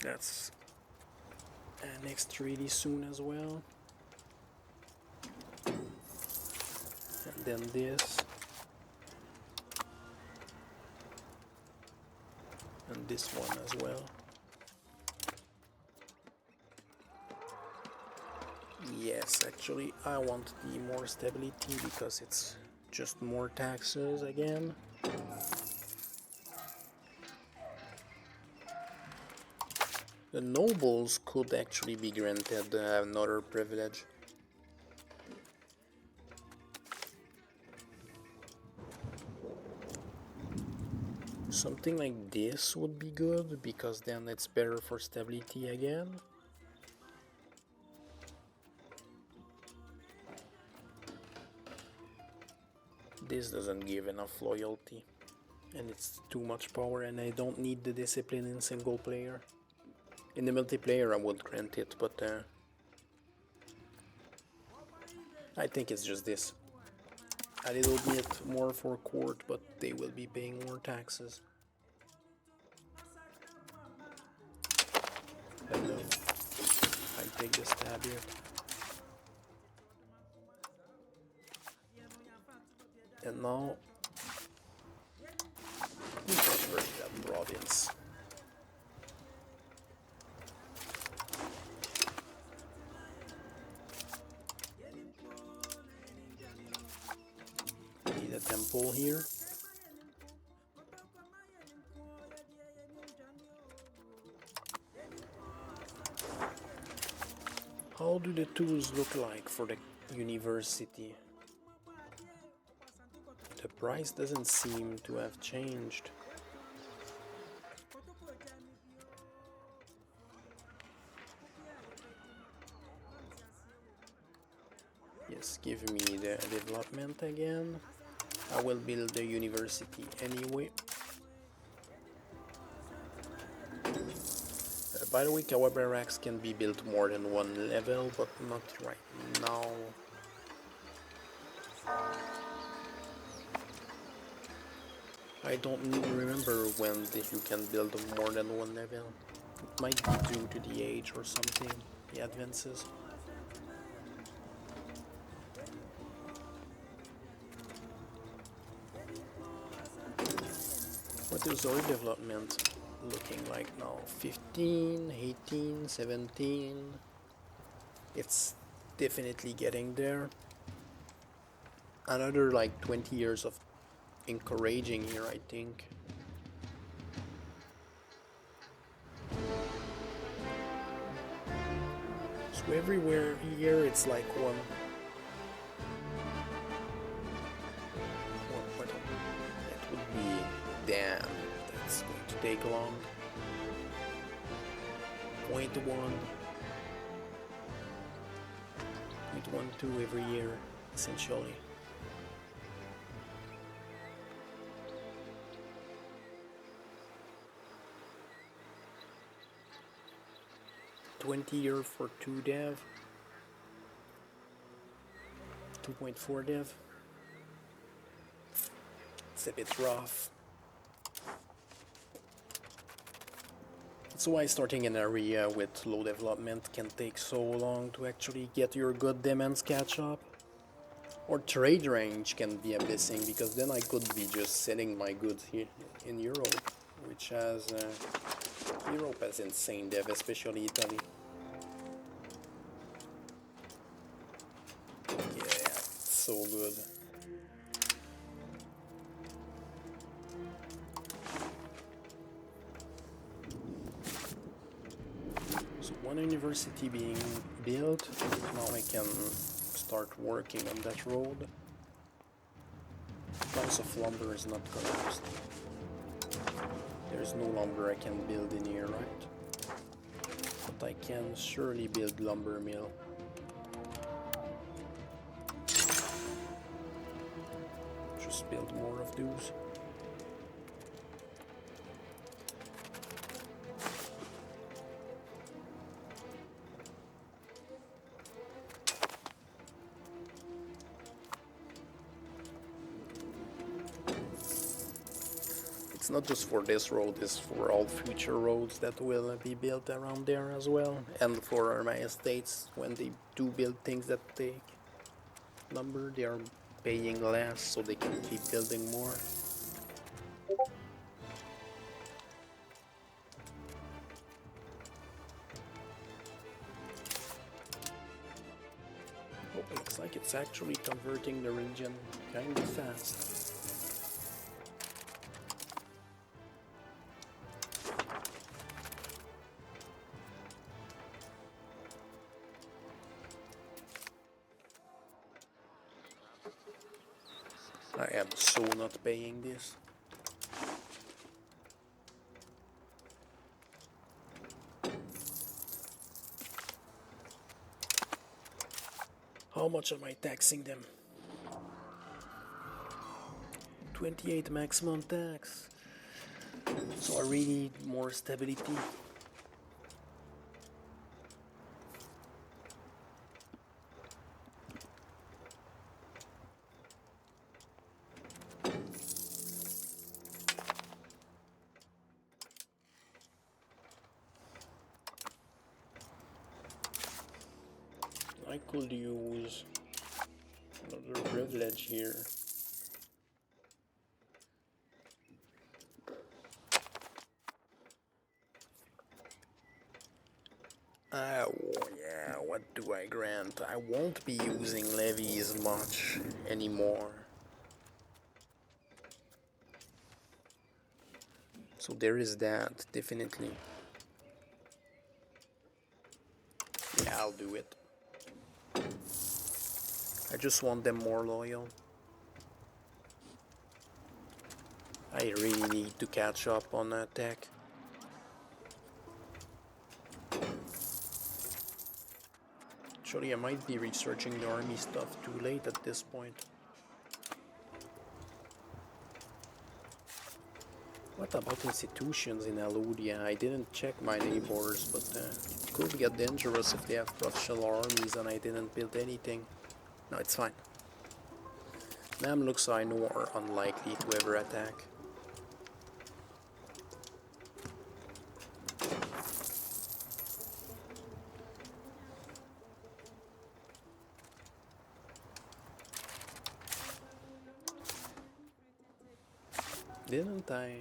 That's annexed really soon as well. then this. And this one as well. Yes, actually I want the more stability because it's just more taxes again. The nobles could actually be granted another privilege. Something like this would be good because then it's better for stability again. This doesn't give enough loyalty and it's too much power, and I don't need the discipline in single player. In the multiplayer I would grant it, but I think it's just this. A little bit more for court, but they will be paying more taxes. Hello. I take the stab here. And now we convert that province. Need a temple here. How do the tools look like for the university? The price doesn't seem to have changed. Yes, give me the development again. I will build the university anyway. By the way, Kawa barracks can be built more than one level, but not right now. I don't remember when you can build more than one level. It might be due to the age or something, the advances. What is our development looking like now? 15, 18, 17. It's definitely getting there. Another like 20 years of encouraging here, I think. So everywhere here it's like one. It would be, damn, that's going to take long. 0.1, 0.12 every year, essentially. $20 for 2 dev, 2.4 dev. It's a bit rough. That's why starting an area with low development can take so long to actually get your good demands catch up. Or trade range can be a blessing, because then I could be just selling my goods here in Europe, which has Europe has insane dev, especially Italy. Yeah, so good. So one university being built, now I can start working on that road. Price of lumber is not collapsed. There's no lumber I can build in here, right? But I can surely build lumber mill. Just build more of those. It's not just for this road, it's for all future roads that will be built around there as well, and for my estates when they do build things that take lumber, they are paying less so they can keep building more. Oh, it looks like it's actually converting the region kind of fast. I am so not paying this. How much am I taxing them? 28 maximum tax. So I really need more stability. I could use another privilege here. Oh yeah, what do I grant? I won't be using levies much anymore. So there is that, definitely. Yeah, I'll do it. I just want them more loyal. I really need to catch up on tech. Actually, I might be researching the army stuff too late at this point. What about institutions in Aludia? I didn't check my neighbors, but it could get dangerous if they have provincial armies and I didn't build anything. No, it's fine. Mamluks I know are unlikely to ever attack. Didn't I?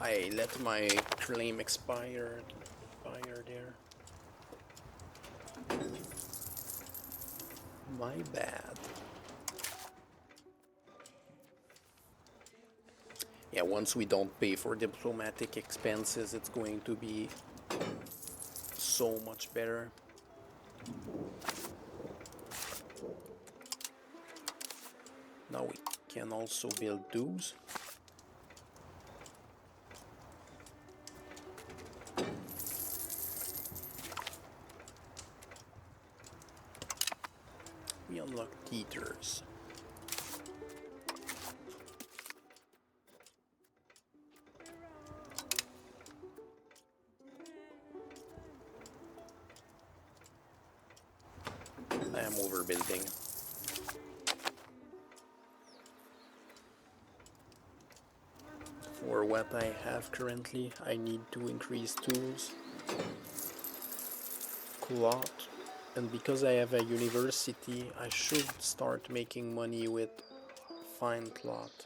I let my claim expire there. My bad. Yeah, once we don't pay for diplomatic expenses, it's going to be so much better. Now we can also build dues. We unlock teeters. I am overbuilding. For what I have currently, I need to increase tools, cloth, and because I have a university, I should start making money with fine cloth.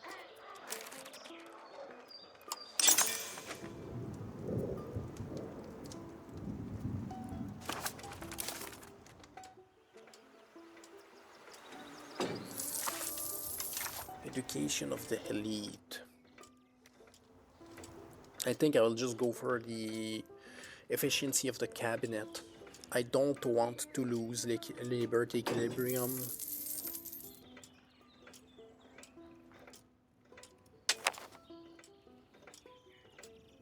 Education of the elite. I think I will just go for the efficiency of the cabinet. I don't want to lose liberty equilibrium.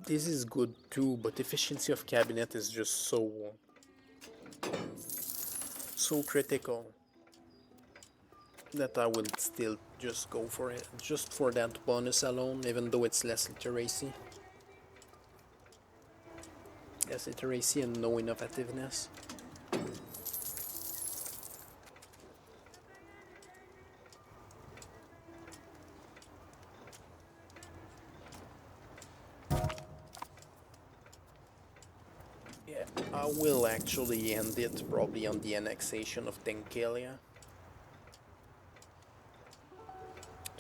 This is good too, but efficiency of cabinet is just so critical that I will still just go for it, just for that bonus alone, even though it's less literacy. Less literacy and no innovativeness. Yeah, I will actually end it probably on the annexation of Tenkelia.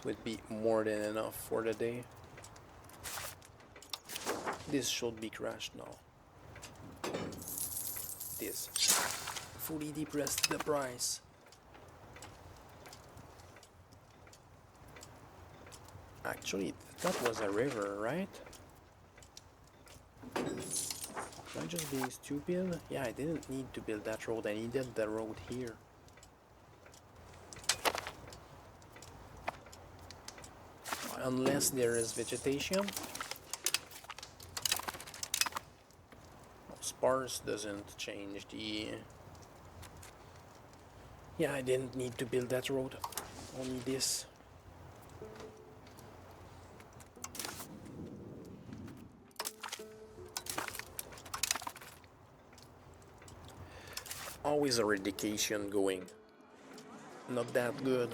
would be more than enough for the day. This should be crashed now. This fully depressed the price. Actually, that was a river, right? Am I just being stupid? Yeah, I didn't need to build that road. I needed the road here. Unless there is vegetation. Sparse doesn't change the... Yeah, I didn't need to build that road. Only this. Always a eradication going. Not that good.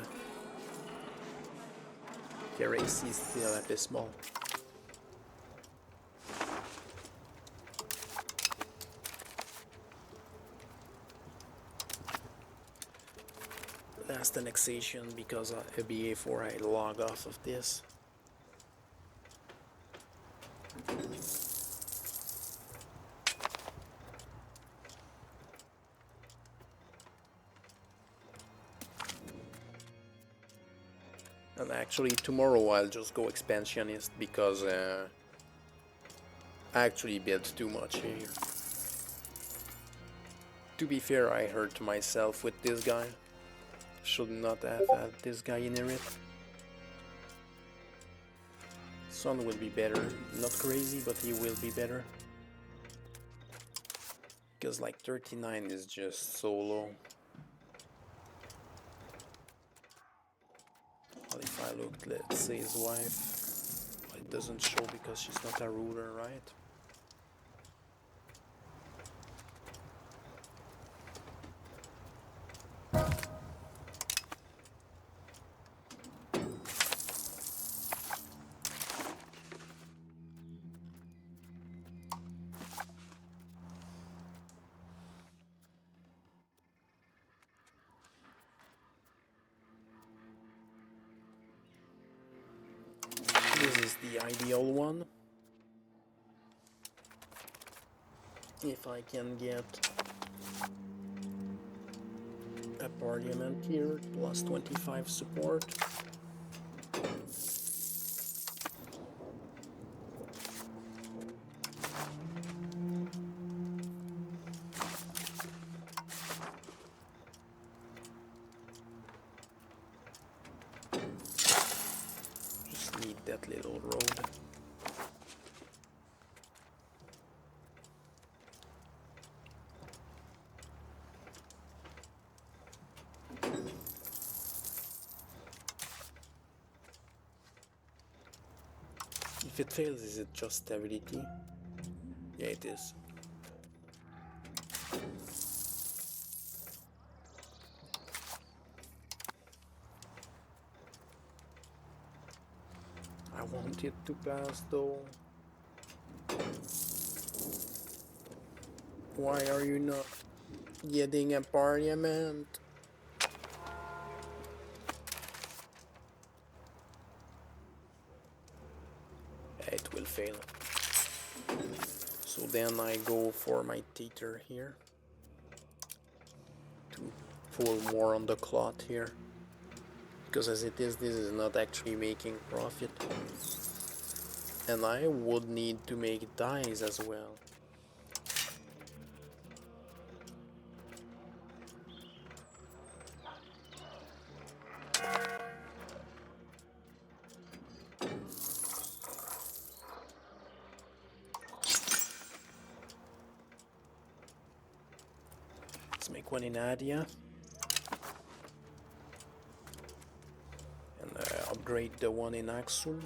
Race is still abysmal. Last annexation because a BA4 I log off of this. And actually tomorrow I'll just go expansionist because I actually built too much here. To be fair, I hurt myself with this guy. Should not have had this guy inherit. Son will be better. Not crazy, but he will be better. Because like 39 is just so low. Well, if I looked, let's say his wife, it doesn't show because she's not a ruler, right? This is the ideal one. If I can get a parliament here, plus 25 support. Just need that little road. If it fails, is it just stability? Yeah, it is. I want it to pass though. Why are you not getting a parliament? It will fail. So then I go for my theater here to pull more on the cloth here, because as it is, this is not actually making profit, and I would need to make dies as well. Let's make one in Adia and upgrade the one in Aksum,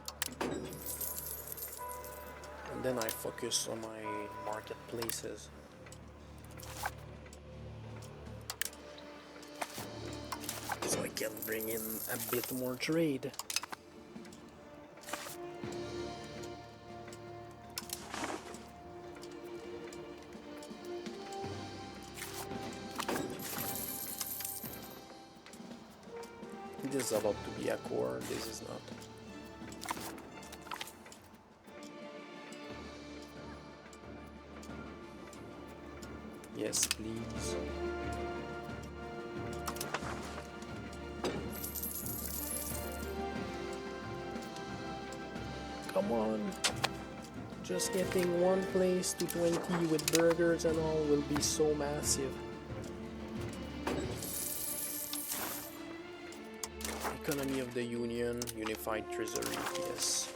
and then I focus on my marketplaces. So I can bring in a bit more trade. This is about to be a core, this is not. Yes, please. Come on. Just getting one place to 20 with burgers and all will be so massive. Economy of the Union, Unified Treasury, yes.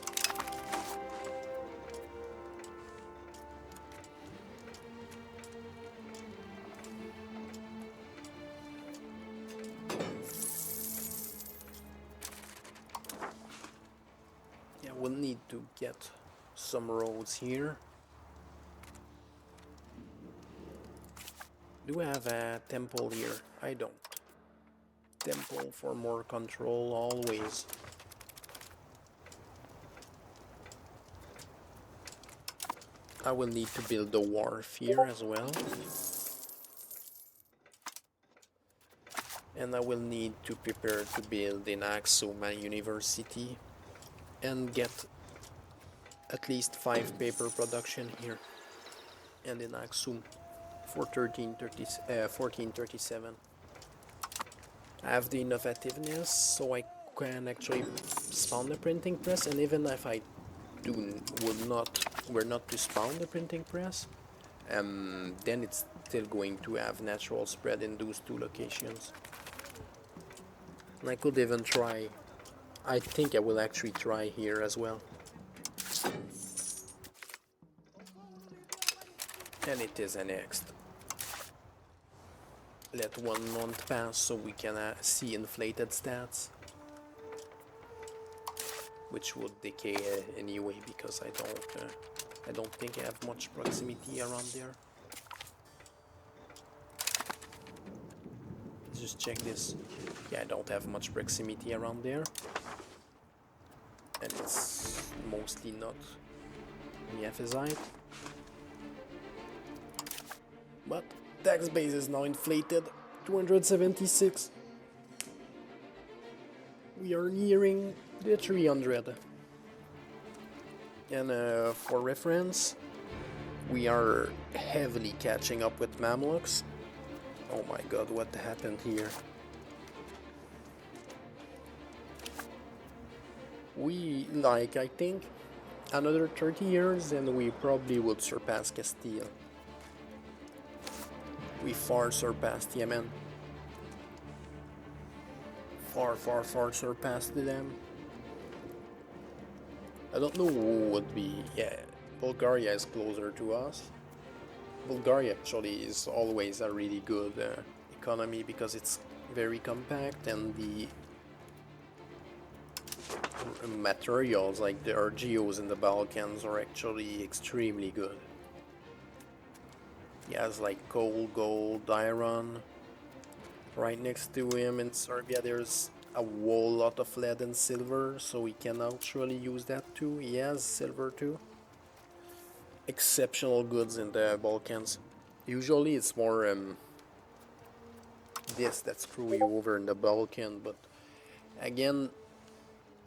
Yeah, we'll need to get some roads here. Do I have a temple here? I don't. Temple for more control, always. I will need to build a wharf here as well. And I will need to prepare to build in Axuma University and get at least 5 paper production here and in Axum for 1437. I have the innovativeness, so I can actually spawn the printing press, and even if I were not to spawn the printing press, then it's still going to have natural spread in those 2 locations. And I could even try, I think I will actually try here as well. And it is annexed. Let 1 month pass so we can see inflated stats, which would decay anyway because I don't think I have much proximity around there. Let's just check this. Yeah, I don't have much proximity around there, and it's mostly not Nephesite. But tax base is now inflated, 276. We are nearing the 300. And for reference, we are heavily catching up with Mamluks. Oh my god, what happened here? I think, another 30 years and we probably would surpass Castile. We far surpassed Yemen. Far surpassed them. I don't know who would be... Yeah, Bulgaria is closer to us. Bulgaria actually is always a really good economy because it's very compact and the materials like the RGOs in the Balkans are actually extremely good. He has like coal, gold, iron. Right next to him in Serbia there's a whole lot of lead and silver, so we can actually use that too. He has silver too. Exceptional goods in the Balkans. Usually it's more this that screw you over in the Balkan, but again,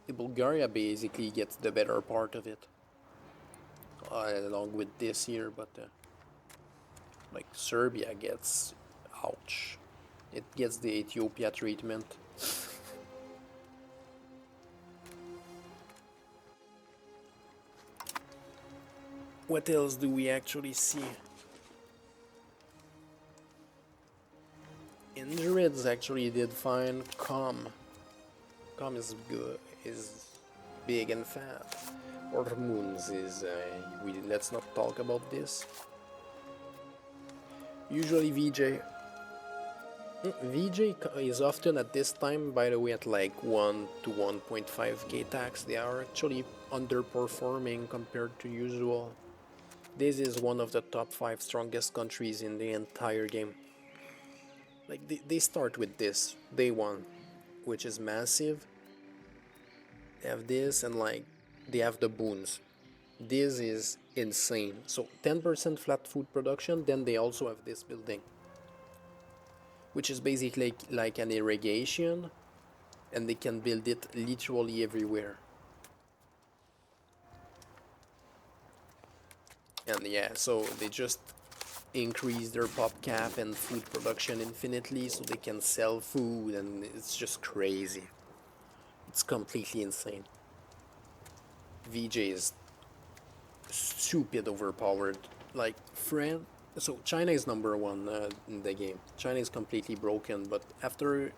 Bulgaria basically gets the better part of it, along with this here, but like Serbia gets, ouch, it gets the Ethiopia treatment. What else do we actually see? Indrids actually did fine. Com is good, is big and fat. Hormones is, let's not talk about this. Usually VJ is often at this time, by the way, at like 1 to 1.5k tax. They are actually underperforming compared to usual. This is one of the top 5 strongest countries in the entire game. Like they start with this, day 1, which is massive. They have this and like they have the boons. This is insane. So 10% flat food production, then they also have this building, which is basically like an irrigation, and they can build it literally everywhere. And yeah, so they just increase their pop cap and food production infinitely so they can sell food, and it's just crazy. It's completely insane. VJ is stupid overpowered. Like France, so China is number one in the game. China is completely broken, but after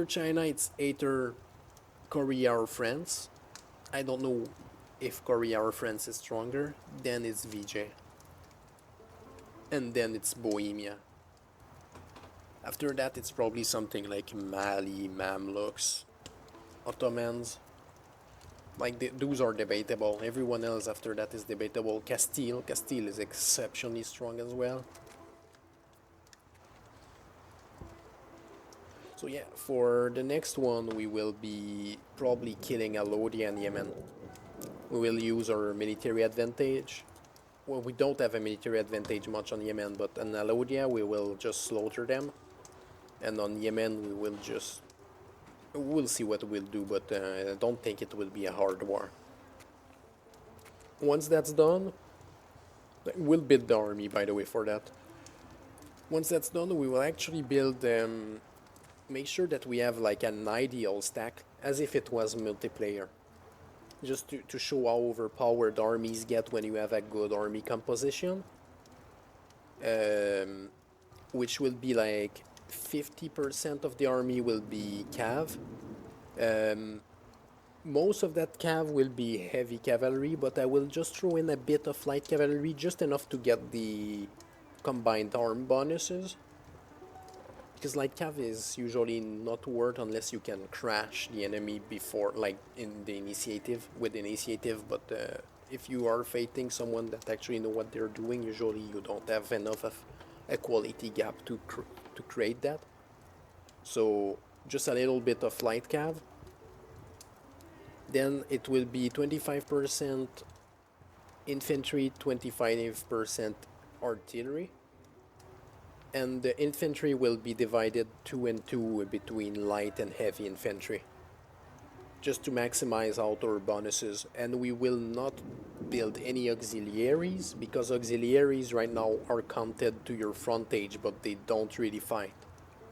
China, it's either Korea or France. I don't know if Korea or France is stronger. Then it's VJ, and then it's Bohemia. After that, it's probably something like Mali, Mamluks, Ottomans. Like those are debatable. Everyone else after that is debatable. Castile is exceptionally strong as well. So yeah, for the next one, we will be probably killing Alodia and Yemen. We will use our military advantage. Well, we don't have a military advantage much on Yemen, but on Alodia we will just slaughter them, and on Yemen we will just... we'll see what we'll do, but I don't think it will be a hard war. Once that's done, we'll build the army, by the way, for that. Once that's done, we will actually build make sure that we have like an ideal stack, as if it was multiplayer. Just to show how overpowered armies get when you have a good army composition. Which will be like 50% of the army will be cav. Most of that cav will be heavy cavalry, but I will just throw in a bit of light cavalry, just enough to get the combined arm bonuses. Because light cav is usually not worth unless you can crash the enemy before, like in the initiative, with initiative, but if you are fighting someone that actually know what they're doing, usually you don't have enough of a quality gap to create that. So just a little bit of light cav. Then it will be 25% infantry, 25% artillery. And the infantry will be divided 2 and 2 between light and heavy infantry, just to maximize out our bonuses. And we will not build any auxiliaries, because auxiliaries right now are counted to your frontage, but they don't really fight.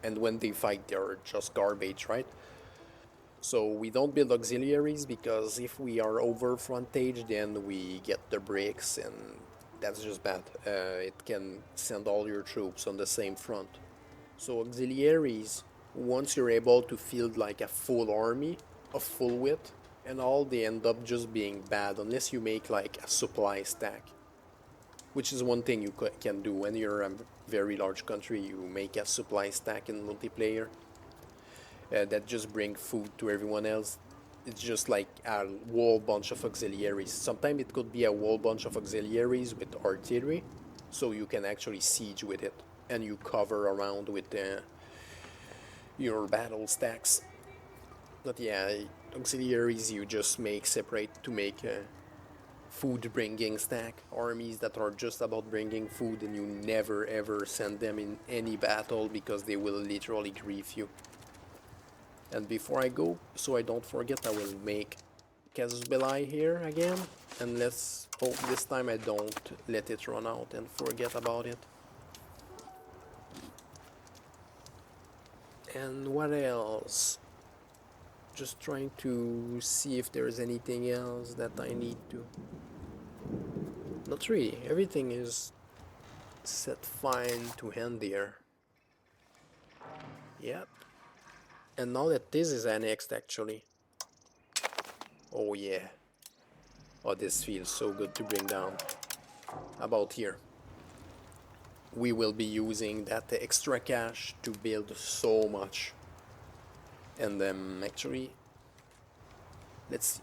And when they fight, they're just garbage, right? So we don't build auxiliaries, because if we are over frontage, then we get the bricks, and that's just bad. It can send all your troops on the same front. So auxiliaries, once you're able to field like a full army of full width and all, they end up just being bad unless you make like a supply stack, which is one thing you can do when you're a very large country. You make a supply stack in multiplayer that just bring food to everyone else. It's just like a whole bunch of auxiliaries. Sometimes it could be a whole bunch of auxiliaries with artillery, so you can actually siege with it, and you cover around with your battle stacks. But yeah, auxiliaries you just make separate to make a food bringing stack. Armies that are just about bringing food, and you never ever send them in any battle, because they will literally grief you. And before I go, so I don't forget, I will make Casus Belli here again. And let's hope this time I don't let it run out and forget about it. And what else? Just trying to see if there's anything else that I need to... Not really. Everything is set fine to hand here. Yep. And now that this is annexed, actually. Oh yeah. Oh, this feels so good to bring down. About here. We will be using that extra cash to build so much. And actually, let's see.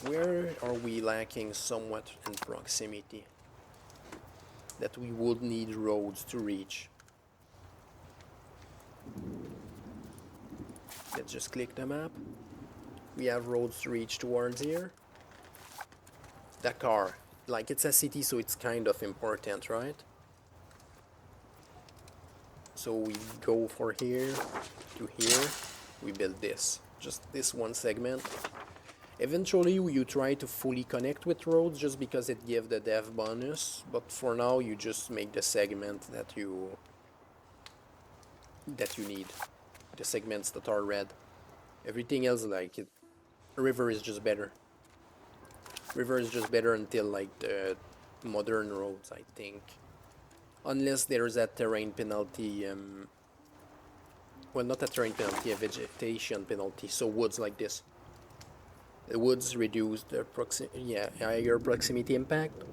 Where are we lacking somewhat in proximity that we would need roads to reach? Let's just click the map. We have roads to reach towards here. Dakar, like it's a city, so it's kind of important, right? So we go for here. to here, we build this. Just this one segment. Eventually you try to fully connect with roads just because it gives the dev bonus, but for now you just make the segment that you need. The segments that are red. Everything else, like it, river is just better. River is just better until like the modern roads, I think. Unless there's that terrain penalty, well, not a terrain penalty, a vegetation penalty, so woods like this. The woods reduce the higher proximity impact.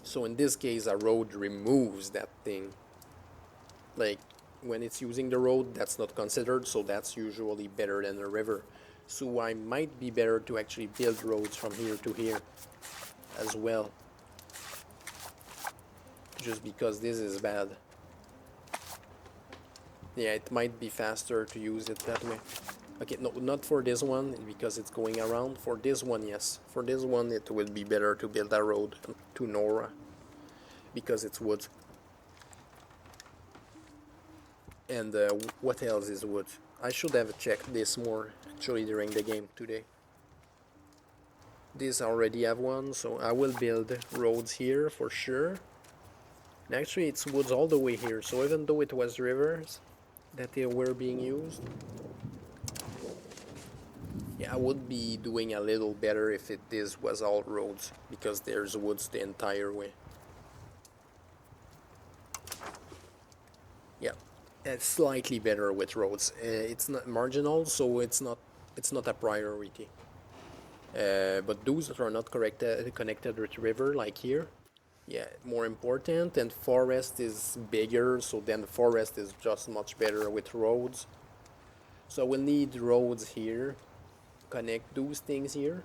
So in this case, a road removes that thing. Like, when it's using the road, that's not considered, so that's usually better than a river. So I might be better to actually build roads from here to here as well. Just because this is bad. Yeah, it might be faster to use it that way. Okay, no, not for this one, because it's going around. For this one, yes. For this one, it would be better to build a road to Nora, because it's wood. And what else is wood? I should have checked this more, actually, during the game today. This I already have one, so I will build roads here for sure. And actually, it's woods all the way here, so even though it was rivers that they were being used, yeah, I would be doing a little better if this was all roads, because there's woods the entire way. Yeah, it's slightly better with roads. It's not marginal, so it's not a priority. But those that are not connected with river, like here, yeah, more important. And forest is bigger, so then forest is just much better with roads. So we'll need roads here. Connect those things here.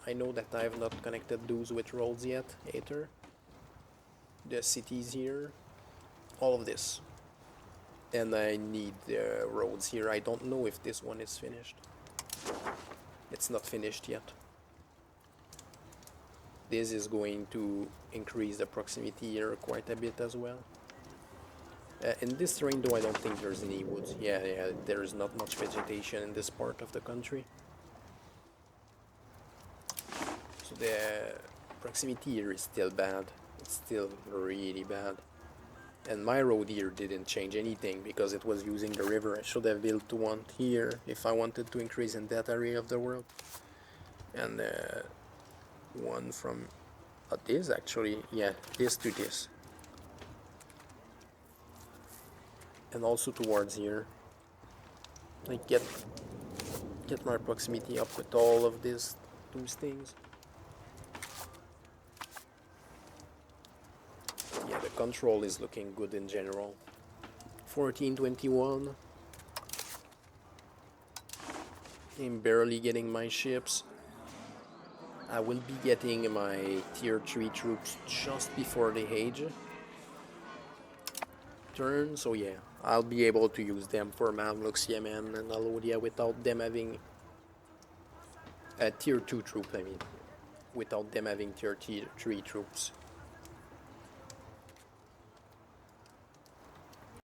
I know that I have not connected those with roads yet, Aether. The cities here. All of this. And I need roads here. I don't know if this one is finished. It's not finished yet. This is going to increase the proximity here quite a bit as well. In this terrain though, I don't think there's any woods. Yeah, there's not much vegetation in this part of the country. So the proximity here is still bad. It's still really bad. And my road here didn't change anything because it was using the river. I should have built one here if I wanted to increase in that area of the world. And one from this actually, yeah, this to this. And also towards here. Like get my proximity up with all of those things. Yeah, the control is looking good in general. 1421. I'm barely getting my ships. I will be getting my tier 3 troops just before the age turn, so yeah, I'll be able to use them for Mamluks, Yemen, and Alodia without them having a tier 2 troop, I mean, without them having tier 3 troops.